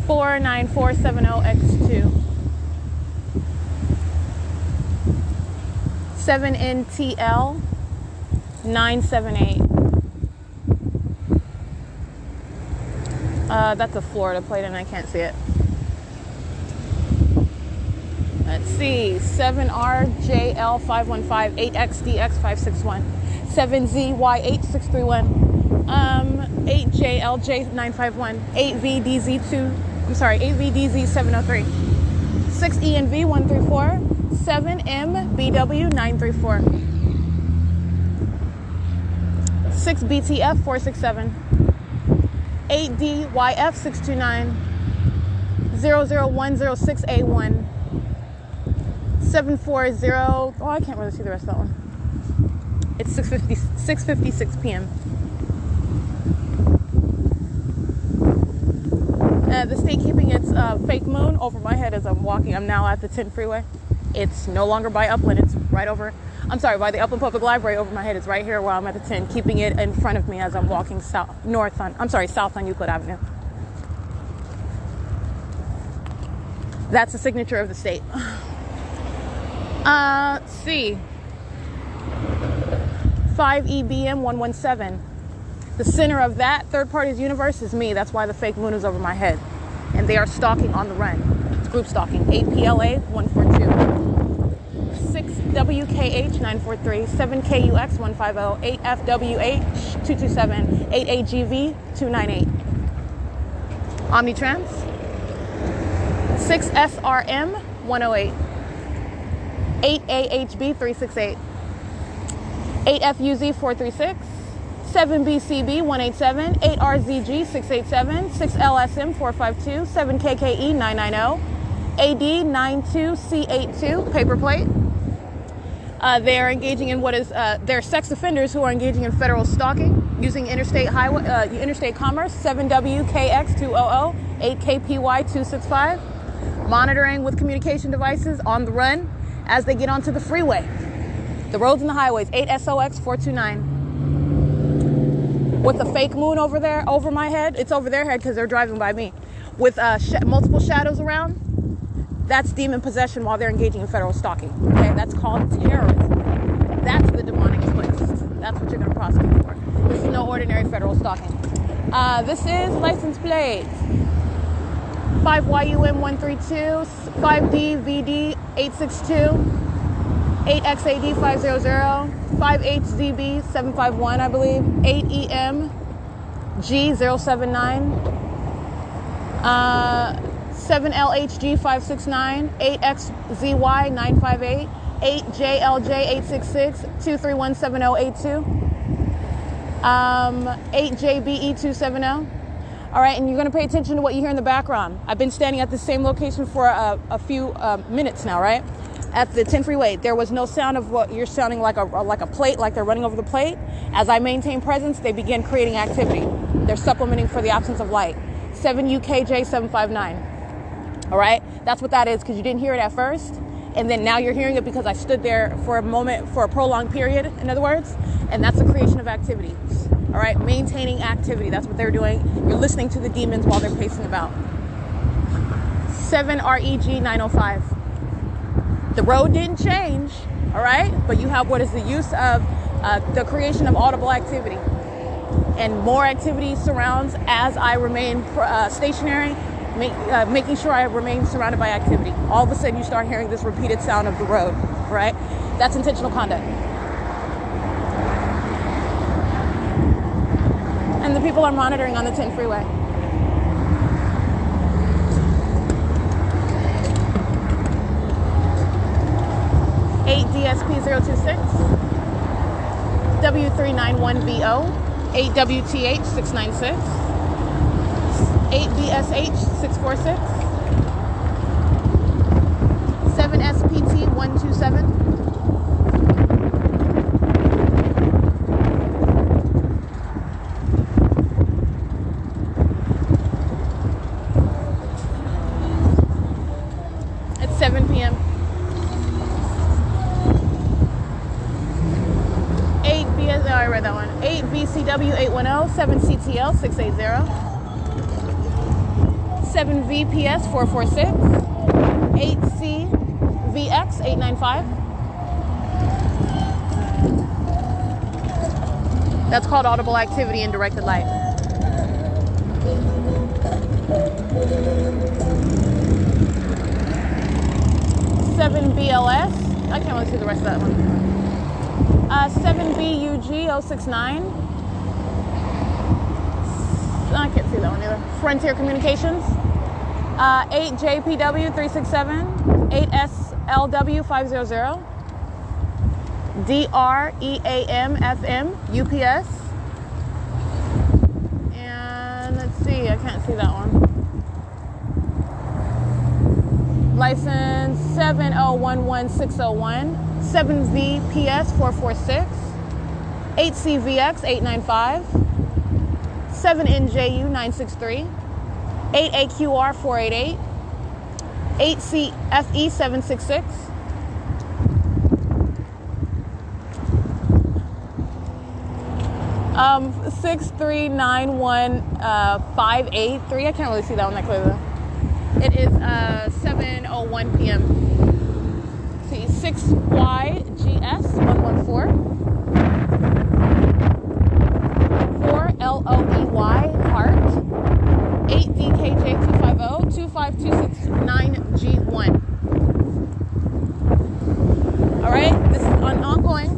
Four 9470X2. 7NTL 978. That's a Florida plate and I can't see it. Let's see, 7RJL515, 8XDX561, 7ZY8631, 8JLJ951, 8VDZ703, 6ENV134, 7MBW934, 6BTF467, 8DYF629, 00106A1, 740. Oh, I can't really see the rest of that one. It's 6:56 p.m. The state keeping its fake moon over my head as I'm walking. I'm now at the 10 freeway. It's no longer by Upland. It's right over. I'm sorry, by the Upland Public Library over my head. It's right here where I'm at the 10, keeping it in front of me as I'm walking south on Euclid Avenue. That's the signature of the state. C. 5EBM117. The center of that third party's universe is me. That's why the fake moon is over my head. And they are stalking on the run. It's group stalking. 8PLA142. 6WKH943. 7KUX150. 8FWH227. 8AGV298. Omnitrans. 6SRM108. 8AHB368. 8FUZ436. 7BCB187, 8RZG687, 6LSM452, 7KKE990, AD92C82, paper plate. They are engaging in what is, they're sex offenders who are engaging in federal stalking using interstate commerce, 7WKX200, 8KPY265, monitoring with communication devices on the run as they get onto the freeway, the roads and the highways, 8SOX429. With the fake moon over there, over my head. It's over their head because they're driving by me. With multiple shadows around, that's demon possession while they're engaging in federal stalking. Okay, that's called terrorism. That's the demonic twist. That's what you're going to prosecute for. This is no ordinary federal stalking. This is license plate 5YUM132, 5DVD862, 8XAD500, 5HZB751, I believe, 8EMG079, 7LHG569, 8XZY958, 8JLJ866, 2317082, 8JBE270. All right, and you're going to pay attention to what you hear in the background. I've been standing at the same location for a few minutes now, right? At the 10 freeway, there was no sound of what you're sounding like a plate, like they're running over the plate. As I maintain presence, they begin creating activity. They're supplementing for the absence of light. 7UKJ759. All right, that's what that is, because you didn't hear it at first, and then now you're hearing it because I stood there for a moment, for a prolonged period, in other words, and that's the creation of activity. All right, maintaining activity. That's what they're doing. You're listening to the demons while they're pacing about. 7REG905. The road didn't change, all right? But you have what is the use of the creation of audible activity. And more activity surrounds as I remain stationary, making sure I remain surrounded by activity. All of a sudden, you start hearing this repeated sound of the road, right? That's intentional conduct. And the people are monitoring on the 10 freeway. DSP026, W391BO, 8WTH696, 8BSH646, 7SPT127, 7 p.m. 8 VS, oh, I read that one. 8 VCW 810, 7 CTL 680, 7 VPS 446, 8 CVX 895. That's called audible activity in directed light. Seven BLS. I can't really see the rest of that one. 7BUG069. I can't see that one either. Frontier Communications. 8JPW367. 8SLW500. DREAMFM UPS. And let's see, I can't see that one. License 7011601, 7VPS 446, 8CVX 895, 7NJU 963, 8AQR 488, 8CFE 766, 6391583. I can't really see that one that clearly. It is 7:01 p.m. See, 6YGS 114, 4 LOEY Heart, 8 DKJ 250, 25269G1. All right, this is an ongoing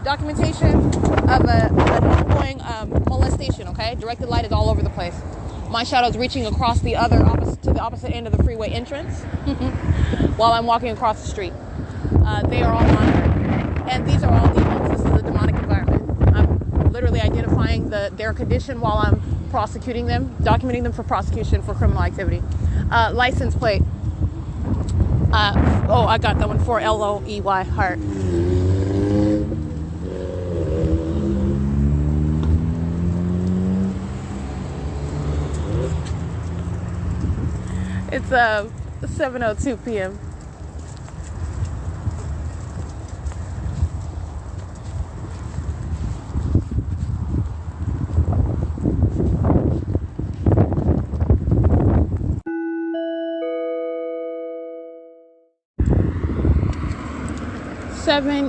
documentation of an ongoing molestation. Okay, directed light is all over the place. My shadow is reaching across the opposite end of the freeway entrance while I'm walking across the street. They are all monitored, and these are all demons. This is a demonic environment. I'm literally identifying their condition while I'm prosecuting them, documenting them for prosecution for criminal activity. License plate. I got that one, 4 LOEY Heart. It's 7:02 p.m.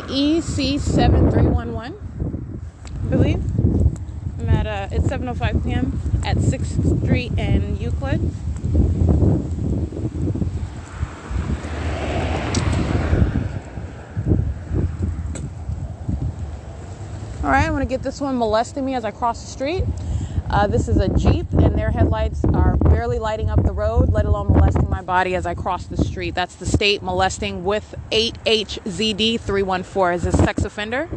EC7311, I believe. I'm at it's 7:05 p.m. at 6th Street in Euclid. All right, I'm gonna get this one molesting me as I cross the street. This is a Jeep, and their headlights are barely lighting up the road, let alone molesting my body as I cross the street. That's the state molesting with 8HZD314 as a sex offender.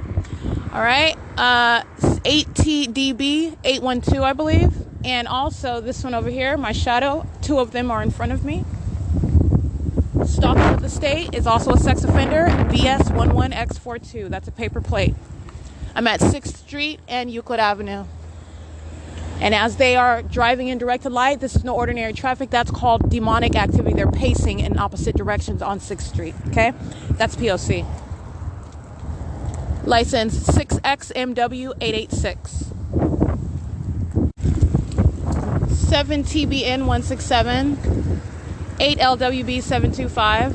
All right, 8TDB812, I believe. And also this one over here, my shadow, 2 of them are in front of me. Stalking with the state is also a sex offender, BS11X42. That's a paper plate. I'm at 6th Street and Euclid Avenue. And as they are driving in directed light, this is no ordinary traffic. That's called demonic activity. They're pacing in opposite directions on 6th Street, okay? That's P.O.C. License 6XMW886. 7TBN167. 8LWB725.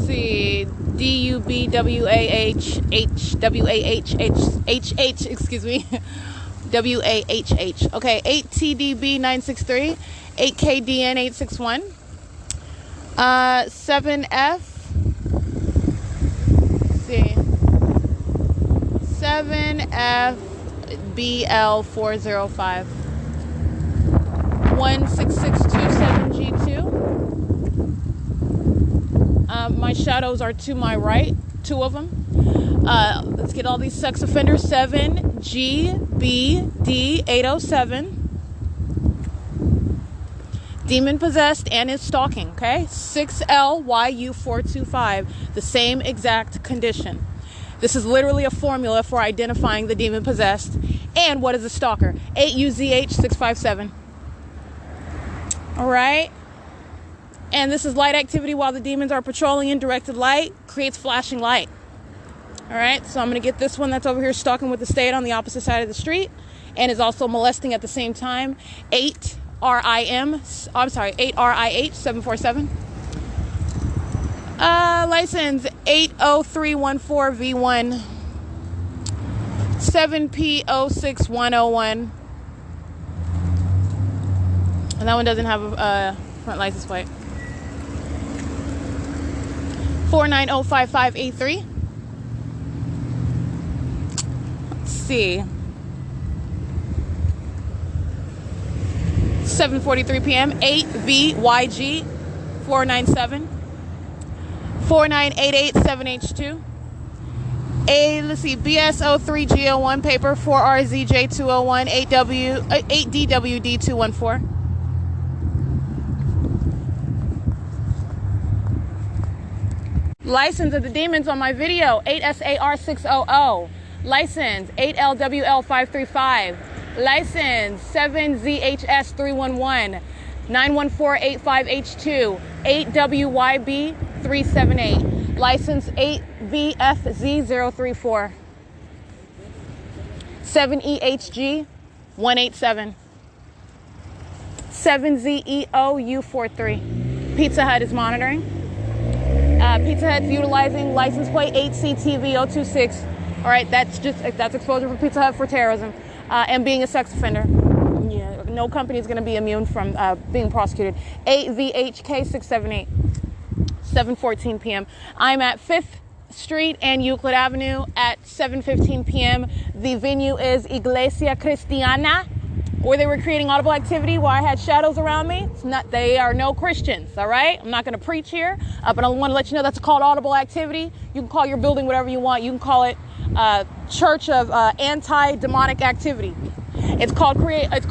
See, DUBWAHHWAHHH, excuse me. WAHH. Okay, 8TDB963, 8KDN861, 7F. Let's see, 7FBL405, 16627G2. My shadows are to my right, 2 of them. Let's get all these sex offenders. 7GBD807. Demon possessed and is stalking, okay? 6LYU425. The same exact condition. This is literally a formula for identifying the demon possessed. And what is a stalker? 8UZH657. All right. And this is light activity while the demons are patrolling in directed light. Creates flashing light. All right, so I'm going to get this one that's over here stalking with the state on the opposite side of the street and is also molesting at the same time. 8RIH747. License 80314V1. 7P.O.6.101. And that one doesn't have a front license plate. 4905583. Let's see. 7:43 p.m. 8VYG 497. 49887H2. Let's see, BS03G01 paper 4RZJ201 8DWD214. License of the demons on my video, 8SAR600. License 8LWL535. License 7ZHS311. 91485H2. 8WYB378. License 8VFZ034. 7EHG187. 7ZEOU43. Pizza Hut is monitoring. Pizza Hut's utilizing license plate 8CTV026. All right, that's exposure for Pizza Hut for terrorism and being a sex offender. Yeah, no company is going to be immune from being prosecuted. 8VHK678. 7:14 p.m. I'm at 5th Street and Euclid Avenue at 7:15 p.m. The venue is Iglesia Cristiana, where they were creating audible activity while I had shadows around me. They are no Christians, all right? I'm not going to preach here, but I want to let you know that's called audible activity. You can call your building whatever you want. You can call it Church of Anti-Demonic Activity. It's called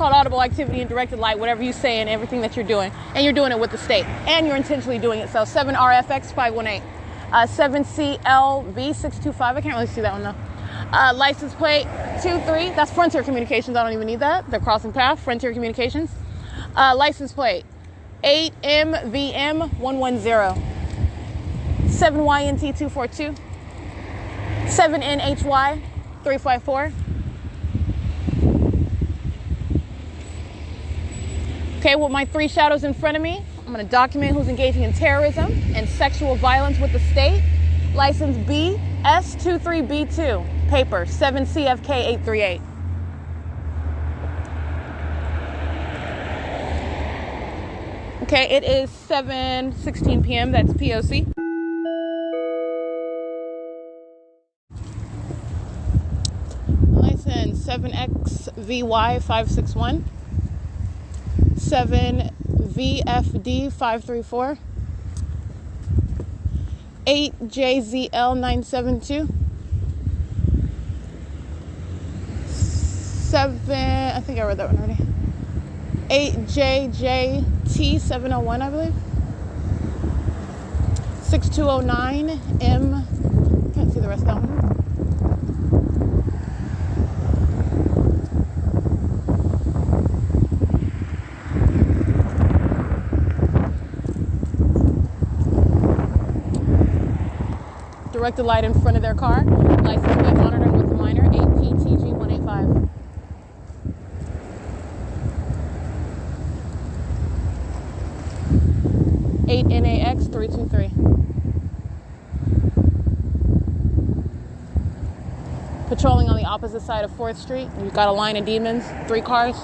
audible activity and directed light, whatever you say and everything that you're doing. And you're doing it with the state. And you're intentionally doing it. So 7RFX518. 7CLV625. I can't really see that one though. License plate 23. That's Frontier Communications. I don't even need that. They're crossing path. Frontier Communications. License plate 8MVM110. 7YNT242. 7NHY354. Okay, with my 3 shadows in front of me, I'm going to document who's engaging in terrorism and sexual violence with the state. License BS23B2, paper 7CFK838. Okay, it is 7:16 p.m. That's P.O.C. License 7XVY561. 7VFD534. 8JZL972. I think I read that one already. 8JJT701, I believe. 6209M. Can't see the rest of that one. Directed light in front of their car. License plate monitoring with the minor. 8PTG185. NAX323. Patrolling on the opposite side of 4th Street. You've got a line of demons, 3 cars.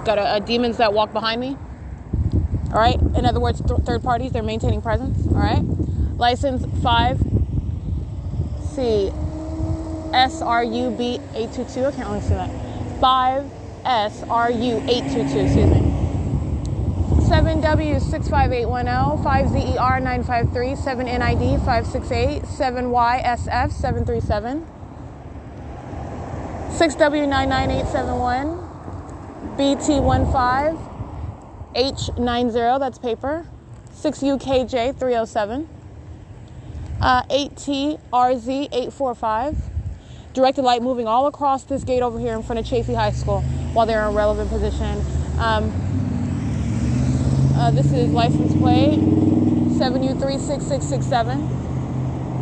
Got a demons that walk behind me. All right. In other words, third parties, they're maintaining presence. All right. License 5SRUB822. I can't really see that. 5SRU822. Excuse me. 7W65810, 5ZER953, 7NID568, 7YSF737, 6W99871, BT15, H90, that's paper, 6UKJ307, 8TRZ845. Directed light moving all across this gate over here in front of Chaffee High School while they're in a relevant position. This is license plate 7U36667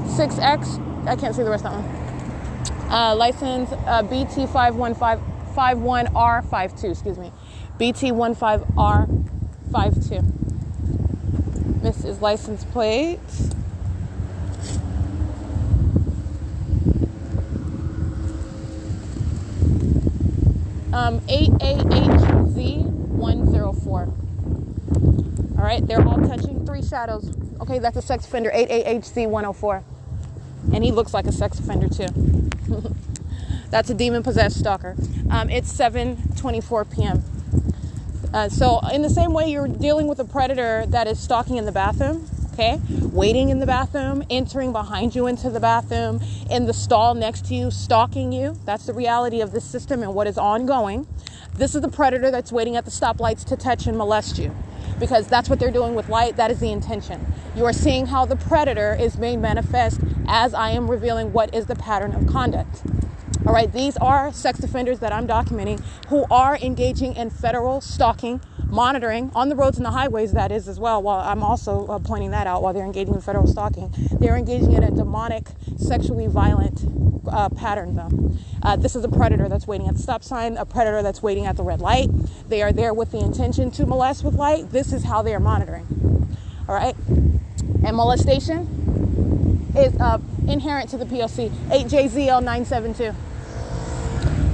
6X. I can't see the rest of that one. License BT51R52. Excuse me, BT15R52. This is license plate 8AHZ104. All right, they're all touching 3 shadows. Okay, that's a sex offender, 8AHZ104. And he looks like a sex offender too. That's a demon-possessed stalker. It's 7:24 p.m. So in the same way you're dealing with a predator that is stalking in the bathroom, okay, waiting in the bathroom, entering behind you into the bathroom, in the stall next to you, stalking you. That's the reality of this system and what is ongoing. This is the predator that's waiting at the stoplights to touch and molest you, because that's what they're doing with light. That is the intention. You are seeing how the predator is made manifest as I am revealing what is the pattern of conduct. All right, these are sex offenders that I'm documenting who are engaging in federal stalking, monitoring on the roads and the highways, that is, as well, while I'm also pointing that out. While they're engaging in federal stalking, they're engaging in a demonic, sexually violent pattern, though. This is a predator that's waiting at the stop sign, a predator that's waiting at the red light. They are there with the intention to molest with light. This is how they are monitoring. All right, and molestation is inherent to the P.O.C. 8JZL972.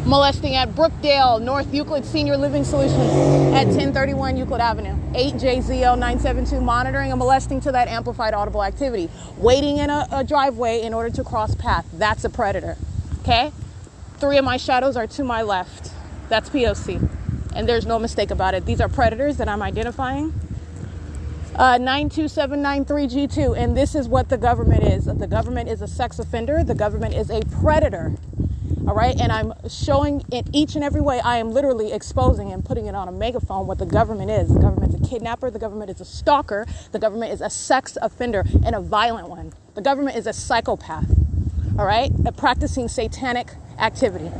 Molesting at Brookdale, North Euclid Senior Living Solutions at 1031 Euclid Avenue. 8JZL972, monitoring and molesting to that amplified audible activity. Waiting in a driveway in order to cross path. That's a predator. Okay? 3 of my shadows are to my left. That's P.O.C. And there's no mistake about it. These are predators that I'm identifying. 92793G2, and this is what the government is. The government is a sex offender. The government is a predator. All right, and I'm showing in each and every way. I am literally exposing and putting it on a megaphone what the government is. The government's a kidnapper. The government is a stalker. The government is a sex offender, and a violent one. The government is a psychopath. All right, practicing satanic activity.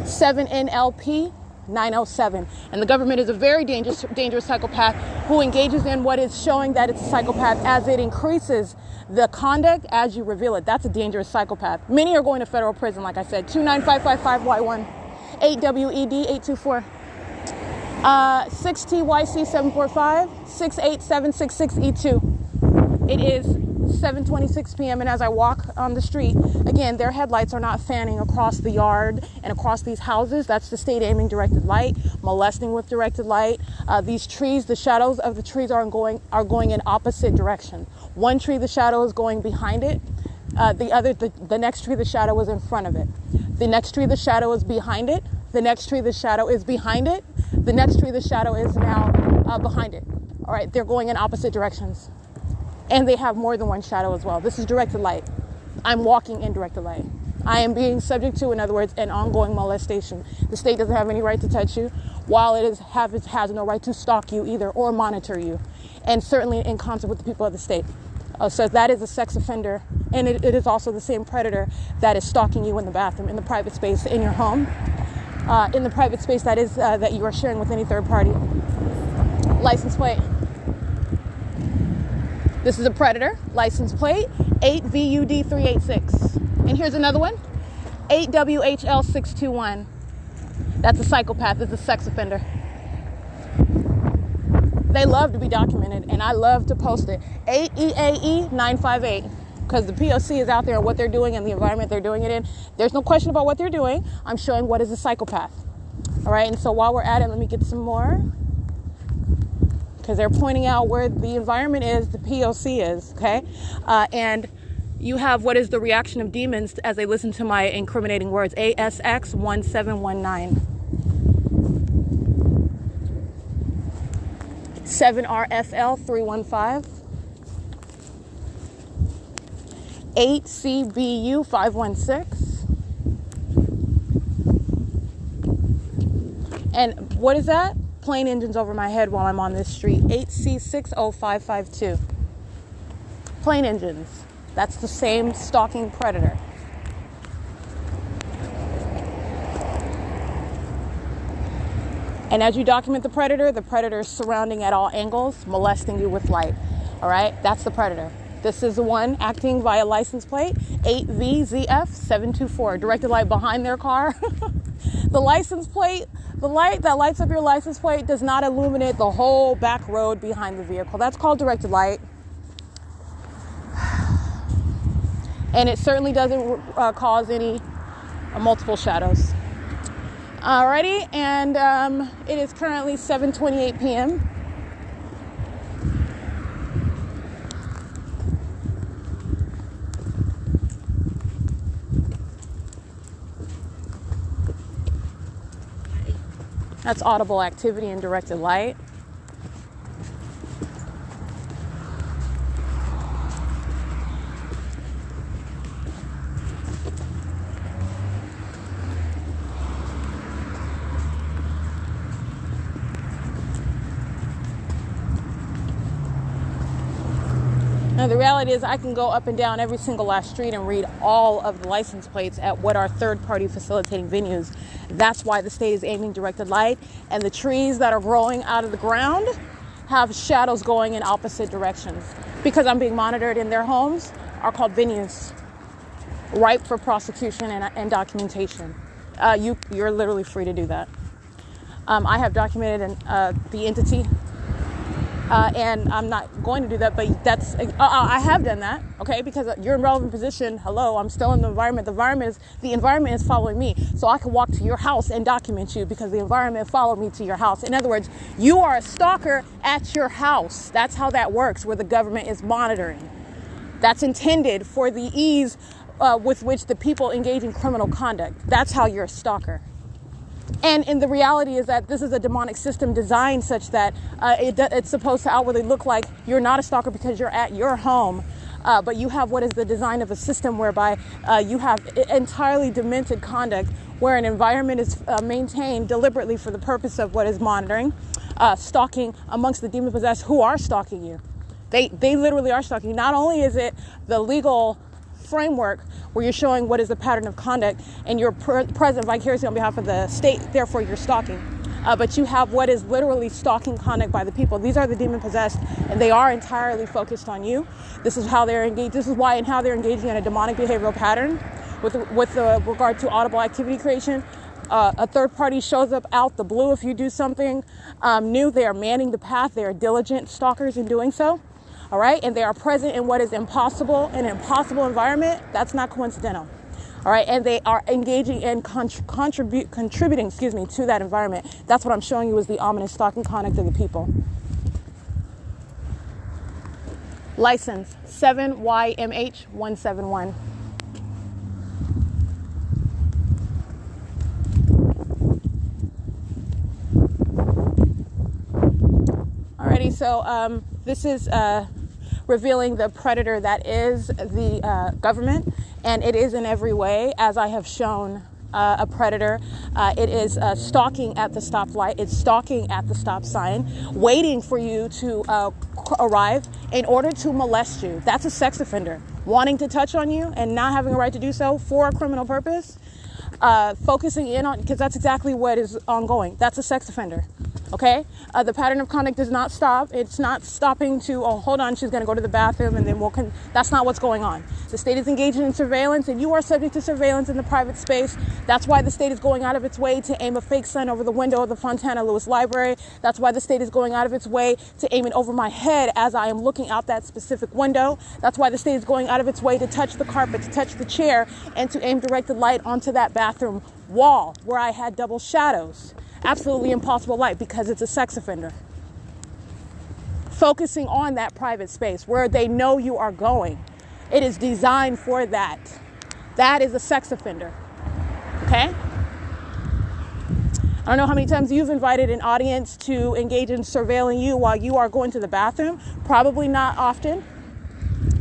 7NLP 907, and the government is a very dangerous psychopath who engages in what is showing that it's a psychopath as it increases the conduct as you reveal it. That's a dangerous psychopath. Many are going to federal prison, like I said. 29555Y1, 8WED 824, 6TYC 745, 68766E2. It is 7:26 p.m. and as I walk on the street, again, their headlights are not fanning across the yard and across these houses. That's the state aiming directed light, molesting with directed light. These trees, the shadows of the trees are going in opposite direction. One tree, the shadow is going behind it. The next tree, the shadow is in front of it. The next tree, the shadow is behind it. The next tree, the shadow is behind it. The next tree, the shadow is now behind it. All right, they're going in opposite directions. And they have more than one shadow as well. This is directed light. I'm walking in directed light. I am being subject to, in other words, an ongoing molestation. The state doesn't have any right to touch you, while it has no right to stalk you either or monitor you, and certainly in concert with the people of the state. So that is a sex offender, and it is also the same predator that is stalking you in the bathroom, in the private space, in your home, in the private space that is that you are sharing with any third party. License plate. This is a predator, license plate, 8VUD386. And here's another one, 8WHL621. That's a psychopath, it's a sex offender. They love to be documented, and I love to post it. 8EAE958, because the P.O.C. is out there and what they're doing and the environment they're doing it in. There's no question about what they're doing. I'm showing what is a psychopath. All right, and so while we're at it, let me get some more. Because they're pointing out where the environment is, the P.O.C. is, okay? And you have what is the reaction of demons as they listen to my incriminating words. ASX1719. 7RFL315. 8CBU516. And what is that? Plane engines over my head while I'm on this street. 8C60552. Plane engines. That's the same stalking predator. And as you document the predator is surrounding at all angles, molesting you with light. All right, that's the predator. This is the one acting via license plate 8VZF724. Directed light behind their car. The license plate, the light that lights up your license plate does not illuminate the whole back road behind the vehicle. That's called directed light. And it certainly doesn't cause any multiple shadows. Alrighty, and it is currently 7:28 p.m. That's audible activity and directed light. Now, the reality is I can go up and down every single last street and read all of the license plates at what are third-party facilitating venues. That's why the state is aiming directed light, and the trees that are growing out of the ground have shadows going in opposite directions. Because I'm being monitored in their homes, are called venues, ripe for prosecution and documentation. You're literally free to do that. I have documented the entity. And I'm not going to do that, but I have done that, okay? Because you're in relevant position. Hello, I'm still in the environment. The environment is following me, so I can walk to your house and document you because the environment followed me to your house. In other words, you are a stalker at your house. That's how that works, where the government is monitoring. That's intended for the ease with which the people engage in criminal conduct. That's how you're a stalker. And the reality is that this is a demonic system designed such that it's supposed to outwardly look like you're not a stalker because you're at your home, but you have what is the design of a system whereby you have entirely demented conduct where an environment is maintained deliberately for the purpose of what is monitoring, stalking amongst the demon-possessed who are stalking you. They literally are stalking. Not only is it the legal framework where you're showing what is the pattern of conduct and you're present vicariously on behalf of the state, therefore you're stalking. But you have what is literally stalking conduct by the people. These are the demon-possessed, and they are entirely focused on you. This is how they're engaged. This is why and how they're engaging in a demonic behavioral pattern with regard to audible activity creation. A third party shows up out the blue if you do something new. They are manning the path. They are diligent stalkers in doing so. All right, and they are present in what is impossible, an impossible environment. That's not coincidental. All right, and they are engaging and contributing, to that environment. That's what I'm showing you is the ominous stalking conduct of the people. License 7YMH171. Alrighty, so this is revealing the predator that is the government, and it is in every way, as I have shown, a predator. It is stalking at the stoplight. It's stalking at the stop sign, waiting for you to arrive in order to molest you. That's a sex offender, wanting to touch on you and not having a right to do so for a criminal purpose. Focusing in on, because that's exactly what is ongoing. That's a sex offender. Okay? The pattern of conduct does not stop. It's not stopping to, oh, hold on, she's going to go to the bathroom and then that's not what's going on. The state is engaging in surveillance, and you are subject to surveillance in the private space. That's why the state is going out of its way to aim a fake sun over the window of the Fontana Lewis Library. That's why the state is going out of its way to aim it over my head as I am looking out that specific window. That's why the state is going out of its way to touch the carpet, to touch the chair, and to aim directed light onto that bathroom wall where I had double shadows. Absolutely impossible light because it's a sex offender. Focusing on that private space where they know you are going. It is designed for that. That is a sex offender. Okay? I don't know how many times you've invited an audience to engage in surveilling you while you are going to the bathroom. Probably not often.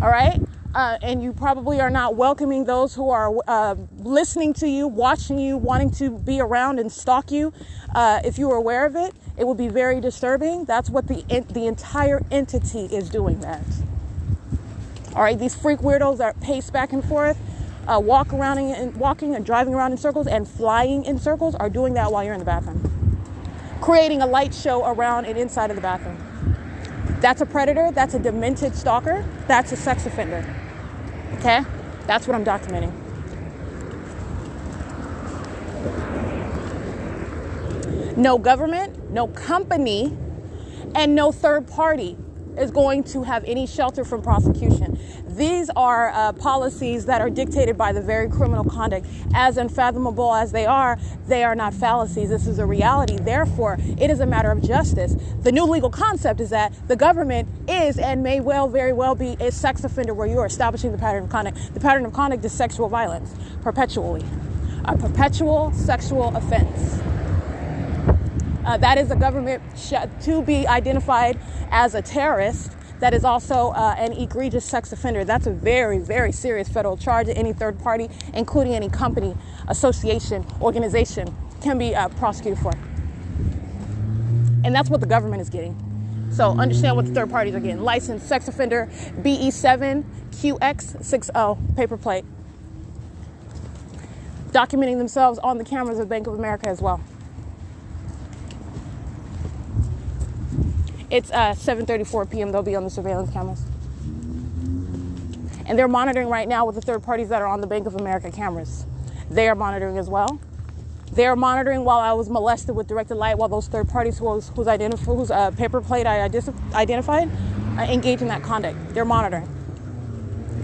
All right? And you probably are not welcoming those who are listening to you, watching you, wanting to be around and stalk you. If you were aware of it, it would be very disturbing. That's what the entire entity is doing that. All right, these freak weirdos that pace back and forth, walking and driving around in circles and flying in circles are doing that while you're in the bathroom. Creating a light show around and inside of the bathroom. That's a predator. That's a demented stalker. That's a sex offender. Okay? That's what I'm documenting. No government, no company, and no third party is going to have any shelter from prosecution. These are policies that are dictated by the very criminal conduct. As unfathomable as they are not fallacies. This is a reality. Therefore, it is a matter of justice. The new legal concept is that the government is and may very well be a sex offender where you are establishing the pattern of conduct. The pattern of conduct is sexual violence, perpetually. A perpetual sexual offense. That is a government to be identified as a terrorist. That is also an egregious sex offender. That's a very, very serious federal charge that any third party, including any company, association, organization, can be prosecuted for. And that's what the government is getting. So understand what the third parties are getting. Licensed sex offender BE7QX60 paper plate. Documenting themselves on the cameras of Bank of America as well. It's 7:34 p.m. They'll be on the surveillance cameras. And they're monitoring right now with the third parties that are on the Bank of America cameras. They are monitoring as well. They're monitoring while I was molested with directed light, while those third parties whose paper plate I identified engage in that conduct. They're monitoring.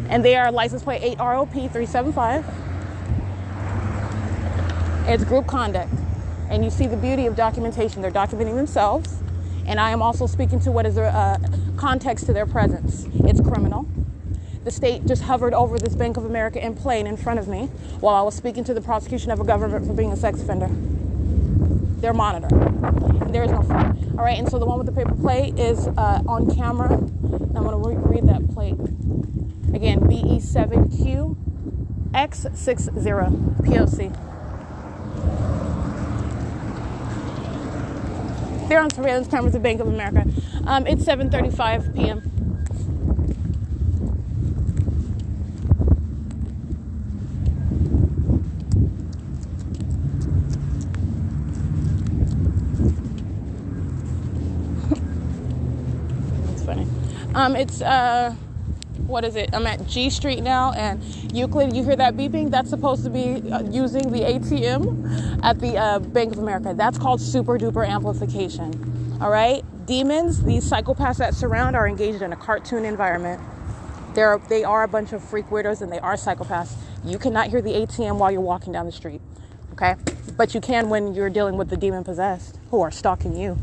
And they are license plate 8ROP375. It's group conduct. And you see the beauty of documentation. They're documenting themselves. And I am also speaking to what is the context to their presence. It's criminal. The state just hovered over this Bank of America in plane in front of me while I was speaking to the prosecution of a government for being a sex offender. They're monitoring. There is no fraud. All right, and so the one with the paper plate is on camera. And I'm going to read that plate. Again, BE7QX60 P.O.C. They're on surveillance cameras at Bank of America. It's 7:35 p.m. It's funny. What is it? I'm at G Street now, and Euclid, you hear that beeping? That's supposed to be using the ATM at the Bank of America. That's called super duper amplification. All right? Demons, these psychopaths that surround, are engaged in a cartoon environment. They are a bunch of freak weirdos, and they are psychopaths. You cannot hear the ATM while you're walking down the street. Okay? But you can when you're dealing with the demon possessed who are stalking you.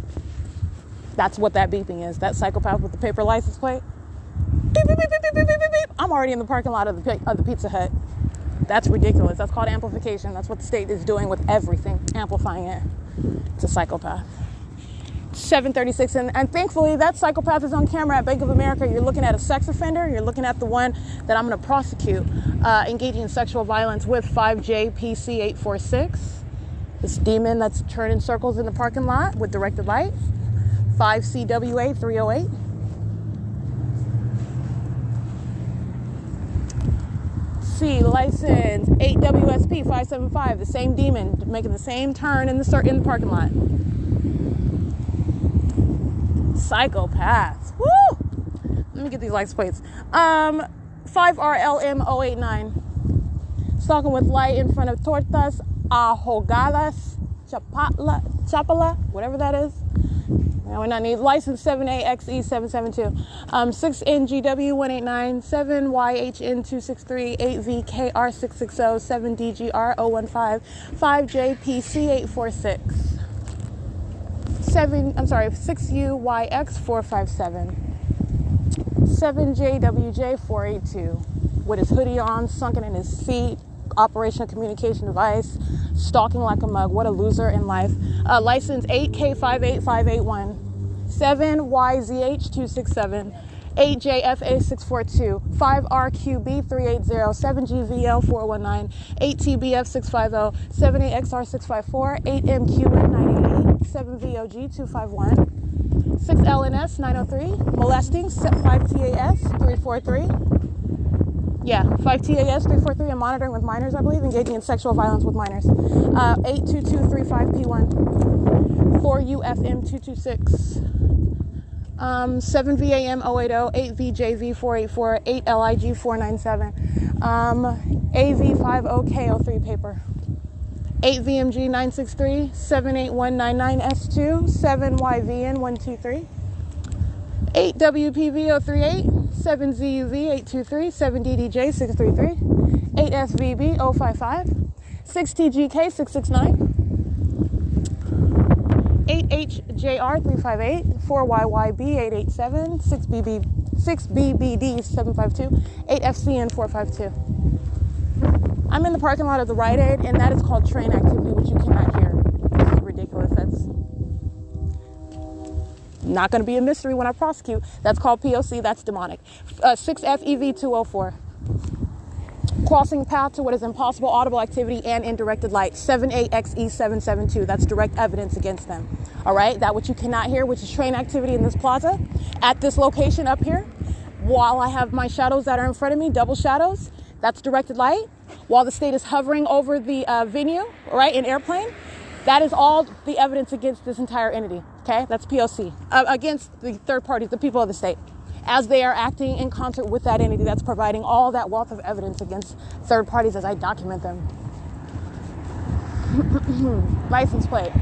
That's what that beeping is. That psychopath with the paper license plate. Beep, beep, beep, beep, beep, beep, beep, beep. I'm already in the parking lot of the Pizza Hut. That's ridiculous. That's called amplification. That's what the state is doing with everything, amplifying it. It's a psychopath. 7:36, and thankfully that psychopath is on camera at Bank of America. You're looking at a sex offender. You're looking at the one that I'm going to prosecute, engaging in sexual violence with 5JPC846. This demon that's turning circles in the parking lot with directed light. 5CWA308. C license 8WSP575, the same demon making the same turn in the parking lot. Psychopaths. Woo! Let me get these license plates. 5RLM089. Stalking with light in front of tortas ahogadas, chapala, whatever that is. Now we not need license 7AXE772, 6NGW189, 7YHN263, 8VKR660, 7DGR015, 5JPC846, 6UYX457, 7JWJ482, with his hoodie on, sunken in his seat, operational communication device, stalking like a mug. What a loser in life. License 8K58581, 7YZH267, 8JFA642, 5RQB380, 7GVL419, 8TBF650, 78XR654, 8MQN988, 7VOG251, 6LNS903, molesting, 5TAS343. Yeah, 5TAS343, and monitoring with minors, I believe, engaging in sexual violence with minors. 82235P1, 4UFM226, 7VAM080, 8VJV484, 8LIG497, AV50KO3 paper, 8VMG963, 78199S2, 7YVN123, 8WPV038, 7ZUV823, 7DDJ633, 8SVB055, 6TGK669, 8HJR358, 4YYB887, 6BBD752, 8FCN452. I'm in the parking lot of the Rite Aid, and that is called train activity, which you cannot hear. This is ridiculous. That's not going to be a mystery when I prosecute. That's called P.O.C. That's demonic. 6FEV204. Crossing path to what is impossible audible activity and in directed light. 7AXE772. That's direct evidence against them. All right, that which you cannot hear, which is train activity in this plaza. At this location up here, while I have my shadows that are in front of me, double shadows, that's directed light. While the state is hovering over the venue, right, in airplane, that is all the evidence against this entire entity, okay? That's P.O.C. Against the third parties, the people of the state, as they are acting in concert with that entity that's providing all that wealth of evidence against third parties as I document them. License plate,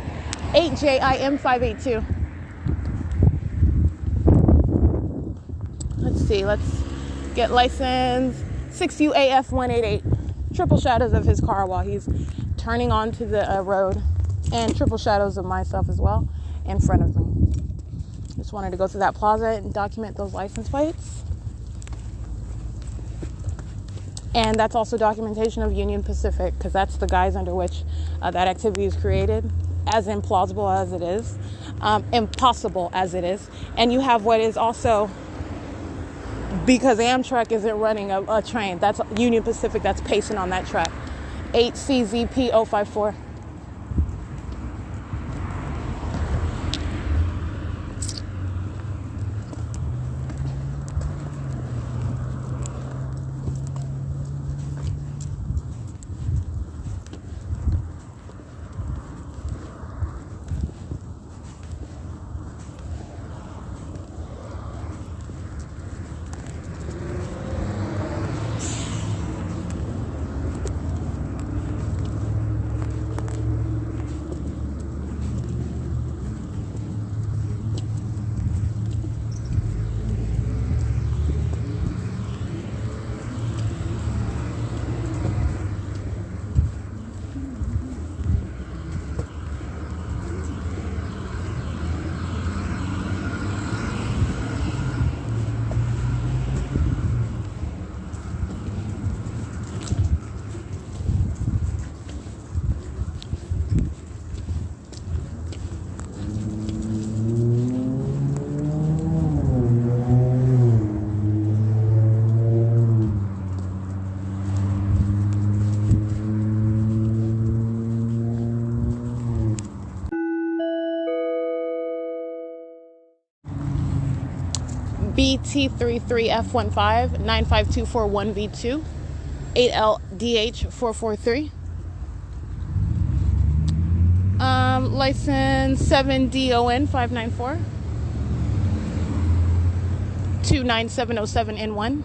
8JIM582. Let's see, let's get license 6UAF188. Triple shadows of his car while he's turning onto the road, and triple shadows of myself as well in front of me. Just wanted to go through that plaza and document those license plates. And that's also documentation of Union Pacific, because that's the guise under which that activity is created, as implausible as it is, impossible as it is. And you have what is also, because Amtrak isn't running a train, that's Union Pacific that's pacing on that track. 8CZP054. BT33F15 95241V2 8LDH443. License 7DON594 29707N1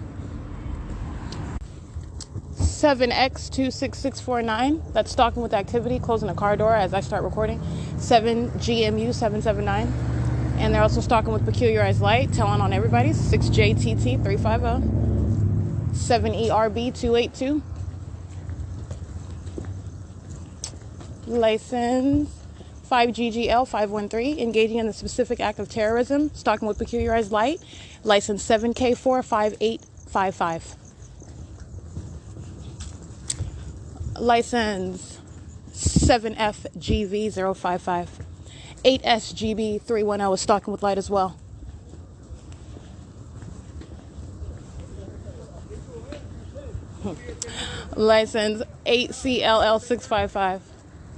7X26649. That's stalking with activity, closing a car door as I start recording. 7GMU779. And they're also stalking with peculiarized light, telling on everybody. 6JTT350. 7ERB282. License 5GGL513, engaging in the specific act of terrorism, stalking with peculiarized light. License 7K45855. License 7FGV055. 8SGB310 is stalking with light as well. License 8CLL655.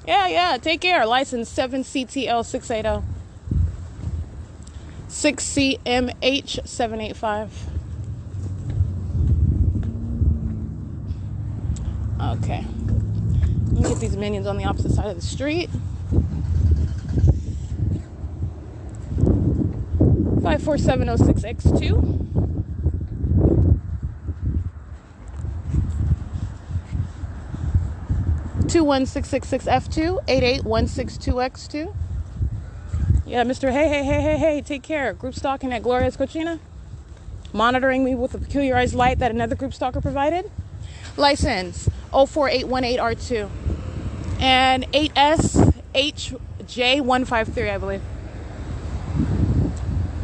Yeah, take care. License 7CTL680. 6CMH785. Okay. Let me get these minions on the opposite side of the street. 54706X2. 21666F2 88162X2. Yeah, Mr. Hey, take care. Group stalking at Gloria's Cochina. Monitoring me with a peculiarized light that another group stalker provided. License 04818R2. And 8SHJ153, I believe.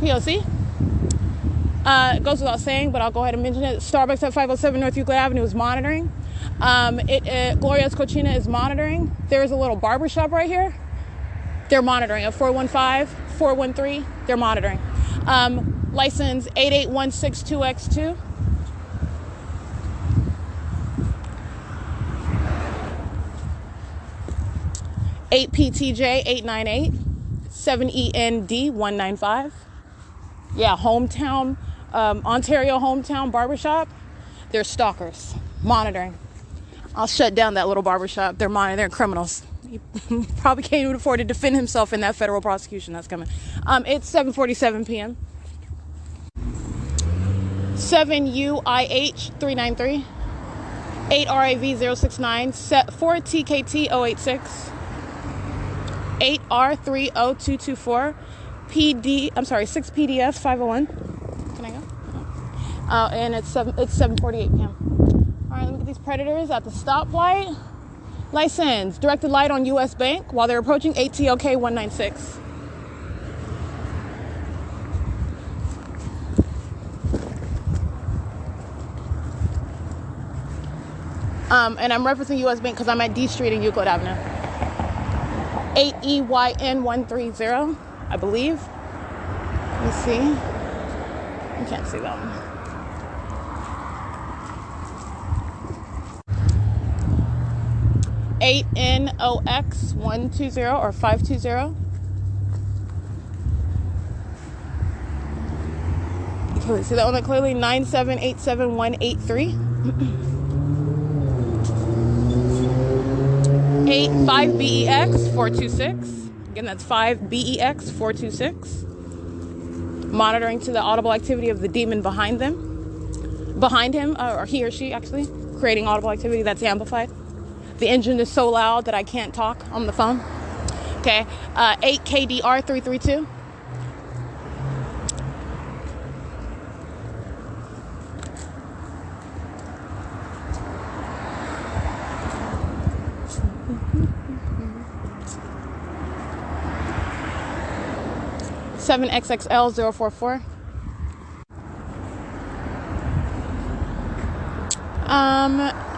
P.O.C. It goes without saying, but I'll go ahead and mention it. Starbucks at 507 North Euclid Avenue is monitoring. Gloria's Cochina is monitoring. There's a little barber shop right here. They're monitoring. At 415, 413, they're monitoring. License 88162X2. $8PTJ 898. 7END195. Yeah, hometown, Ontario hometown barbershop. They're stalkers, monitoring. I'll shut down that little barbershop. They're monitoring criminals. He probably can't even afford to defend himself in that federal prosecution that's coming. It's 7:47 p.m. 7UIH393, 8RAV069, 4TKT086, 8R30224, 6PDS 501. Can I go? And it's 7:48 p.m. All right, let me get these predators at the stoplight. License, directed light on U.S. Bank while they're approaching ATLK 196. And I'm referencing U.S. Bank because I'm at D Street and Euclid Avenue. 8EYN130, I believe. Let me see. You can't see that one. NOX120 or 520. Can we see that one clearly? 9787183. 5BEX426. Again, that's 5BEX426. Monitoring to the audible activity of the demon behind him, or he or she actually, creating audible activity that's amplified. The engine is so loud that I can't talk on the phone. Okay, 8KDR332. XXL044.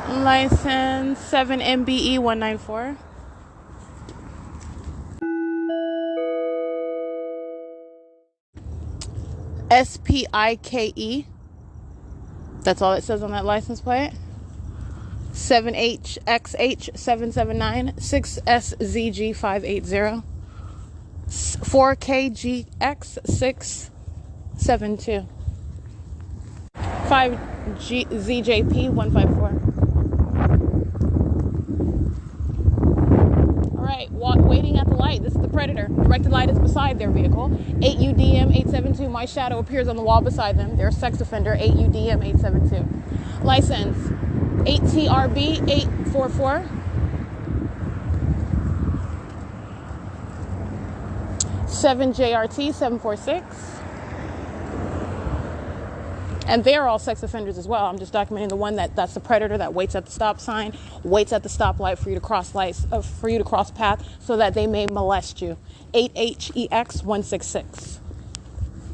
License 7MBE194. SPIKE. That's all it says on that license plate. 7HXH779, 6SZG580, 4KGX672, 5ZJP154. All right, waiting at the light. This is the predator. Directed light is beside their vehicle. 8UDM872. My shadow appears on the wall beside them. They're a sex offender. 8UDM872. License 8TRB844. 7JRT746. And they're all sex offenders as well. I'm just documenting the one that's the predator that waits at the stop sign, waits at the stoplight for you to cross path so that they may molest you. 8HEX166.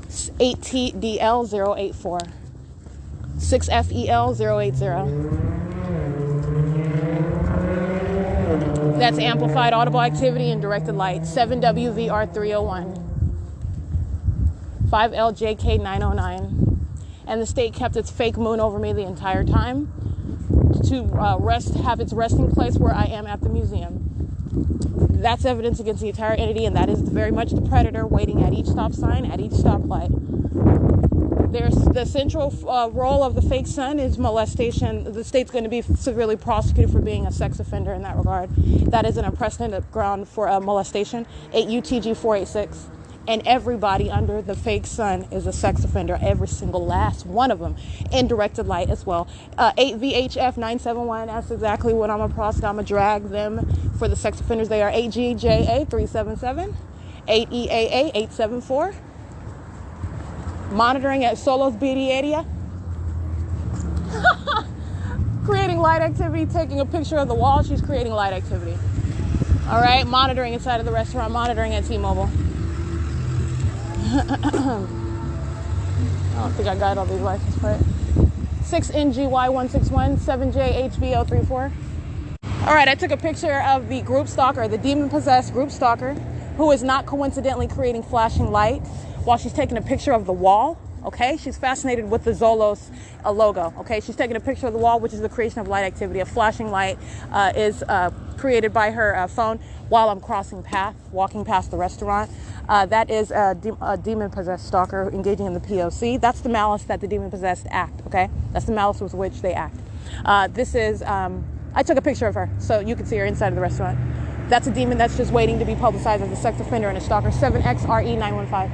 8TDL084. 6FEL080. That's amplified audible activity and directed light. 7WVR301. 5LJK909. And the state kept its fake moon over me the entire time to have its resting place where I am at the museum. That's evidence against the entire entity, and that is very much the predator waiting at each stop sign, at each stoplight. There's the central role of the fake sun is molestation. The state's going to be severely prosecuted for being a sex offender in that regard. That is an unprecedented ground for molestation. 8UTG486. And everybody under the fake sun is a sex offender, every single last one of them, in directed light as well. 8VHF971, that's exactly what I'm going to prosecute. I'm going to drag them for the sex offenders. They are 8GJA377, 8EAA874, monitoring at Solos BD area, creating light activity, taking a picture of the wall. She's creating light activity. All right, monitoring inside of the restaurant, monitoring at T-Mobile. I don't think I got all these license plates. 6NGY161, 7JHB034. All right, I took a picture of the group stalker, the demon-possessed group stalker, who is not coincidentally creating flashing light while she's taking a picture of the wall. okay? She's fascinated with the Zolos logo, okay? She's taking a picture of the wall, which is the creation of light activity. A flashing light is created by her phone while I'm walking past the restaurant. That is a demon-possessed stalker engaging in the P.O.C. That's the malice that the demon-possessed act, okay? That's the malice with which they act. This is, I took a picture of her so you can see her inside of the restaurant. That's a demon that's just waiting to be publicized as a sex offender and a stalker. 7XRE915.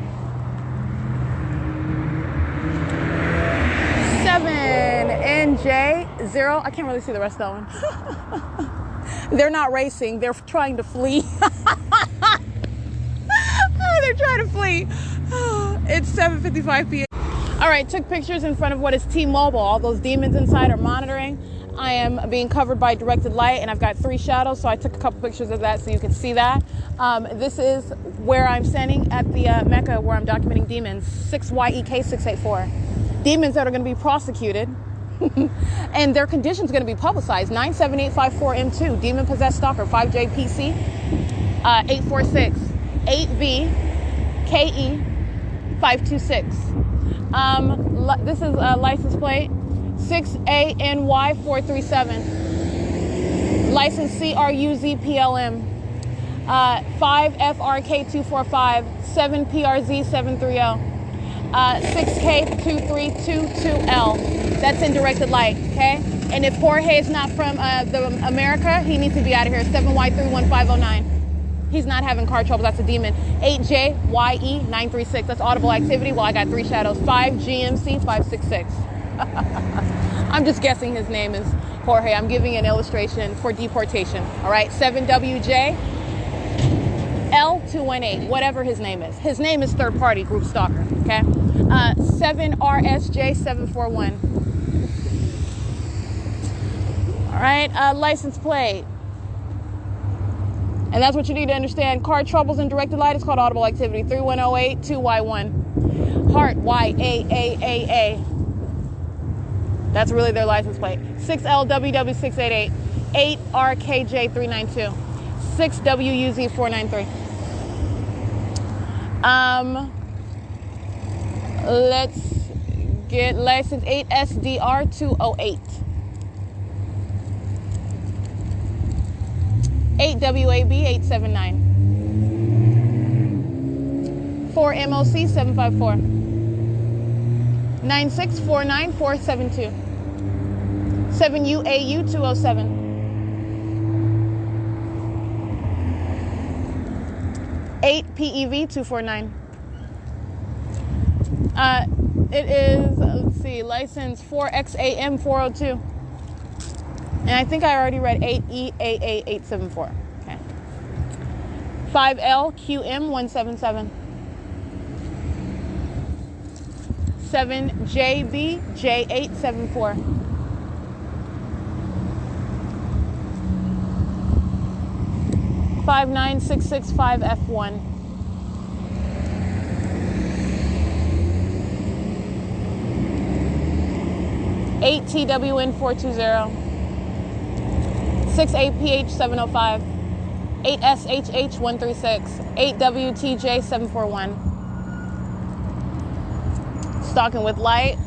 7NJ0. I can't really see the rest of that one. They're not racing. They're trying to flee. They're trying to flee. It's 7:55 p.m. All right, took pictures in front of what is T-Mobile. All those demons inside are monitoring. I am being covered by directed light, and I've got 3 shadows, so I took a couple pictures of that so you can see that. This is where I'm standing at the Mecca where I'm documenting demons. 6YEK684. Demons that are going to be prosecuted, and their condition is going to be publicized. 97854M2, demon-possessed stalker, 5JPC, 846, 8VKE, 526. This is a license plate. 6ANY437, license CRUZPLM, 5FRK245, 7PRZ730, 6K2322L. That's in directed light, okay? And if Jorge is not from America, he needs to be out of here. 7Y31509. He's not having car trouble. That's a demon. 8JYE936. That's audible activity. Well, I got 3 shadows. 5GMC566. I'm just guessing his name is Jorge. I'm giving an illustration for deportation. All right, 7WJ L218, whatever his name is. His name is third party group stalker. Okay, 7RSJ741. All right, license plate. And that's what you need to understand. Car troubles in directed light is called audible activity. 3108 2Y1. Heart YAAAA. That's really their license plate. 6LWW688, 8RKJ392, 6WUZ493. Let's get license 8SDR208, 8WAB879, 4MOC754. 9649472, 7UAU207, 8PEV249. It is, let's see, license 4XAM402. And I think I already read 8EAA874. Okay. 5LQM177. 7JBJ874. 59665F1. 8TWN420. 6APH705. 8SHH136. 8WTJ741. Stalking with light.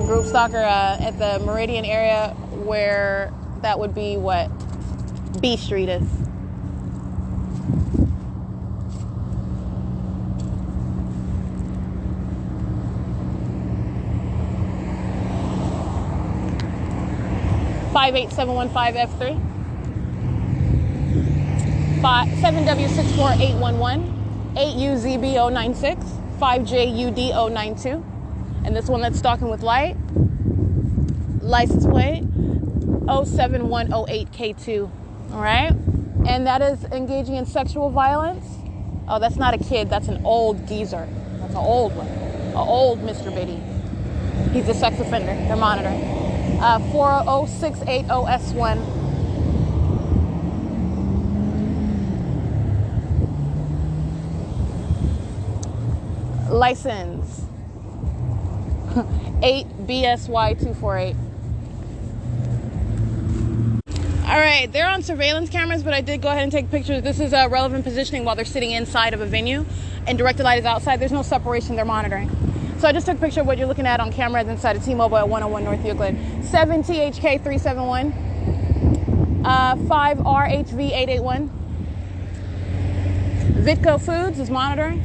Group stalker at the Meridian area where that would be what B Street is. F3. 7W64811. 8UZB096. 5JUD092. And this one that's stalking with light, license plate 07108K2. All right, and that is engaging in sexual violence. Oh, that's not a kid, that's an old geezer. That's an old one, an old Mr. Biddy. He's a sex offender. They're monitoring. 40680S1. License 8BSY248. All right, they're on surveillance cameras, but I did go ahead and take pictures. This is relevant positioning while they're sitting inside of a venue, and directed light is outside. There's no separation. They're monitoring. So I just took a picture of what you're looking at on camera inside of T-Mobile at 101 North Euclid. 7THK371, 5RHV881. Vitco Foods is monitoring.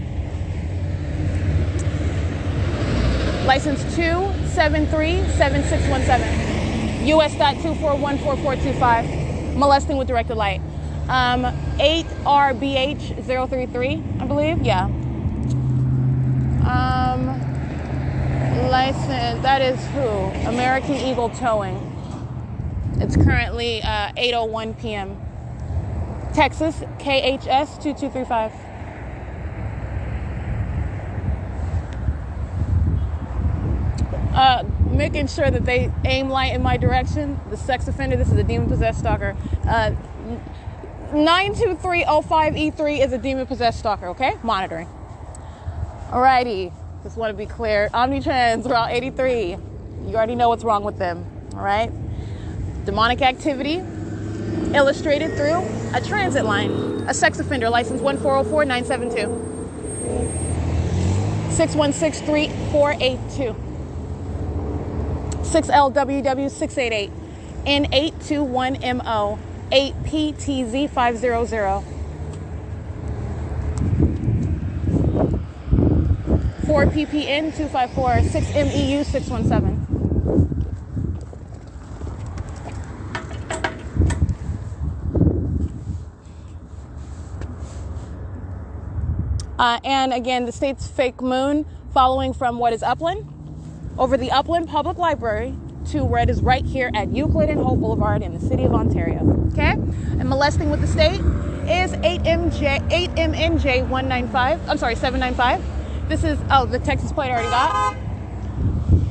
License 2737617. US.2414425. Molesting with directed light. 8RBH033, I believe. Yeah. License, that is who? American Eagle Towing. It's currently 8:01 p.m. Texas, KHS 2235. Making sure that they aim light in my direction. The sex offender, this is a demon-possessed stalker. 92305E3 is a demon-possessed stalker, okay? Monitoring. Alrighty, just want to be clear. Omnitrans, Route 83. You already know what's wrong with them, alright? Demonic activity illustrated through a transit line. A sex offender, license 1404972. 6163482. 6LWW688. N821MO. 8PTZ500. 4PPN254. 6MEU617. And again, the state's fake moon following from what is Upland, over the Upland Public Library to where it is right here at Euclid and Hope Boulevard in the city of Ontario. Okay? And molesting with the state is 8MNJ195. I'm sorry, 795. This is, oh, the Texas plate I already got.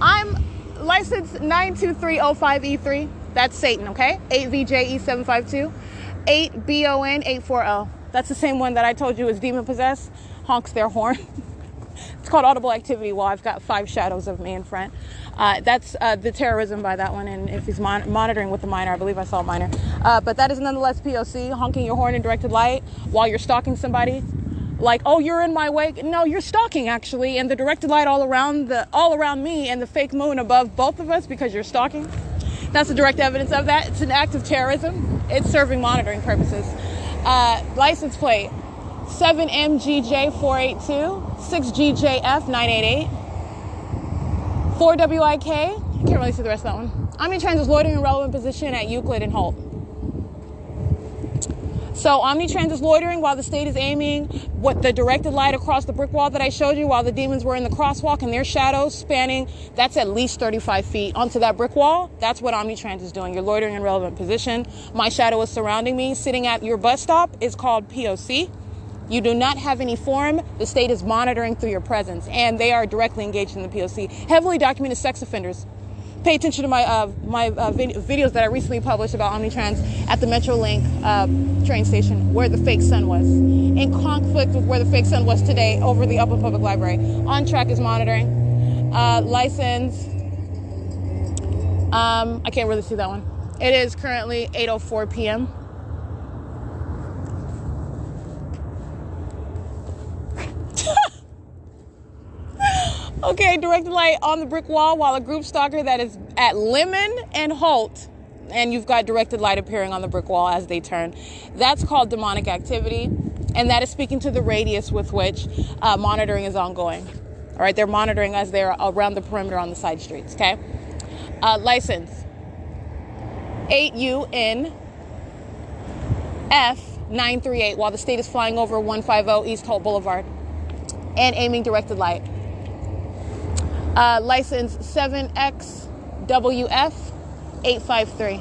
I'm licensed 92305E3. That's Satan, okay? 8VJE752. 8BON840. That's the same one that I told you is demon possessed. Honks their horn. It's called audible activity while I've got 5 shadows of me in front. That's the terrorism by that one. And if he's monitoring with the minor, I believe I saw a minor. But that is nonetheless P.O.C. Honking your horn in directed light while you're stalking somebody. Like, oh, you're in my way. No, you're stalking actually. And the directed light all around me and the fake moon above both of us because you're stalking. That's the direct evidence of that. It's an act of terrorism. It's serving monitoring purposes. License plate 7MGJ482, 6GJF988, 4WIK. I can't really see the rest of that one. Omnitrans is loitering in relevant position at Euclid and Holt. So Omnitrans is loitering while the state is aiming what the directed light across the brick wall that I showed you while the demons were in the crosswalk and their shadows spanning, that's at least 35 feet onto that brick wall. That's what Omnitrans is doing. You're loitering in relevant position. My shadow is surrounding me. Sitting at your bus stop is called P.O.C. You do not have any form. The state is monitoring through your presence, and they are directly engaged in the P.O.C. Heavily documented sex offenders. Pay attention to my videos that I recently published about Omnitrans at the Metrolink train station where the fake sun was, in conflict with where the fake sun was today over the Upland Public Library. On track is monitoring. License. I can't really see that one. It is currently 8:04 p.m. Okay, directed light on the brick wall while a group stalker that is at Lemon and Holt, and you've got directed light appearing on the brick wall as they turn. That's called demonic activity, and that is speaking to the radius with which monitoring is ongoing. All right, they're monitoring as they're around the perimeter on the side streets, okay? License 8UNF938 while the state is flying over 150 East Holt Boulevard and aiming directed light. License 7XWF853.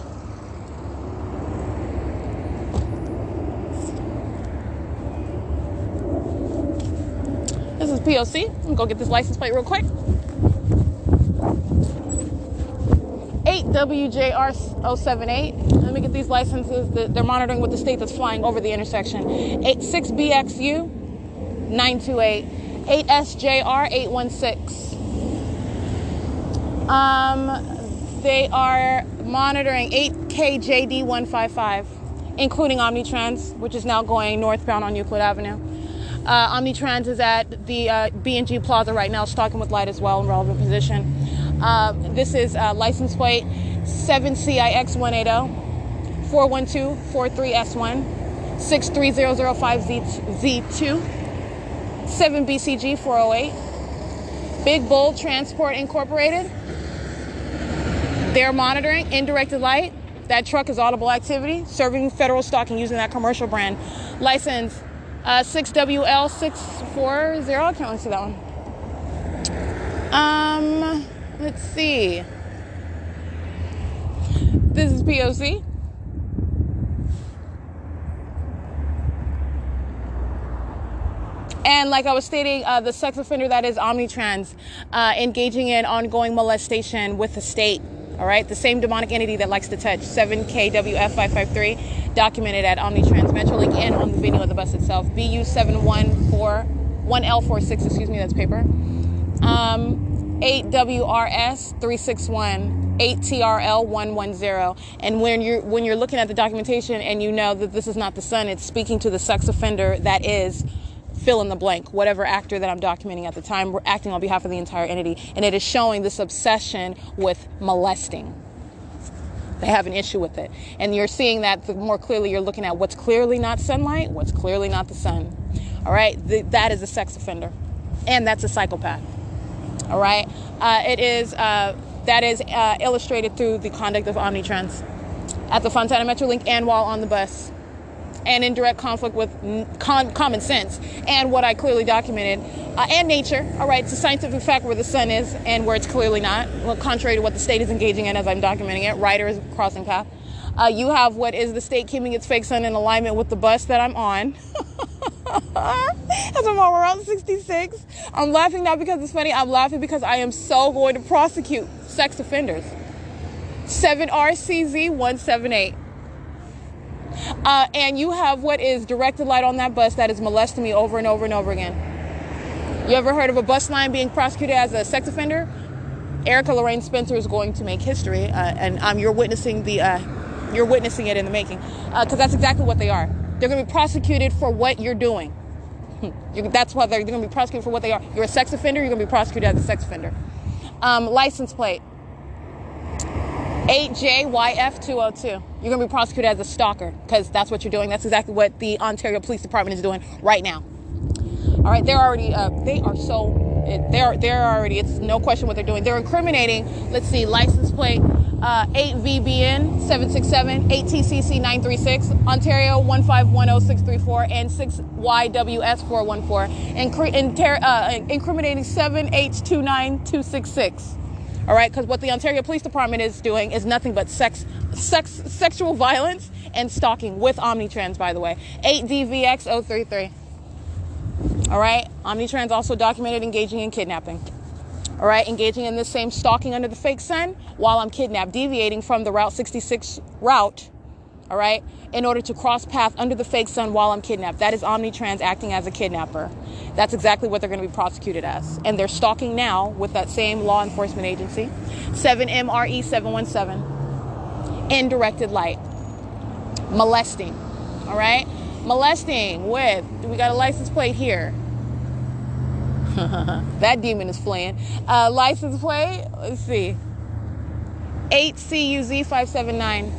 This is P.O.C. I'm gonna go get this license plate real quick. 8WJR078. Let me get these licenses. They're monitoring with the state that's flying over the intersection. 6BXU928. 8SJR816. They are monitoring 8KJD155, including Omnitrans, which is now going northbound on Euclid Avenue. Omnitrans is at the B&G Plaza right now, stalking with light as well in relevant position. This is license plate 7CIX180 41243S1 63005Z2 7BCG 408. Big Bull Transport Incorporated. They're monitoring indirected light. That truck is audible activity, serving federal stalking using that commercial brand. License 6WL640. I can't really see that one. Let's see. This is P.O.C. And like I was stating, the sex offender that is Omnitrans, engaging in ongoing molestation with the state. All right, the same demonic entity that likes to touch. 7KWF553, documented at Omnitrans Metrolink and on the venue of the bus itself. BU714-1L46, excuse me, that's paper. 8WRS361, 8TRL110. And when you're looking at the documentation and you know that this is not the son, it's speaking to the sex offender that is fill in the blank, whatever actor that I'm documenting at the time. We're acting on behalf of the entire entity, and it is showing this obsession with molesting. They have an issue with it, and you're seeing that the more clearly you're looking at what's clearly not sunlight, what's clearly not the sun. All right, that is a sex offender, and that's a psychopath. All right, that is illustrated through the conduct of Omnitrans at the Fontana Metrolink and while on the bus, and in direct conflict with common sense and what I clearly documented, and nature. All right, it's a scientific fact where the sun is and where it's clearly not, well, contrary to what the state is engaging in as I'm documenting it. Rider is crossing path. You have what is the state keeping its fake sun in alignment with the bus that I'm on. As I'm on Route 66. I'm laughing not because it's funny. I'm laughing because I am so going to prosecute sex offenders. 7RCZ178. And you have what is directed light on that bus that is molesting me over and over and over again. You ever heard of a bus line being prosecuted as a sex offender? Erica Lorraine Spencer is going to make history, and you're witnessing it in the making, because that's exactly what they are. They're going to be prosecuted for what you're doing. That's why they're going to be prosecuted for what they are. You're a sex offender. You're going to be prosecuted as a sex offender. License plate 8JYF202. You're going to be prosecuted as a stalker, because that's what you're doing. That's exactly what the Ontario Police Department is doing right now. All right, they're already, it's no question what they're doing. They're incriminating, let's see, license plate 8VBN767, 8TCC936, Ontario 1510634, and 6YWS414, incriminating 7H29266. All right, because what the Ontario Police Department is doing is nothing but sexual violence and stalking with Omnitrans, by the way. 8DVX033. All right, Omnitrans also documented engaging in kidnapping. All right, engaging in this same stalking under the fake sun while I'm kidnapped, deviating from the Route 66 route, all right, in order to cross path under the fake sun while I'm kidnapped. That is Omnitrans acting as a kidnapper. That's exactly what they're going to be prosecuted as. And they're stalking now with that same law enforcement agency, 7MRE717, in directed light. Molesting, all right? Molesting with, we got a license plate here. That demon is fleeing. License plate, let's see. 8CUZ579.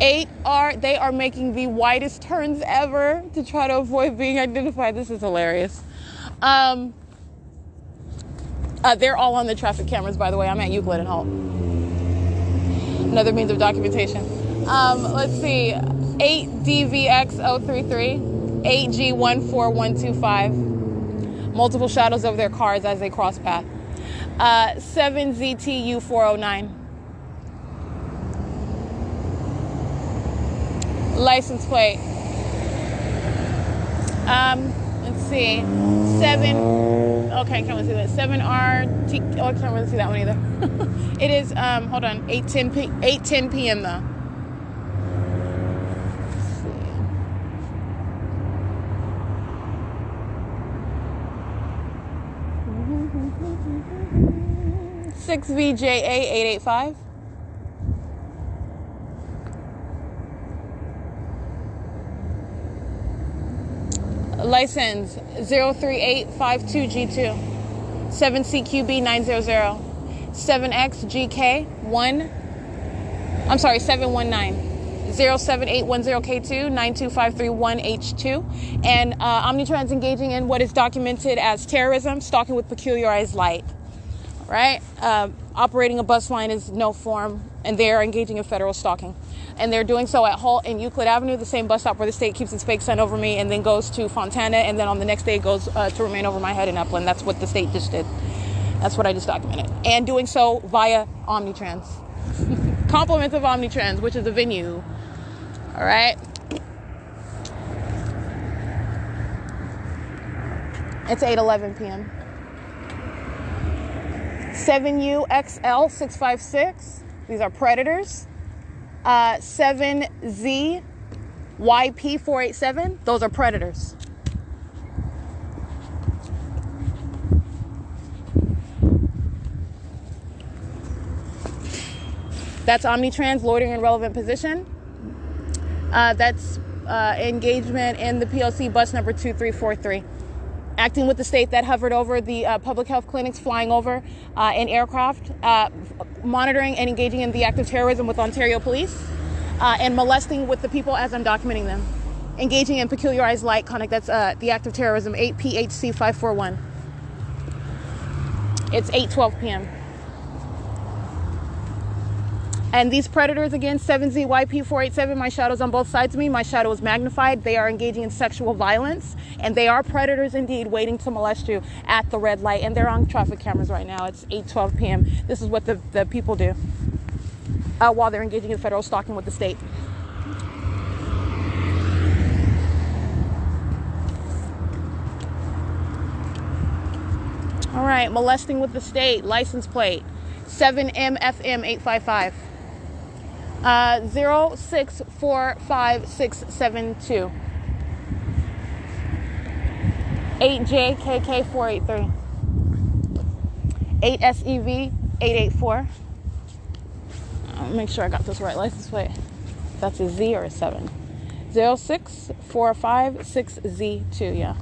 They are making the widest turns ever to try to avoid being identified. This is hilarious. They're all on the traffic cameras, by the way. I'm at Euclid and Holt. Another means of documentation. Let's see. 8DVX033, 8G14125. Multiple shadows of their cars as they cross path. 7ZTU409. License plate. Let's see. 7. Okay, can't really see that. 7RT. Oh, I can't really see that one either. It is. Hold on. 8:10 p.m. though. 6VJA885. License 03852G2, 7CQB900, 7XGK1, I'm sorry, 719. 07810K2 92531H2, and Omnitrans engaging in what is documented as terrorism, stalking with peculiarized light. Right? Operating a bus line is no form, and they are engaging in federal stalking, and they're doing so at Halt and Euclid Avenue, the same bus stop where the state keeps its fake sun over me, and then goes to Fontana, and then on the next day it goes to remain over my head in Upland. That's what the state just did. That's what I just documented, and doing so via Omnitrans. Compliments of Omnitrans, which is a venue. All right. It's 8:11 p.m. 7UXL656. These are predators. 7ZYP487. Those are predators. That's Omnitrans loitering in relevant position. That's engagement in the P.O.C. bus number 2343. Acting with the state that hovered over the public health clinics, flying over in aircraft, monitoring and engaging in the act of terrorism with Ontario police, and molesting with the people as I'm documenting them. Engaging in peculiarized light conduct, that's the act of terrorism, 8PHC541. It's 8:12 p.m. And these predators, again, 7ZYP487, my shadow's on both sides of me. My shadow is magnified. They are engaging in sexual violence, and they are predators indeed, waiting to molest you at the red light. And they're on traffic cameras right now. It's 8:12 p.m. This is what the people do while they're engaging in federal stalking with the state. All right, molesting with the state, license plate, 7MFM855. 0645672. 8JKK483. 8SEV884. I'll make sure I got this right. License plate. That's a Z or a 7. 06456Z2, yeah.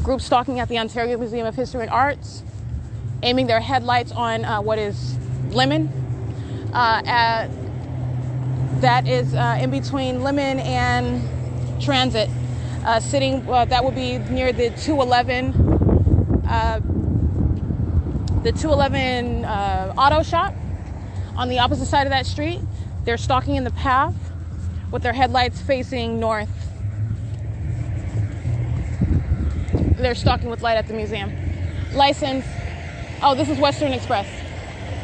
Group stalking at the Ontario Museum of History and Arts, aiming their headlights on what is Lemon. That is in between Lemon and Transit. Sitting, that would be near the 211 auto shop on the opposite side of that street. They're stalking in the path with their headlights facing north. They're stalking with light at the museum. License. Oh, this is Western Express.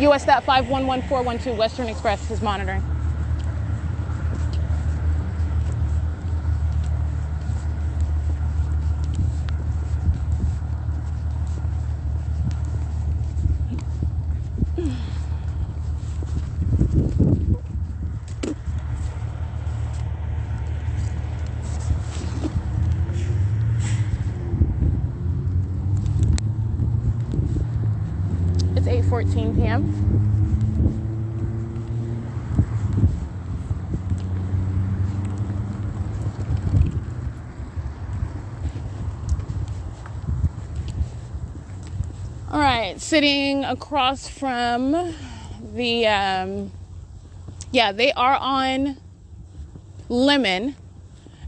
U.S.511412, Western Express is monitoring. It's 8:14 p.m. All right, sitting across from the, they are on Lemon,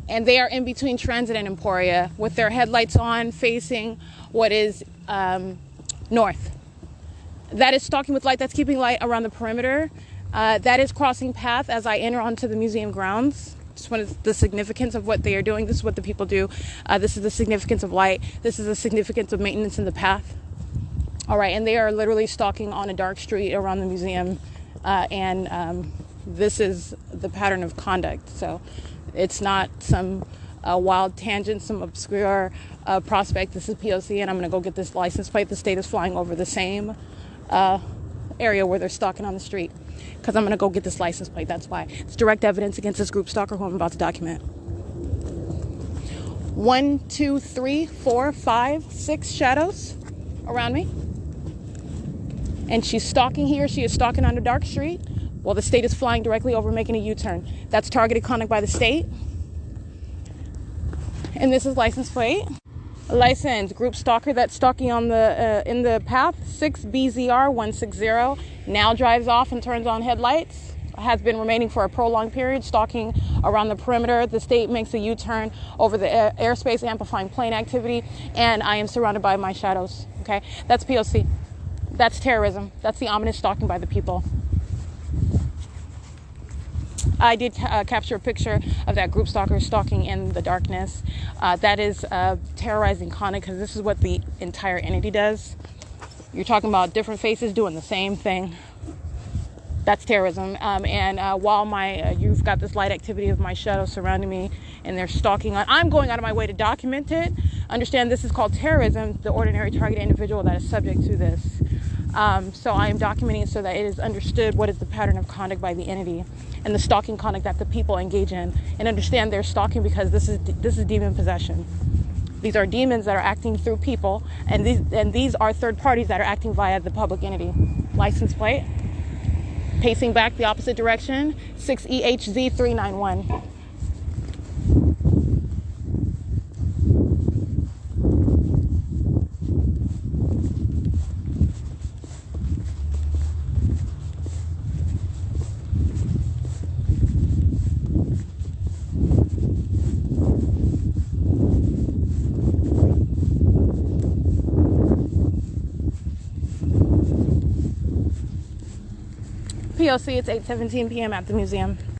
and they are in between Transit and Emporia with their headlights on facing what is north. That is stalking with light. That's keeping light around the perimeter. That is crossing path as I enter onto the museum grounds. Just what is the significance of what they are doing. This is what the people do. This is the significance of light. This is the significance of maintenance in the path. All right, and they are literally stalking on a dark street around the museum, and this is the pattern of conduct. So it's not some wild tangent, some obscure prospect. This is P.O.C, and I'm going to go get this license plate. The state is flying over the same area where they're stalking on the street, because I'm going to go get this license plate. That's why. It's direct evidence against this group stalker who I'm about to document. 1, 2, 3, 4, 5, 6 shadows around me. And she's stalking here. She is stalking on a dark street while the state is flying directly over, making a U-turn. That's targeted conduct by the state. And this is license plate. License, group stalker that's stalking on the in the path, 6BZR160, now drives off and turns on headlights. Has been remaining for a prolonged period, stalking around the perimeter. The state makes a U-turn over the airspace, amplifying plane activity, and I am surrounded by my shadows. Okay, that's P.O.C. That's terrorism. That's the ominous stalking by the people. I did capture a picture of that group stalker stalking in the darkness. That is terrorizing conduct, because this is what the entire entity does. You're talking about different faces doing the same thing. That's terrorism. While you've got this light activity of my shadow surrounding me, and they're stalking I'm going out of my way to document it. Understand, this is called terrorism, the ordinary targeted individual that is subject to this. So I am documenting it so that it is understood what is the pattern of conduct by the entity and the stalking conduct that the people engage in. And understand they're stalking because this is demon possession. These are demons that are acting through people, and these are third parties that are acting via the public entity. License plate. Pacing back the opposite direction, 6EHZ391. P.O.C. It's 8:17 p.m. at the museum.